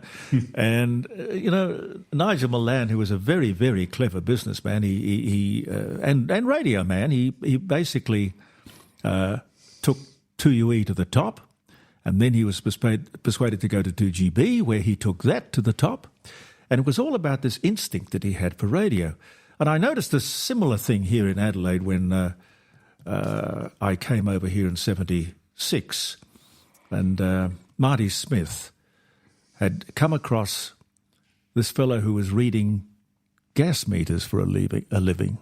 And, Nigel Milan, who was a very, very clever businessman, and radio man, he basically took 2UE to the top, and then he was persuaded to go to 2GB, where he took that to the top. And it was all about this instinct that he had for radio. And I noticed a similar thing here in Adelaide when I came over here in 76, and Marty Smith had come across this fellow who was reading gas meters for a living.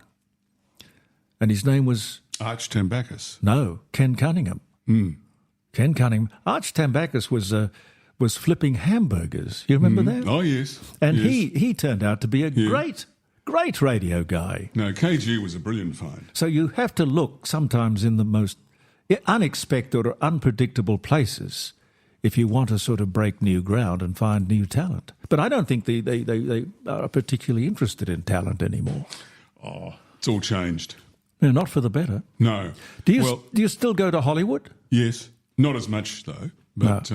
And his name was... Arch Tambakis. No, Ken Cunningham. Ken Cunningham. Arch Tambakis was flipping hamburgers. You remember that? Oh, yes. And yes. he turned out to be a great radio guy. No, KG was a brilliant find. So you have to look sometimes in the most unexpected or unpredictable places if you want to sort of break new ground and find new talent. But I don't think they are particularly interested in talent anymore. Oh, it's all changed. No, not for the better. No. Do you still go to Hollywood? Yes. Not as much, though. But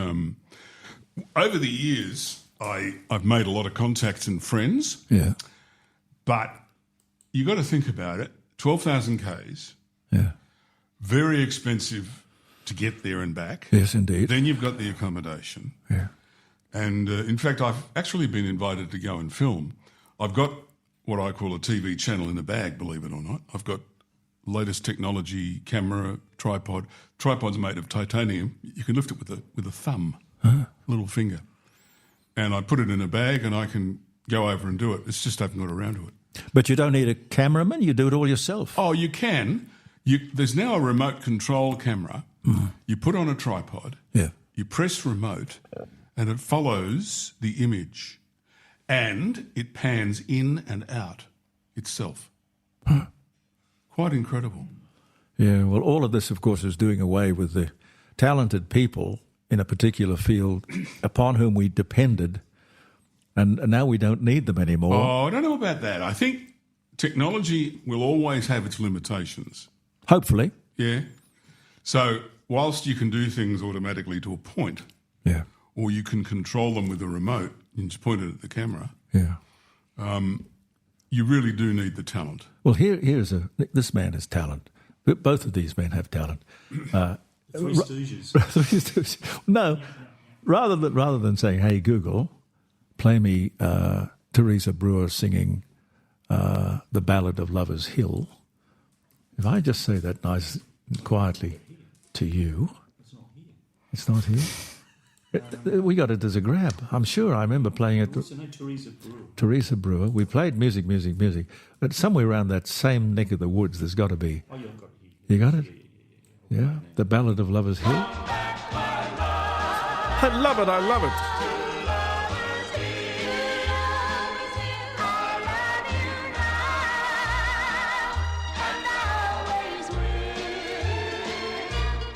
over the years, I've made a lot of contacts and friends. Yeah. But you got to think about it. 12,000 Ks. Yeah. Very expensive to get there and back. Yes, indeed. Then you've got the accommodation. Yeah. And, in fact, I've actually been invited to go and film. I've got what I call a TV channel in a bag, believe it or not. I've got latest technology, camera, tripod. Tripod's made of titanium. You can lift it with a thumb, little finger. And I put it in a bag and I can go over and do it. It's just I haven't got around to it. But you don't need a cameraman? You do it all yourself? Oh, you can. There's now a remote control camera. You put on a tripod. Yeah. You press remote and it follows the image. And it pans in and out itself. Quite incredible. Yeah, well, all of this, of course, is doing away with the talented people in a particular field upon whom we depended, and now we don't need them anymore. Oh, I don't know about that. I think technology will always have its limitations. Hopefully. Yeah. So whilst you can do things automatically to a point, yeah, or you can control them with a remote and just point it at the camera, yeah, you really do need the talent. Well, this man has talent. Both of these men have talent. Three Stooges. Three Stooges. No, rather than saying, "Hey Google, play me Teresa Brewer singing the Ballad of Lover's Hill," if I just say that nice and quietly to you, it's not here. We got it as a grab. I'm sure I remember playing it. What's her name? Teresa Brewer. Teresa Brewer. We played music. But somewhere around that same neck of the woods, there's got to be. Oh, yeah, I've got it here. You got it? Yeah. The Ballad of Lover's Hill. I love it.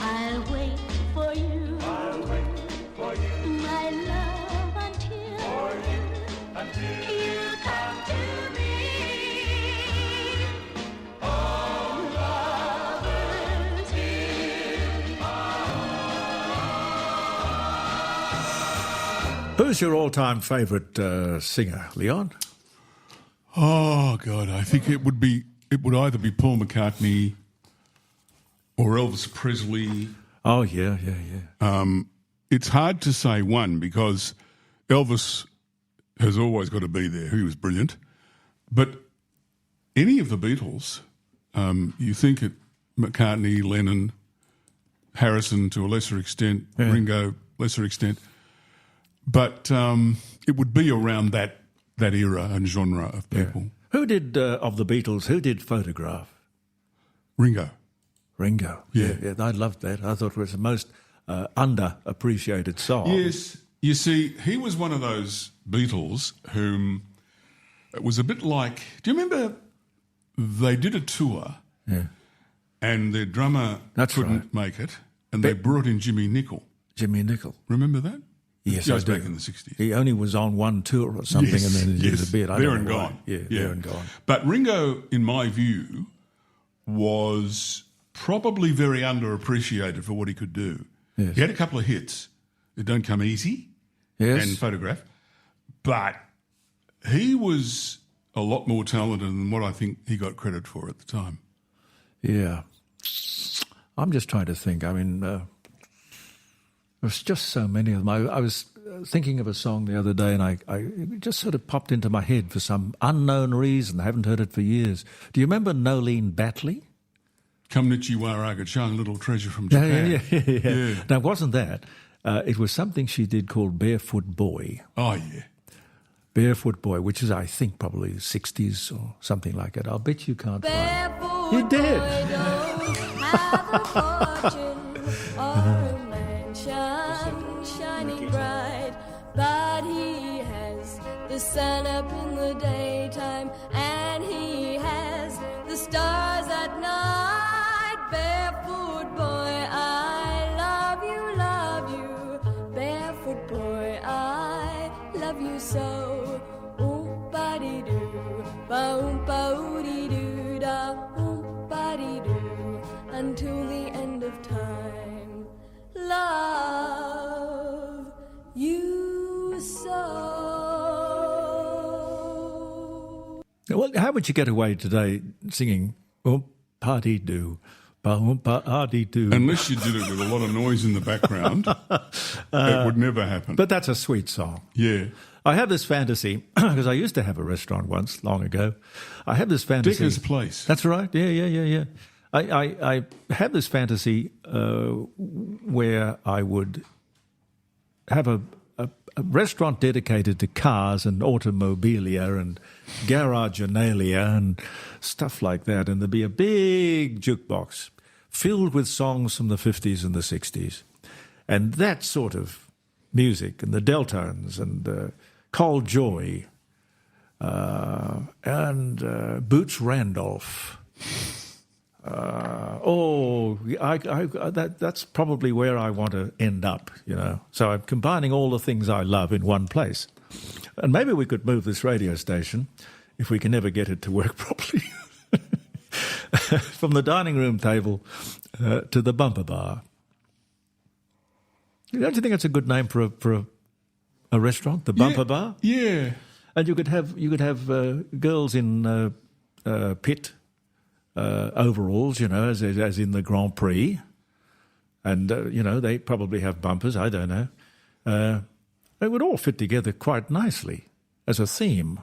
I'll wait for you. My love until you come to me. Oh, lovers Who's your all-time favourite singer, Leon? Oh God, I think it would either be Paul McCartney or Elvis Presley. Oh yeah. It's hard to say one because Elvis has always got to be there. He was brilliant, but any of the Beatles, you think it McCartney, Lennon, Harrison to a lesser extent, Ringo, lesser extent, but it would be around that era and genre of people. Yeah. Who did of the Beatles? Who did Photograph? Ringo. Yeah, I loved that. I thought it was the most underappreciated song. Yes, you see, he was one of those Beatles whom it was a bit like, do you remember they did a tour and their drummer couldn't make it and they brought in Jimmy Nicol. Jimmy Nicol. Remember that? Yes, It I goes do. back in the 60s. He only was on one tour or something and then he did a bit. I there don't and know why. gone. Yeah, there and gone. But Ringo, in my view, was probably very underappreciated for what he could do. Yes. He had a couple of hits that don't come easy and Photograph, but he was a lot more talented than what I think he got credit for at the time. Yeah. I'm just trying to think. I mean, there's just so many of them. I was thinking of a song the other day and it just sort of popped into my head for some unknown reason. I haven't heard it for years. Do you remember Nolene Batley? Come Nichi Waraga Chung, Little Treasure from Japan. Yeah. Now, it wasn't that. It was something she did called Barefoot Boy. Oh, yeah. Barefoot Boy, which is, I think, probably 60s or something like that. I'll bet you can't find it. You did. Shining bright, but he has the sun up in the daytime, and he has the stars at night. Barefoot boy, I love you, barefoot boy, I love you so. Oom-ba-dee-doo, ba-oom-ba-oo-dee-doo, da, oom-ba-dee-doo, until the end of time. Love you so. Well, how would you get away today singing "Party-doo, party-doo"? Unless you did it with a lot of noise in the background, it would never happen. But that's a sweet song. Yeah. I have this fantasy, because I used to have a restaurant once, long ago. I have this fantasy. Dicker's Place. That's right. Yeah. I had this fantasy where I would have a restaurant dedicated to cars and automobilia and garagenalia and stuff like that, and there'd be a big jukebox filled with songs from the 50s and the 60s. And that sort of music, and the Deltones and Cold Joy and Boots Randolph. That's probably where I want to end up, you know. So I'm combining all the things I love in one place. And maybe we could move this radio station, if we can ever get it to work properly, from the dining room table to the bumper bar. Don't you think it's a good name for a restaurant, the bumper bar? Yeah. And you could have girls in pit overalls, you know, as in the Grand Prix, and you know, they probably have bumpers. I don't know. They would all fit together quite nicely as a theme.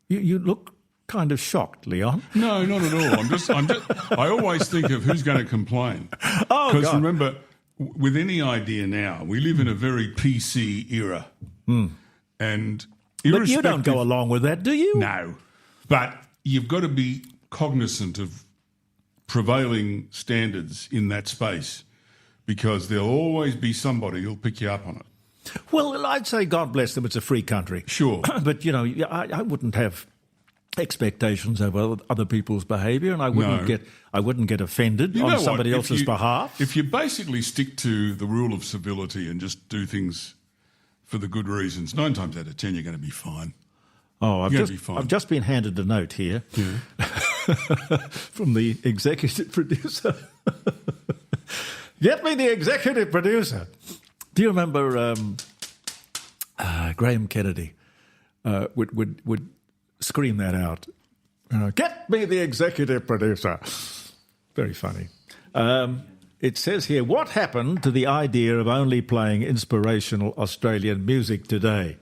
You look kind of shocked, Leon. No, not at all. I always think of who's going to complain. Oh, because God. remember, with any idea now, we live in a very PC era, and But you don't go along with that, do you? No, but you've got to be cognizant of prevailing standards in that space, because there'll always be somebody who'll pick you up on it. Well, I'd say God bless them. It's a free country. Sure. But, you know, I wouldn't have expectations over other people's behaviour, and I wouldn't get offended You know on somebody what? else's behalf. If you basically stick to the rule of civility and just do things for the good reasons, 9 times out of 10 you're going to be fine. Oh, I've You're gonna be fine. just been handed a note here from the executive producer. Get me the executive producer. Do you remember Graham Kennedy would scream that out? Get me the executive producer. Very funny. It says here, what happened to the idea of only playing inspirational Australian music today?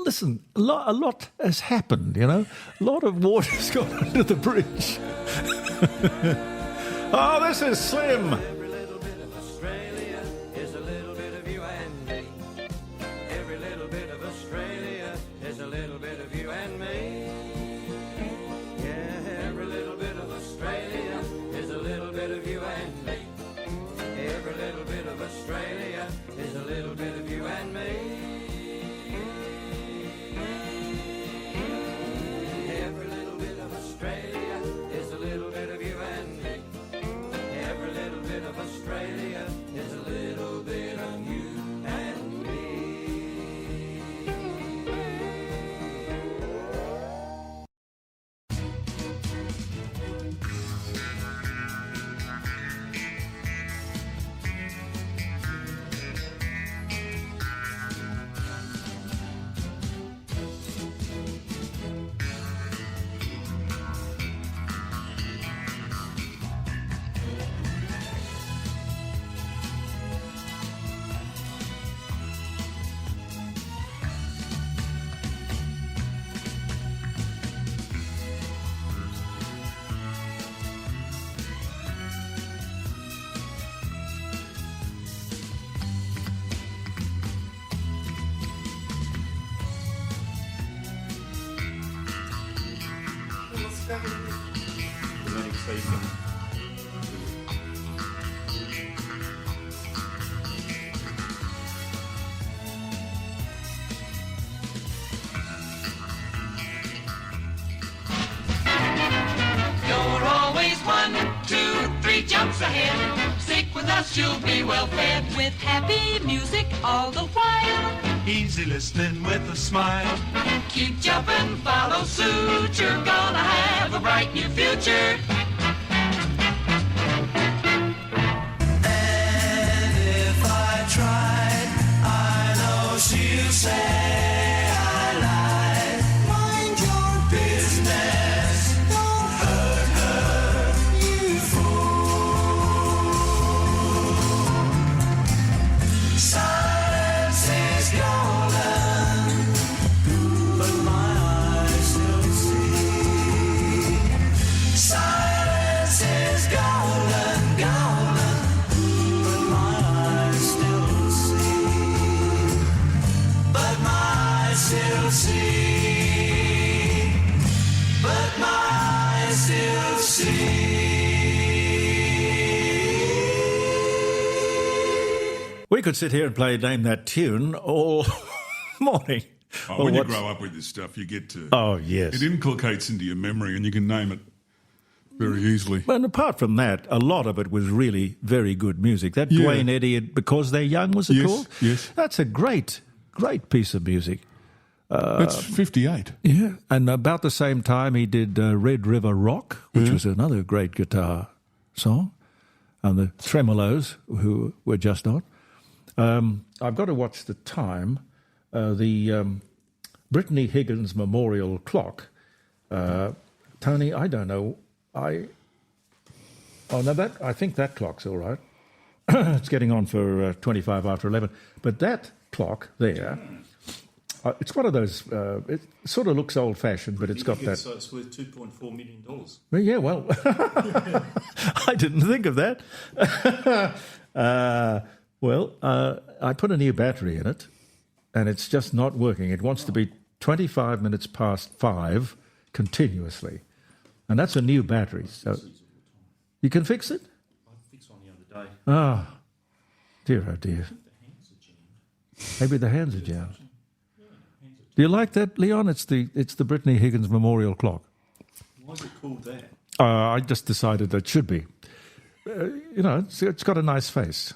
Listen, a lot has happened, you know. A lot of water's gone under the bridge. Oh, this is Slim. Every little bit of Australia is a little bit of you and me. Every little bit of Australia is a little bit of you and me. Yeah, every little bit of Australia is a little bit of you and me. Every little bit of Australia is a little bit of you and me. Automatic so you can. You're always 1, 2, 3 jumps ahead. Stick with us, you'll be well fed. With happy music all the while. Easy listening with a smile. Keep jumping, follow suit. You're gonna have a bright new future. And if I tried, I know she'll say I lied. Mind your business. Don't hurt her, you fool. Silence is golden, but my eyes still see. Silence is golden, golden, but my eyes still see. But my eyes still see. But my eyes still see. We could sit here and play Name That Tune all morning. Oh, Well, when you what's- grow up with this stuff, you get to... Oh, yes. It inculcates into your memory and you can name it very easily. And apart from that, a lot of it was really very good music. That Yeah. Dwayne Eddy, Because They're Young, was it Yes, called? yes. That's a great piece of music. That's 58. Yeah, and about the same time he did Red River Rock, which Yeah. was another great guitar song, and the Tremolos, who were just on. I've got to watch the time. The Brittany Higgins Memorial Clock. Tony, I don't know. I think that clock's all right. It's getting on for 25 after 11. But that clock there, it's one of those, it sort of looks old-fashioned, but it's got that... So it's worth $2.4 million. Well, yeah, well, I didn't think of that. I put a new battery in it, and it's just not working. It wants to be 25 minutes past 5 continuously, and that's a new battery. So you can fix it? I fixed one the other day. Ah, dear, oh dear. Maybe the hands are jammed. Do you like that, Leon? It's the Brittany Higgins Memorial Clock. Why is it called that? I just decided that it should be. It's got a nice face.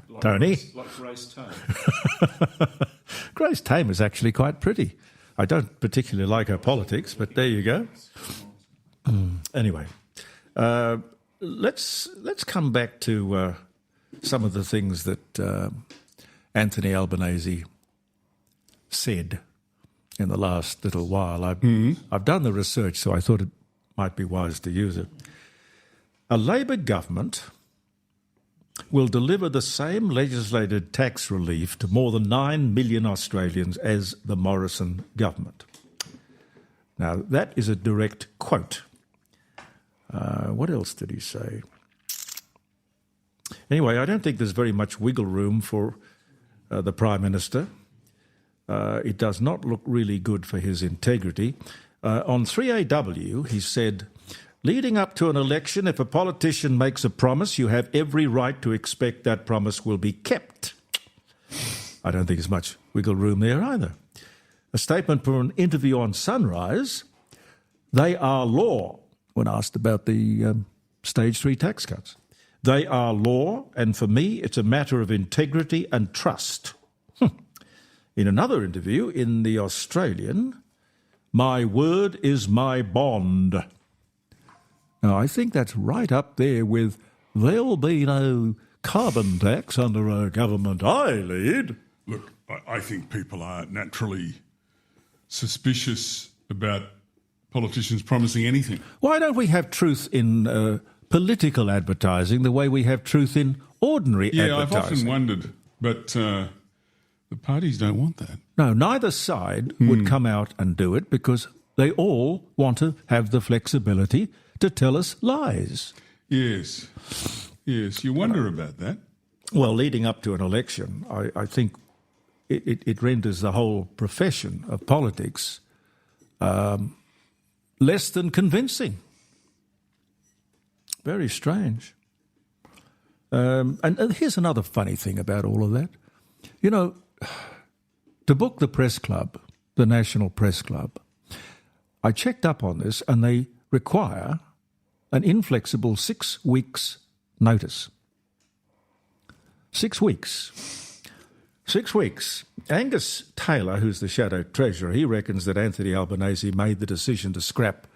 Like Tony? Like Grace Tame. Grace Tame is actually quite pretty. I don't particularly like her politics, but there you go. Anyway, let's come back to some of the things that Anthony Albanese said in the last little while. I've done the research, so I thought it might be wise to use it. A Labor government will deliver the same legislated tax relief to more than 9 million Australians as the Morrison government. Now, that is a direct quote. What else did he say? Anyway, I don't think there's very much wiggle room for the Prime Minister. It does not look really good for his integrity. On 3AW, he said, leading up to an election, if a politician makes a promise, you have every right to expect that promise will be kept. I don't think there's much wiggle room there either. A statement from an interview on Sunrise, they are law, when asked about the Stage 3 tax cuts. They are law, and for me, it's a matter of integrity and trust. In another interview in The Australian, my word is my bond. Now, I think that's right up there with there'll be no carbon tax under a government I lead. Look, I think people are naturally suspicious about politicians promising anything. Why don't we have truth in political advertising the way we have truth in ordinary Yeah, I've advertising? often wondered, but the parties don't want that. No, neither side would come out and do it because they all want to have the flexibility to tell us lies. Yes, you wonder about that. Well, leading up to an election, I think it renders the whole profession of politics less than convincing. Very strange. And here's another funny thing about all of that. You know, to book the press club, the National Press Club, I checked up on this and they require an inflexible 6 weeks notice. 6 weeks. 6 weeks. Angus Taylor, who's the Shadow Treasurer, he reckons that Anthony Albanese made the decision to scrap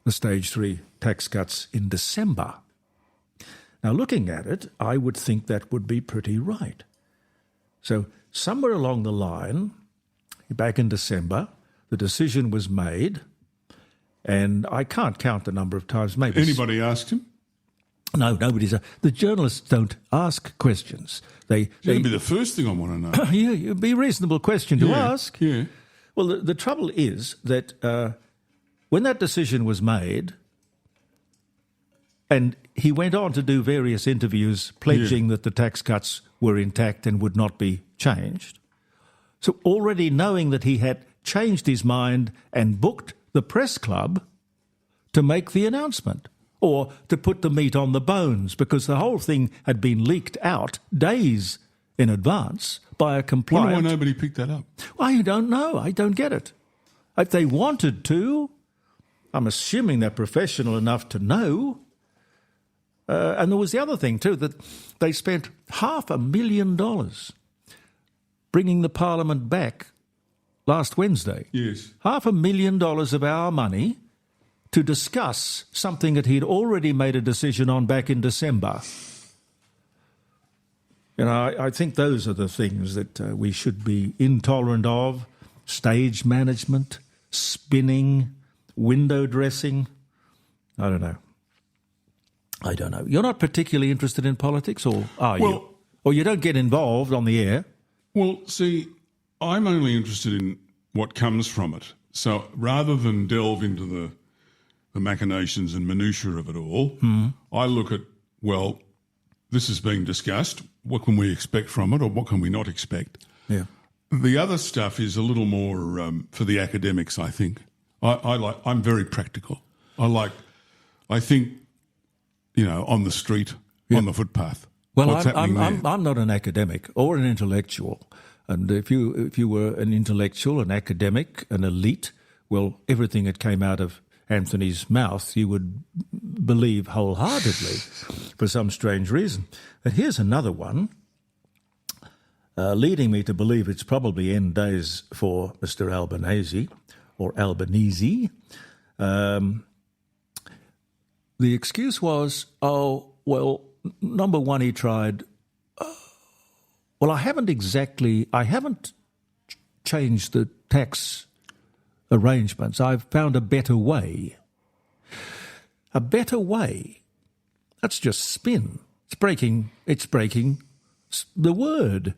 the Stage 3 tax cuts in December. Now, looking at it, I would think that would be pretty right. So somewhere along the line, back in December, the decision was made, and I can't count the number of times. Maybe Anybody asked him? No, nobody's. The journalists don't ask questions. That'd be the first thing I want to know. Yeah, it'd be a reasonable question to ask. Yeah. Well, the trouble is that when that decision was made, and he went on to do various interviews pledging that the tax cuts were intact and would not be changed. So already knowing that he had changed his mind and booked the press club to make the announcement or to put the meat on the bones, because the whole thing had been leaked out days in advance by a compliant... Wonder why nobody picked that up. I don't know. I don't get it. If they wanted to, I'm assuming they're professional enough to know. And there was the other thing too, that they spent $500,000 bringing the Parliament back last Wednesday. Yes. $500,000 of our money to discuss something that he'd already made a decision on back in December. You know, I think those are the things that we should be intolerant of. Stage management, spinning, window dressing. I don't know. You're not particularly interested in politics, or are you? Or you don't get involved on the air? Well, see, I'm only interested in what comes from it. So rather than delve into the machinations and minutiae of it all, I look at, well, this is being discussed. What can we expect from it, or what can we not expect? Yeah. The other stuff is a little more for the academics, I think. I'm very practical. I think, you know, on the street, on the footpath. Well, what's happening there? I'm not an academic or an intellectual. And if you were an intellectual, an academic, an elite, well, everything that came out of Anthony's mouth you would believe wholeheartedly for some strange reason. But here's another one, leading me to believe it's probably end days for Mr. Albanese, or Albanese. The excuse was, number one, he tried, I haven't changed the tax arrangements. I've found a better way. A better way? That's just spin. It's breaking the word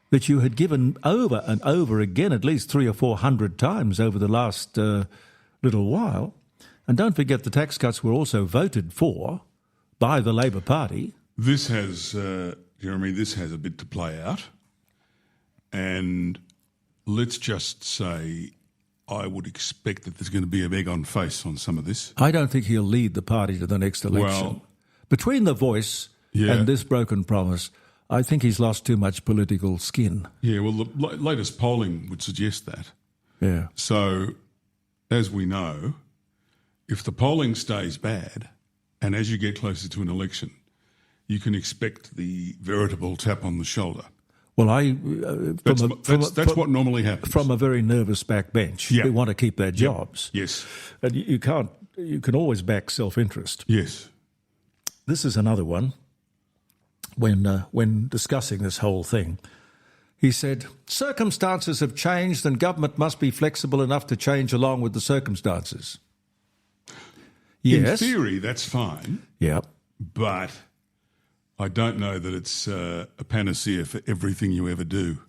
that you had given over and over again, at least 300 or 400 times over the last little while. And don't forget the tax cuts were also voted for by the Labor Party. This has, Jeremy, a bit to play out. And let's just say I would expect that there's going to be a beg on face on some of this. I don't think he'll lead the party to the next election. Well, between the voice and this broken promise, I think he's lost too much political skin. Yeah, well, the latest polling would suggest that. Yeah. So, as we know, if the polling stays bad, and as you get closer to an election, you can expect the veritable tap on the shoulder. Well, that's what normally happens. From a very nervous backbench, they want to keep their jobs. Yes, and you can always back self-interest. Yes, this is another one. When discussing this whole thing, he said, "Circumstances have changed, and government must be flexible enough to change along with the circumstances." Yes, in theory, that's fine. Yeah, but I don't know that it's a panacea for everything you ever do.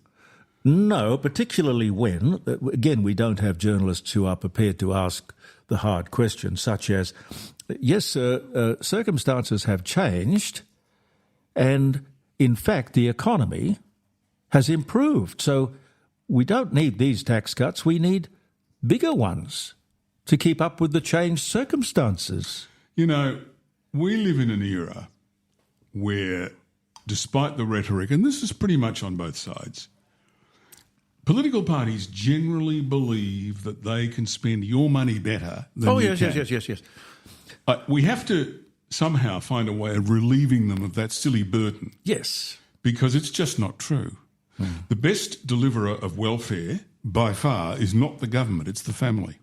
No, particularly when, again, we don't have journalists who are prepared to ask the hard questions, such as, yes, circumstances have changed, and in fact, the economy has improved. So we don't need these tax cuts, we need bigger ones to keep up with the changed circumstances. You know, we live in an era where, despite the rhetoric, and this is pretty much on both sides, political parties generally believe that they can spend your money better than you can. Yes. We have to somehow find a way of relieving them of that silly burden. Yes. Because it's just not true. The best deliverer of welfare, by far, is not the government, it's the family.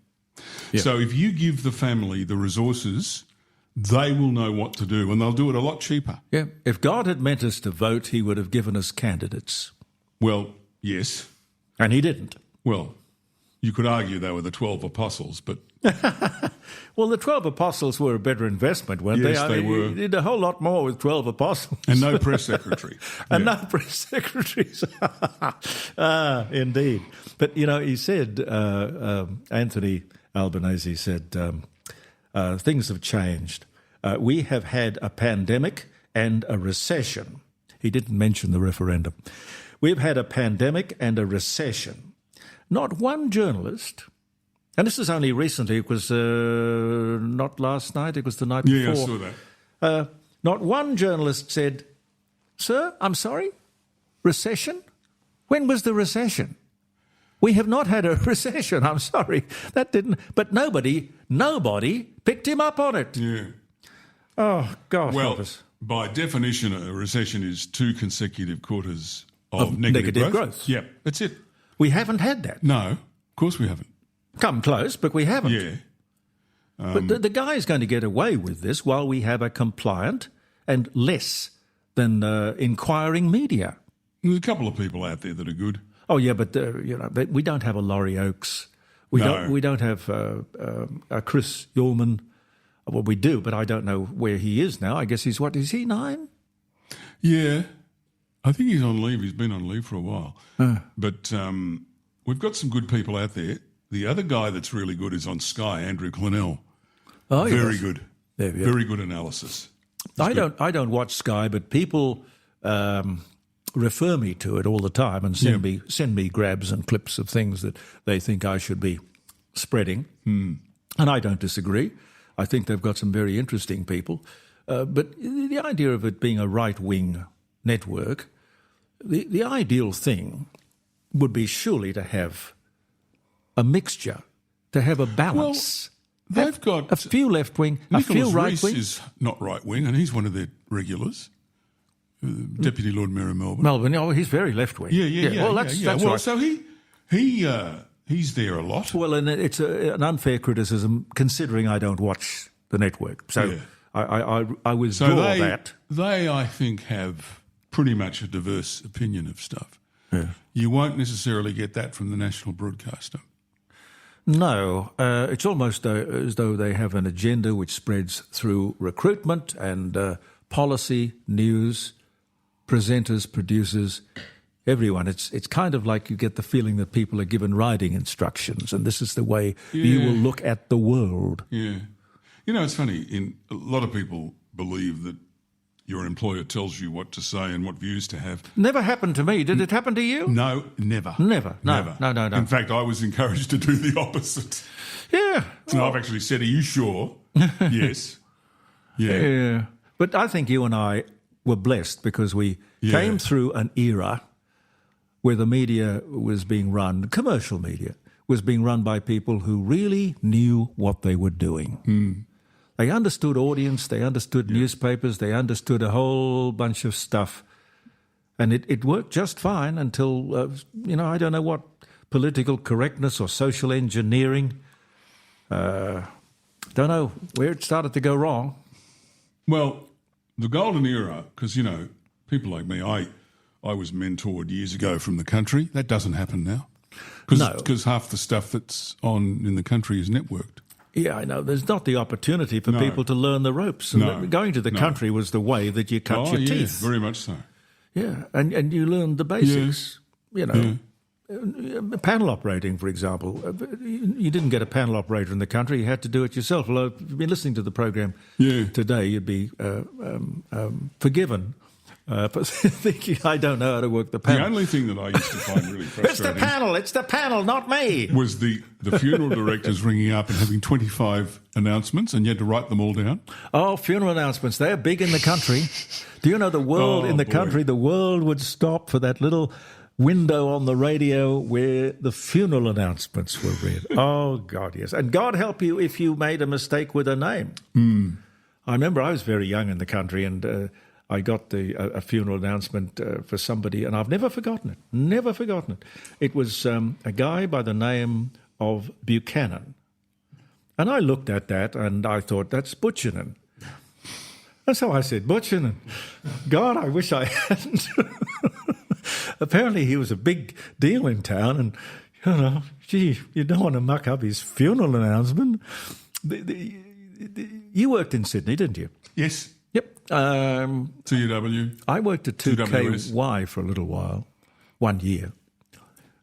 Yeah. So if you give the family the resources, they will know what to do, and they'll do it a lot cheaper. Yeah. If God had meant us to vote, he would have given us candidates. Well, yes. And he didn't. Well, you could argue they were the 12 apostles, but... Well, the 12 apostles were a better investment, weren't they? Yes, they were. You did a whole lot more with 12 apostles. And no press secretary. And no press secretaries. Indeed. But, you know, he said, Anthony Albanese said, things have changed. We have had a pandemic and a recession. He didn't mention the referendum. We've had a pandemic and a recession. Not one journalist, and this is only recently, it was not last night, it was the night before. Yeah, I saw that. Not one journalist said, "Sir, I'm sorry, recession? When was the recession? We have not had a recession, I'm sorry." That didn't, but nobody picked him up on it. Yeah. Oh, God help us. By definition, a recession is 2 consecutive quarters of negative growth. Yep, that's it. We haven't had that. No, of course we haven't. Come close, but we haven't. Yeah. But the guy is going to get away with this while we have a compliant and less than inquiring media. There's a couple of people out there that are good. Oh yeah, but we don't have a Laurie Oakes. We don't have a Chris Ullman. Well, we do, but I don't know where he is now. I guess he's is he 9? Yeah, I think he's on leave. He's been on leave for a while. But we've got some good people out there. The other guy that's really good is on Sky, Andrew Clennell. Oh, very yes. good. Very good analysis. I don't watch Sky, but people refer me to it all the time and send me grabs and clips of things that they think I should be spreading. And I don't disagree. I think they've got some very interesting people. But the idea of it being a right-wing network, the ideal thing would be surely to have a mixture, to have a balance. Well, they've got a few left-wing, a few right-wing. Rees is not right-wing, and he's one of their regulars. Deputy Lord Mayor of Melbourne. Melbourne, oh, he's very left-wing. Yeah. Well, that's well, right. so he's there a lot. Well, and it's an unfair criticism considering I don't watch the network. So I withdraw that. They, I think, have pretty much a diverse opinion of stuff. Yeah. You won't necessarily get that from the national broadcaster. No, it's almost as though they have an agenda which spreads through recruitment and policy, news, presenters, producers, everyone. It's kind of like you get the feeling that people are given riding instructions, and this is the way you will look at the world. Yeah. You know, it's funny. A lot of people believe that your employer tells you what to say and what views to have. Never happened to me. Did it happen to you? No, never. Never. No. In fact, I was encouraged to do the opposite. Yeah. And I've actually said, "Are you sure?" Yes. Yeah. But I think you and I were blessed because we came through an era where the media was being run, commercial media, was being run by people who really knew what they were doing. They understood audience, they understood newspapers, they understood a whole bunch of stuff. And it worked just fine until, I don't know what, political correctness or social engineering. Don't know where it started to go wrong. Well, the golden era, because, people like me, I was mentored years ago from the country. That doesn't happen now. Because half the stuff that's on in the country is networked. Yeah, I know. There's not the opportunity for people to learn the ropes. And going to the country was the way that you cut your teeth. Very much so. Yeah, and you learned the basics. Panel operating, for example. You didn't get a panel operator in the country. You had to do it yourself. Well, if you've been listening to the program today, you'd be forgiven thinking I don't know how to work the panel. The only thing that I used to find really frustrating... It's the panel, not me! ...was the funeral directors ringing up and having 25 announcements and you had to write them all down. Oh, funeral announcements. They're big in the country. Do you know the world country, the world would stop for that little window on the radio where the funeral announcements were read. Oh, God, yes. And God help you if you made a mistake with a name. Mm. I remember I was very young in the country and I got a funeral announcement for somebody, and I've never forgotten it. It was a guy by the name of Buchanan. And I looked at that and I thought, that's Buchanan. And so I said, Buchanan. God, I wish I hadn't. Apparently he was a big deal in town and, you don't want to muck up his funeral announcement. You worked in Sydney, didn't you? Yes. Yep. TUW. I worked at 2KY for a little while, 1 year,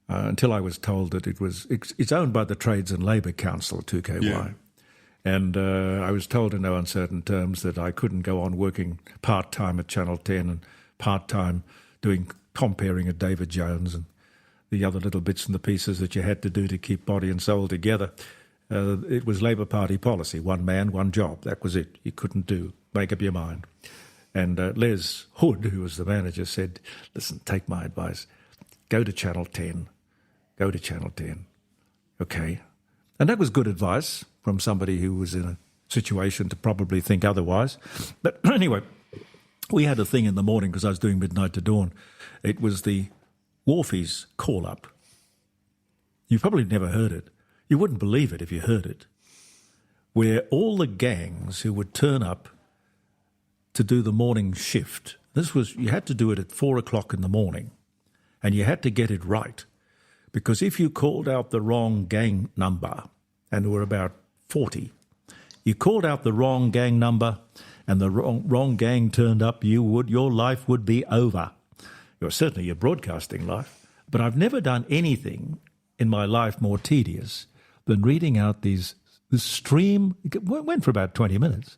until I was told that it's owned by the Trades and Labour Council, 2KY. Yeah. And I was told in no uncertain terms that I couldn't go on working part-time at Channel 10 and part-time doing comparing at David Jones and the other little bits and the pieces that you had to do to keep body and soul together. It was Labour Party policy, one man, one job. That was it. You couldn't make up your mind. And Les Hood, who was the manager, said, listen, take my advice. Go to Channel 10. Okay. And that was good advice from somebody who was in a situation to probably think otherwise. But anyway, we had a thing in the morning because I was doing Midnight to Dawn. It was the Wharfies call-up. You've probably never heard it. You wouldn't believe it if you heard it. Where all the gangs who would turn up to do the morning shift, you had to do it at 4 o'clock in the morning, and you had to get it right. Because if you called out the wrong gang number, and there were about 40, you called out the wrong gang number and the wrong gang turned up, your life would be over. Certainly your broadcasting life. But I've never done anything in my life more tedious than reading out this stream. It went for about 20 minutes.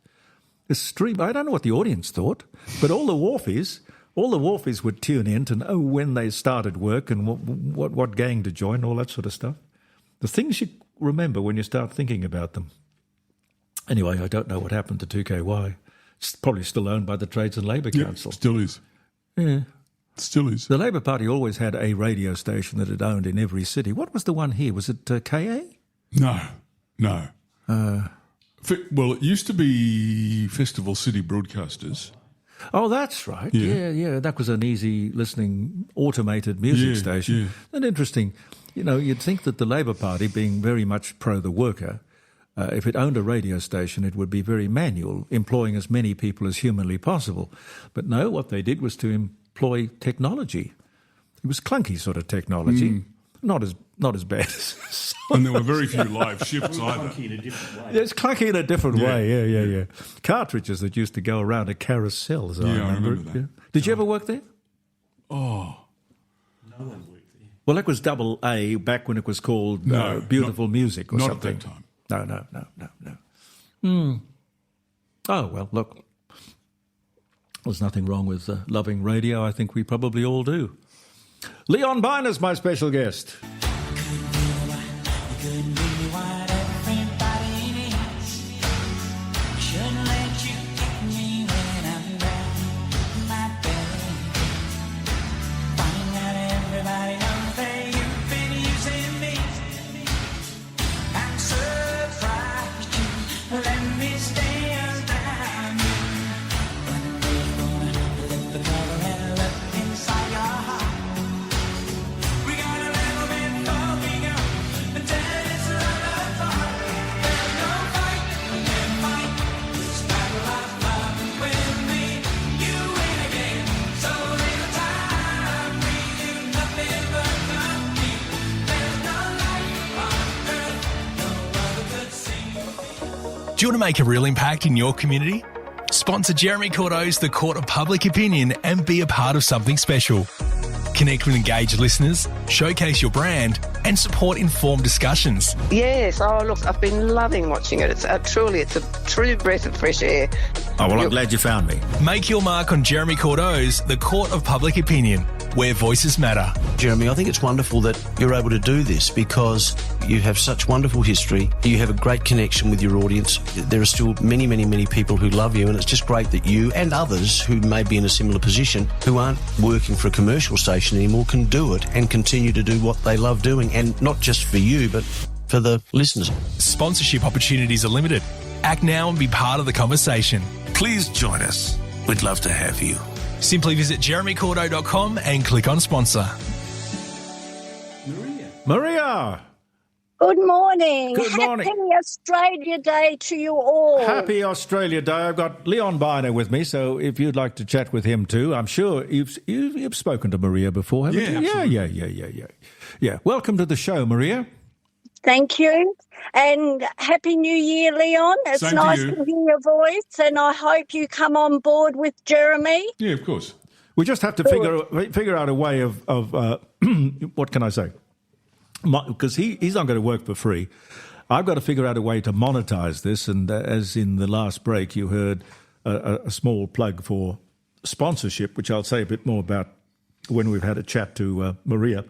This stream, I don't know what the audience thought, but all the wharfies would tune in to know when they started work and what gang to join, all that sort of stuff. The things you remember when you start thinking about them. Anyway, I don't know what happened to 2KY. It's probably still owned by the Trades and Labour Council. Still is. Yeah. Still is. The Labour Party always had a radio station that it owned in every city. What was the one here? Was it KA? No. Well, it used to be Festival City Broadcasters. Oh, that's right. Yeah. That was an easy listening, automated music station. Yeah. And interesting, you'd think that the Labour Party, being very much pro the worker, if it owned a radio station, it would be very manual, employing as many people as humanly possible. But no, what they did was to employ technology. It was clunky sort of technology, not as bad as. And there were very few live shifts either. Clunky in a different way. Yeah, it's clunky in a different way. Yeah. Cartridges that used to go around a carousel. I remember that. Yeah. Did you ever work there? Oh, no one worked there. Well, that was Double A back when it was called Beautiful Music or something. Not at that time. No. Oh, well, look. There's nothing wrong with loving radio. I think we probably all do. Leon Byner's my special guest. Do you want to make a real impact in your community? Sponsor Jeremy Cordo's The Court of Public Opinion and be a part of something special. Connect with engaged listeners, showcase your brand, and support informed discussions. Yes. Oh, look, I've been loving watching it. It's a true breath of fresh air. Oh, well, I'm glad you found me. Make your mark on Jeremy Cordeau's The Court of Public Opinion, where voices matter. Jeremy, I think it's wonderful that you're able to do this because you have such wonderful history. You have a great connection with your audience. There are still many, many, many people who love you, and it's just great that you and others who may be in a similar position who aren't working for a commercial station anymore can do it and continue to do what they love doing, and not just for you, but for the listeners. Sponsorship opportunities are limited. Act now and be part of the conversation. Please join us. We'd love to have you. Simply visit jeremycordeau.com and click on sponsor. Maria. Good morning. Good morning. Happy Australia Day to you all. Happy Australia Day. I've got Leon Byner with me, so if you'd like to chat with him too, I'm sure you've spoken to Maria before, haven't you? Absolutely. Yeah. Welcome to the show, Maria. Thank you. And Happy New Year, Leon. It's Same to nice you. to hear your voice, and I hope you come on board with Jeremy. Yeah, of course. We just have to figure out a way of what can I say? Because he's not going to work for free. I've got to figure out a way to monetize this. And as in the last break, you heard a small plug for sponsorship, which I'll say a bit more about when we've had a chat to Maria.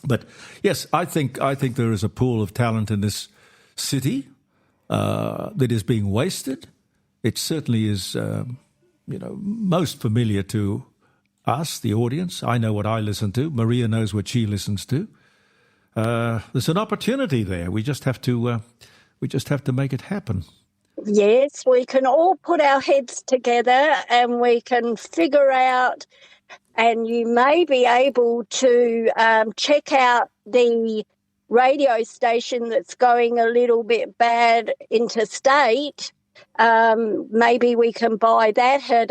But yes, I think there is a pool of talent in this city that is being wasted. It certainly is, most familiar to us, the audience. I know what I listen to. Maria knows what she listens to. There's an opportunity there. We just have to make it happen. Yes, we can all put our heads together and we can figure out, and you may be able to check out the radio station that's going a little bit bad interstate. Maybe we can buy that at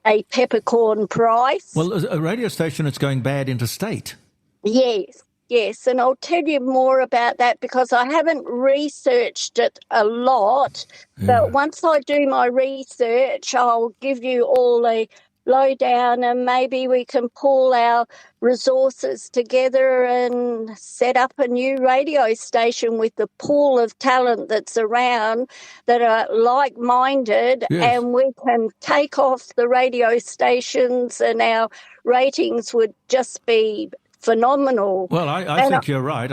a peppercorn price. Well, a radio station that's going bad interstate. Yes, and I'll tell you more about that because I haven't researched it a lot. But once I do my research, I'll give you all a lowdown, and maybe we can pull our resources together and set up a new radio station with the pool of talent that's around that are like-minded, and we can take off the radio stations and our ratings would just be phenomenal. Well, I think you're right.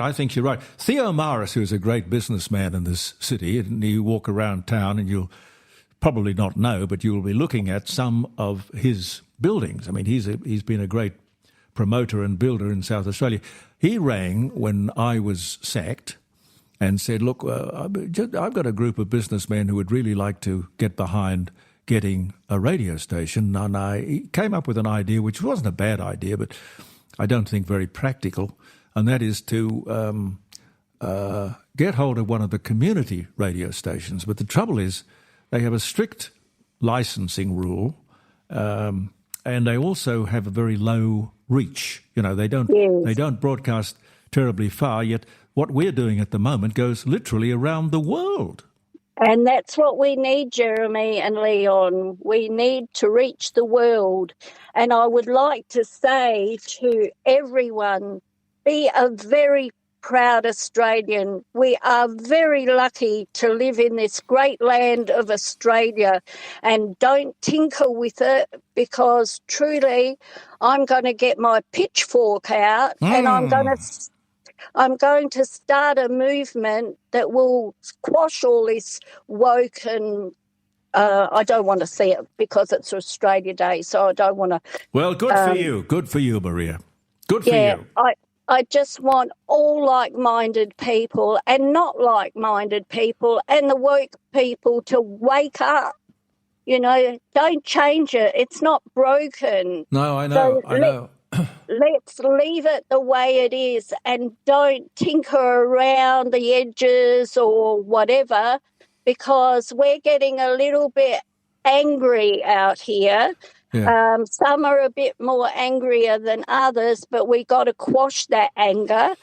Theo Maris, who's a great businessman in this city, and you walk around town and you'll probably not know, but you will be looking at some of his buildings. I mean, he's been a great promoter and builder in South Australia. He rang when I was sacked and said, look, I've got a group of businessmen who would really like to get behind getting a radio station. And he came up with an idea, which wasn't a bad idea, but I don't think very practical, and that is to get hold of one of the community radio stations. But the trouble is they have a strict licensing rule, and they also have a very low reach. They don't broadcast terribly far, yet what we're doing at the moment goes literally around the world. And that's what we need, Jeremy and Leon. We need to reach the world. And I would like to say to everyone, be a very proud Australian. We are very lucky to live in this great land of Australia, and don't tinker with it, because truly I'm going to get my pitchfork out and I'm going to start a movement that will quash all this woke and I don't want to see it because it's Australia Day, so I don't want to... Well, good for you. Good for you, Maria. Good for you. I just want all like-minded people and not like-minded people and the woke people to wake up. Don't change it. It's not broken. No, I know. Let's leave it the way it is and don't tinker around the edges or whatever, because we're getting a little bit angry out here. Yeah. Some are a bit more angrier than others, but we got to quash that anger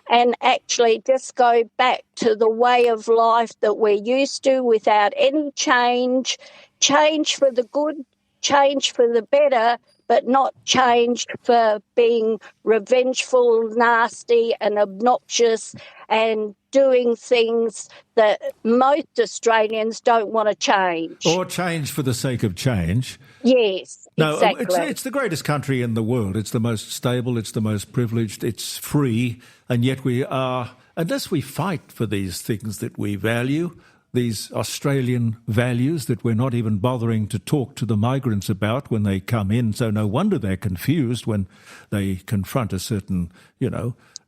and actually just go back to the way of life that we're used to without any change for the good, change for the better, but not changed for being revengeful, nasty and obnoxious and doing things that most Australians don't want to change. Or change for the sake of change. Yes, No, exactly. it's the greatest country in the world. It's the most stable, it's the most privileged, it's free, and yet we are, unless we fight for these things that we value, these Australian values that we're not even bothering to talk to the migrants about when they come in, so no wonder they're confused when they confront a certain,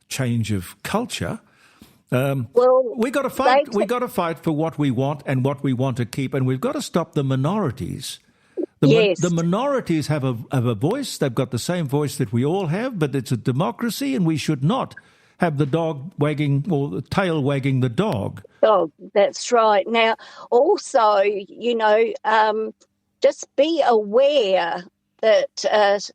change of culture. We got to fight. We got to fight for what we want and what we want to keep, and we've got to stop the minorities. The minorities have a voice. They've got the same voice that we all have, but it's a democracy, and we should not have the dog wagging or the tail wagging the dog. Oh, that's right. Now, also, just be aware that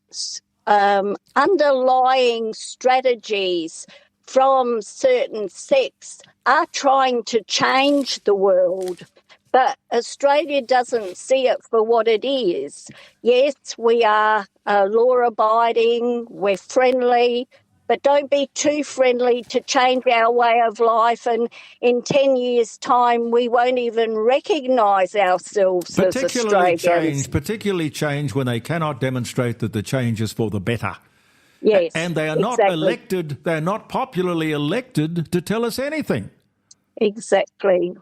underlying strategies from certain sects are trying to change the world. But Australia doesn't see it for what it is. Yes, we are law-abiding, we're friendly, but don't be too friendly to change our way of life, and in 10 years' time we won't even recognise ourselves as Australians. Particularly change when they cannot demonstrate that the change is for the better. Yes, and they are not elected, they're not popularly elected to tell us anything. Exactly.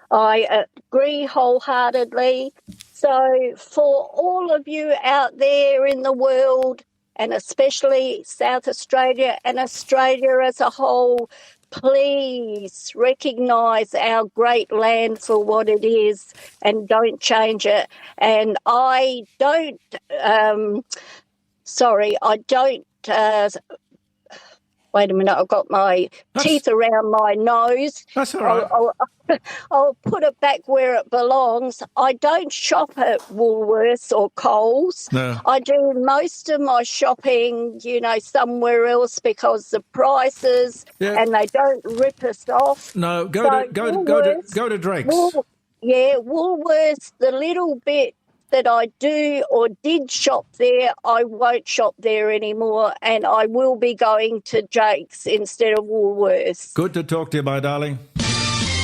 I agree wholeheartedly. So for all of you out there in the world, and especially South Australia and Australia as a whole, please recognise our great land for what it is and don't change it. And I don't, wait a minute, I've got my teeth around my nose. That's all right. I'll put it back where it belongs. I don't shop at Woolworths or Coles. No. I do most of my shopping, somewhere else because the prices and they don't rip us off. No, go to Drake's. Woolworths, the little bit that I do or did shop there, I won't shop there anymore, and I will be going to Drake's instead of Woolworths. Good to talk to you, my darling.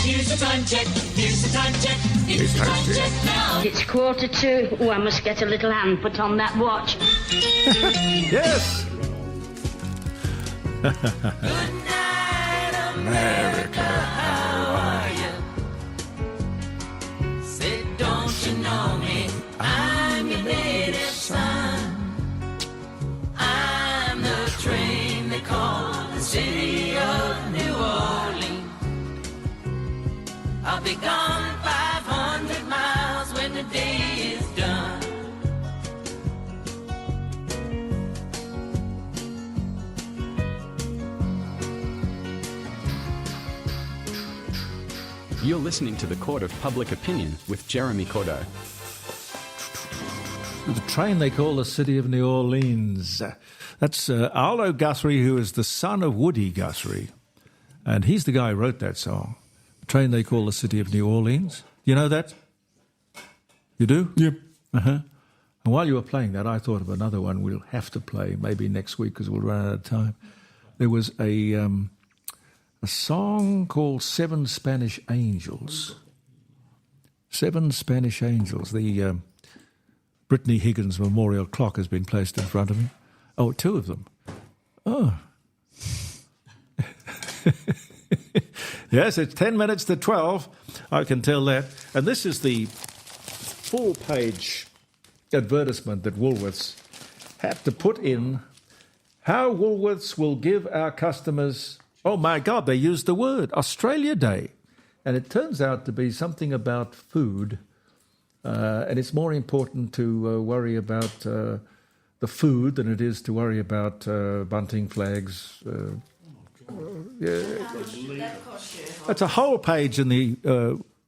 Here's the time check. Here's the time check. Here's the time check now. It's 1:45. Oh, I must get a little hand put on that watch. Yes. Good night, America. How are you? Say, don't you know me? I'm your native son. I'm the train they call the city of New Orleans. I'll be gone 500 miles when the day is done. You're listening to the Court of Public Opinion with Jeremy Cordeaux. The train they call the city of New Orleans. That's Arlo Guthrie, who is the son of Woody Guthrie. And he's the guy who wrote that song. The train they call the city of New Orleans. You know that? You do? Yep. Uh-huh. And while you were playing that, I thought of another one we'll have to play, maybe next week because we'll run out of time. There was a song called Seven Spanish Angels. Seven Spanish Angels. The Brittany Higgins Memorial Clock has been placed in front of me. Oh, two of them. Oh. Yes, it's 10 minutes to 12. I can tell that. And this is the full-page advertisement that Woolworths had to put in. How Woolworths will give our customers, oh my God, they used the word, Australia Day. And it turns out to be something about food. And it's more important to worry about the food than it is to worry about bunting flags. It's a whole page in the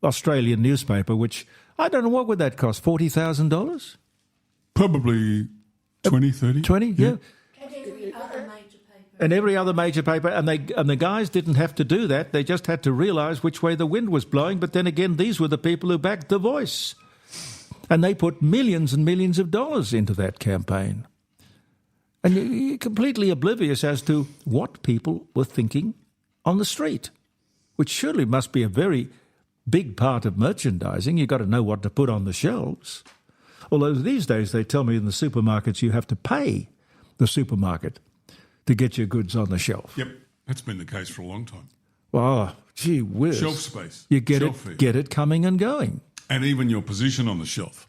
Australian newspaper, which, I don't know, what would that cost, $40,000? Probably 20, 30. 20, yeah. And every other And every other major major paper. paper, and the guys didn't have to do that. They just had to realise which way the wind was blowing. But then again, these were the people who backed The Voice. And they put millions and millions of dollars into that campaign. And you're completely oblivious as to what people were thinking on the street, which surely must be a very big part of merchandising. You've got to know what to put on the shelves. Although these days they tell me in the supermarkets you have to pay the supermarket to get your goods on the shelf. Yep, that's been the case for a long time. Oh, gee whiz. Shelf space. You get Shelf it, fee. get it coming and going. And even your position on the shelf.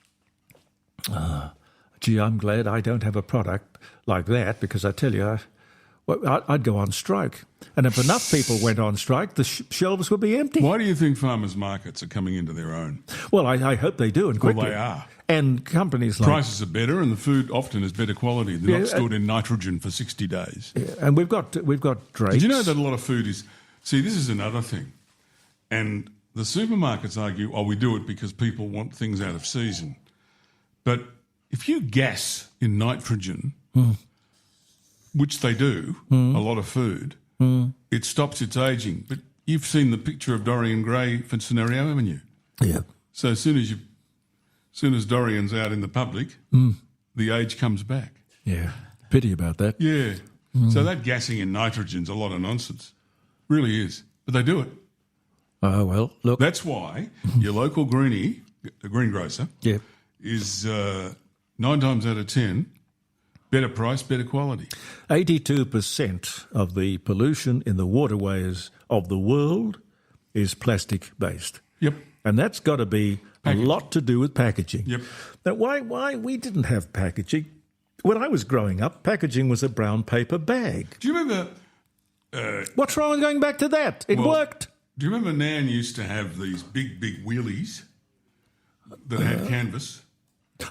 Gee, I'm glad I don't have a product like that, because I tell you, I'd go on strike. And if enough people went on strike, the shelves would be empty. Why do you think farmers' markets are coming into their own? Well, I hope they do, and quickly. Well, they are. And companies like... Prices are better, and the food often is better quality. They're not stored in nitrogen for 60 days. Yeah, and we've got Drake's. Did you know that a lot of food is... See, this is another thing. And the supermarkets argue, we do it because people want things out of season. But if you gas in nitrogen, which they do, a lot of food, it stops its ageing. But you've seen the picture of Dorian Gray for scenario, haven't you? Yeah. So as soon as Dorian's out in the public, the age comes back. Yeah. Pity about that. Yeah. So that gassing in nitrogen's a lot of nonsense. Really is. But they do it. Oh, well, look. That's why your local greenie, the greengrocer, is 9 times out of 10 better price, better quality. 82% of the pollution in the waterways of the world is plastic-based. Yep. And that's got to be a lot to do with packaging. Yep. Now, why we didn't have packaging? When I was growing up, packaging was a brown paper bag. Do you remember... What's wrong with going back to that? It worked. Do you remember Nan used to have these big wheelies that had canvas?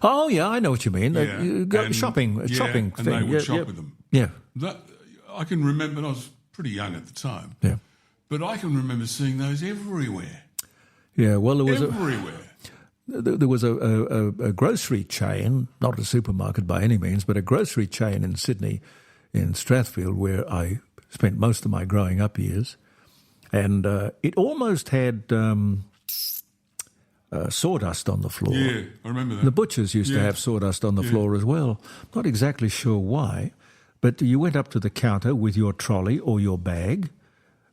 Oh, yeah, I know what you mean. Yeah. You go shopping and thing. they would shop with them. Yeah. I can remember, and I was pretty young at the time, but I can remember seeing those everywhere. Yeah, well, there was everywhere. There was a grocery chain, not a supermarket by any means, but a grocery chain in Sydney, in Strathfield, where I spent most of my growing up years, and it almost had sawdust on the floor. Yeah, I remember that. The butchers used to have sawdust on the floor as well. Not exactly sure why, but you went up to the counter with your trolley or your bag,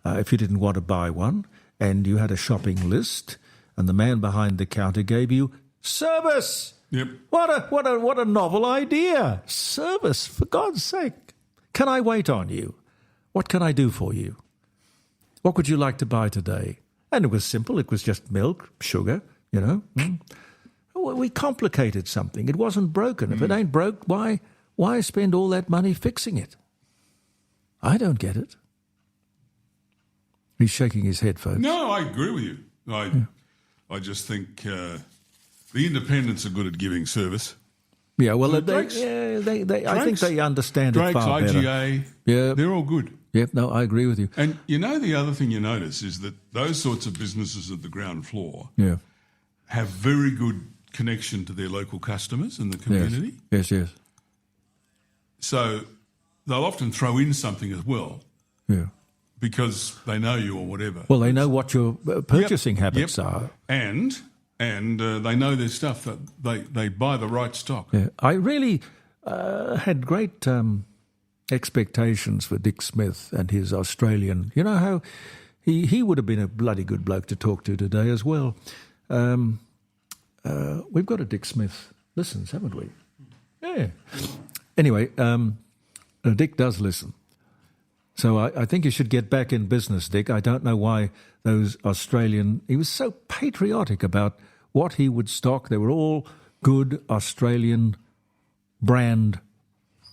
if you didn't want to buy one, and you had a shopping list, and the man behind the counter gave you service. Yep. What a novel idea. Service, for God's sake. Can I wait on you? What can I do for you? What would you like to buy today? And it was simple. It was just milk, sugar, you know. We complicated something. It wasn't broken. If it ain't broke, why spend all that money fixing it? I don't get it. He's shaking his head, folks. No, I agree with you. I just think the independents are good at giving service. Yeah, well, So I think they understand it far Drake's, better. IGA, Yeah, they're all good. Yep, no, I agree with you. And you know the other thing you notice is that those sorts of businesses at the ground floor have very good connection to their local customers and the community. Yes. So they'll often throw in something as well. Yeah. Because they know you or whatever. Well, they know what your purchasing habits are. And they know their stuff, that they buy the right stock. Yeah. I really had great expectations for Dick Smith and his Australian. You know how he would have been a bloody good bloke to talk to today as well. We've got a Dick Smith listens, haven't we? Yeah. Anyway, Dick does listen. So I think you should get back in business, Dick. I don't know why those Australian... He was so patriotic about what he would stock. They were all good Australian brand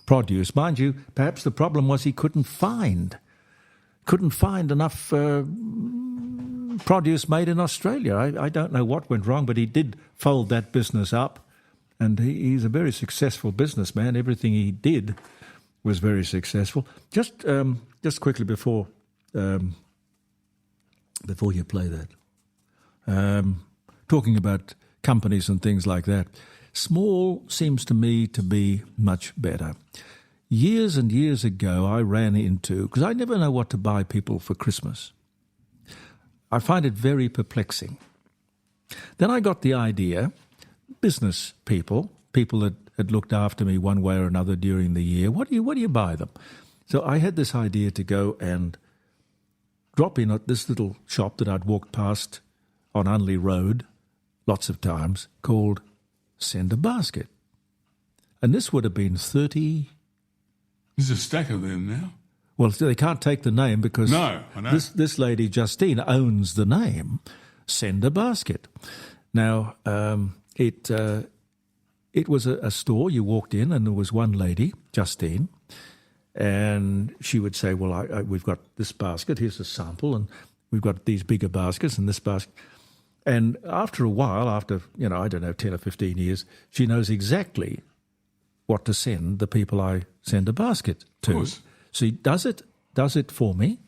produce. Mind you, perhaps the problem was he couldn't find enough produce made in Australia. I don't know what went wrong, but he did fold that business up, and he's a very successful businessman. Everything he did was very successful. Just quickly before you play that, talking about companies and things like that, small seems to me to be much better. Years and years ago, I ran into, because I never know what to buy people for Christmas. I find it very perplexing. Then I got the idea, business people that had looked after me one way or another during the year. What do you buy them? So I had this idea to go and drop in at this little shop that I'd walked past on Unley Road lots of times, called Send a Basket. And this would have been 30... There's a stack of them now. Well, they can't take the name because No, I know. this lady, Justine, owns the name Send a Basket. Now, it was a store. You walked in and there was one lady, Justine, and she would say, well, we've got this basket, here's a sample, and we've got these bigger baskets and this basket. And after a while, after, 10 or 15 years, she knows exactly what to send the people I send a basket to. Of course. She does it for me,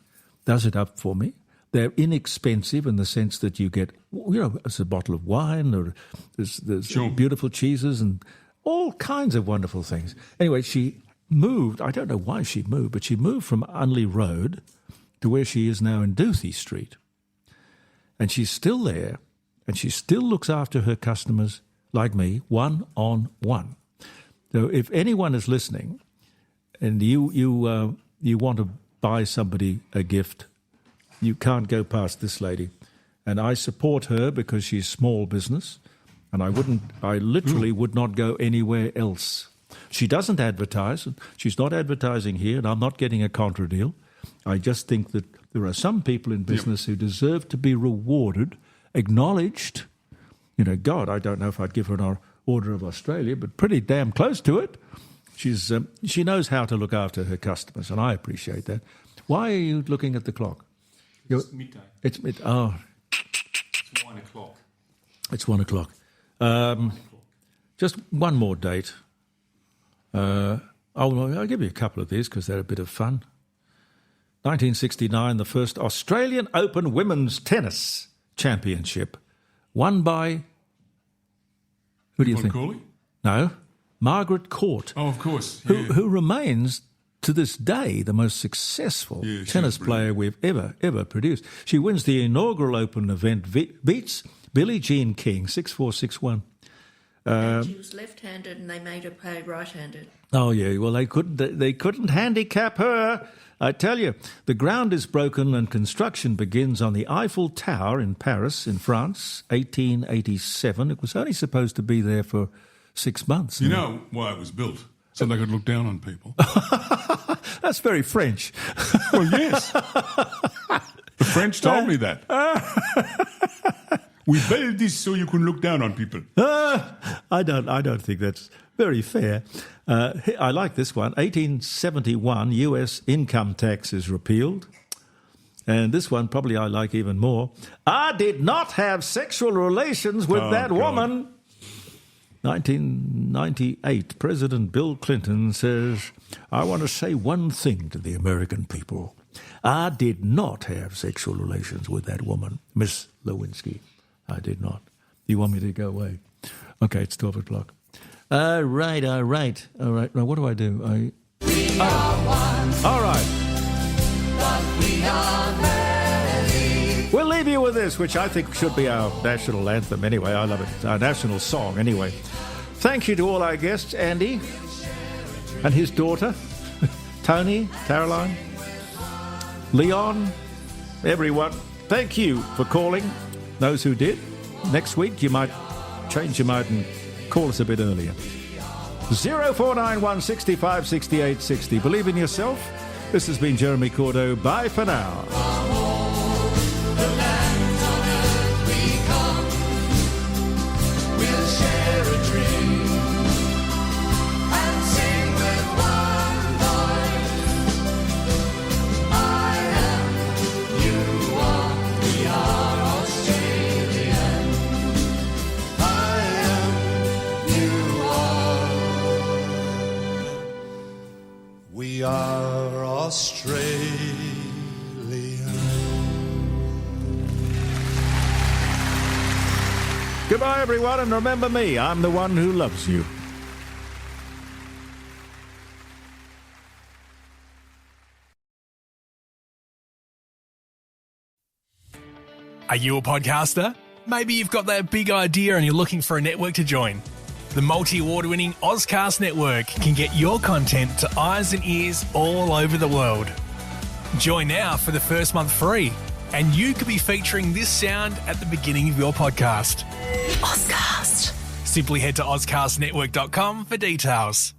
does it up for me. They're inexpensive in the sense that you get, it's a bottle of wine, or there's Sure. beautiful cheeses and all kinds of wonderful things. Anyway, she moved, I don't know why she moved, but she moved from Unley Road to where she is now in Duthie Street. And she's still there, and she still looks after her customers like me, one-on-one. So if anyone is listening and you want to buy somebody a gift, you can't go past this lady. And I support her because she's small business, and I literally would not go anywhere else. She doesn't advertise. She's not advertising here, and I'm not getting a contra deal. I just think that there are some people in business who deserve to be rewarded, acknowledged. God, I don't know if I'd give her an Order of Australia, but pretty damn close to it. She knows how to look after her customers, and I appreciate that. Why are you looking at the clock? It's midday. It's oh. It's 1 o'clock. It's 1 o'clock. Just one more date. I'll give you a couple of these because they're a bit of fun. 1969, the first Australian Open Women's Tennis Championship, won by... Who do you think? Corley? No, Margaret Court. Oh, of course. Who remains to this day the most successful tennis player we've ever produced. She wins the inaugural Open event, beats Billie Jean King 6-4, 6-1. She was left-handed, and they made her play right-handed. Oh yeah, well they couldn't handicap her. I tell you, the ground is broken and construction begins on the Eiffel Tower in Paris, in France, 1887. It was only supposed to be there for 6 months. You know why it was built? So they could look down on people. That's very French. Well, yes. The French told me that. We built this so you can look down on people. I don't think that's very fair. I like this one. 1871, U.S. income tax is repealed. And this one probably I like even more. I did not have sexual relations with that woman. 1998, President Bill Clinton says, I want to say one thing to the American people. I did not have sexual relations with that woman, Miss Lewinsky. I did not. You want me to go away? Okay, it's 12 o'clock. All right. Now, what do I do? All right. But we are ready. We'll leave you with this, which I think should be our national anthem anyway. I love it. It's our national song anyway. Thank you to all our guests, Andy and his daughter, Tony, Caroline, Leon, everyone. Thank you for calling, those who did. Next week you might change your mind and call us a bit earlier. 0491 65 68 60. Believe in yourself. This has been Jeremy Cordo. Bye for now. We are Australian. Goodbye, everyone, and remember me. I'm the one who loves you. Are you a podcaster? Maybe you've got that big idea and you're looking for a network to join. The multi-award winning Ozcast network can get your content to eyes and ears all over the world. Join now for the first month free, and you could be featuring this sound at the beginning of your podcast. Ozcast. Simply head to ozcastnetwork.com for details.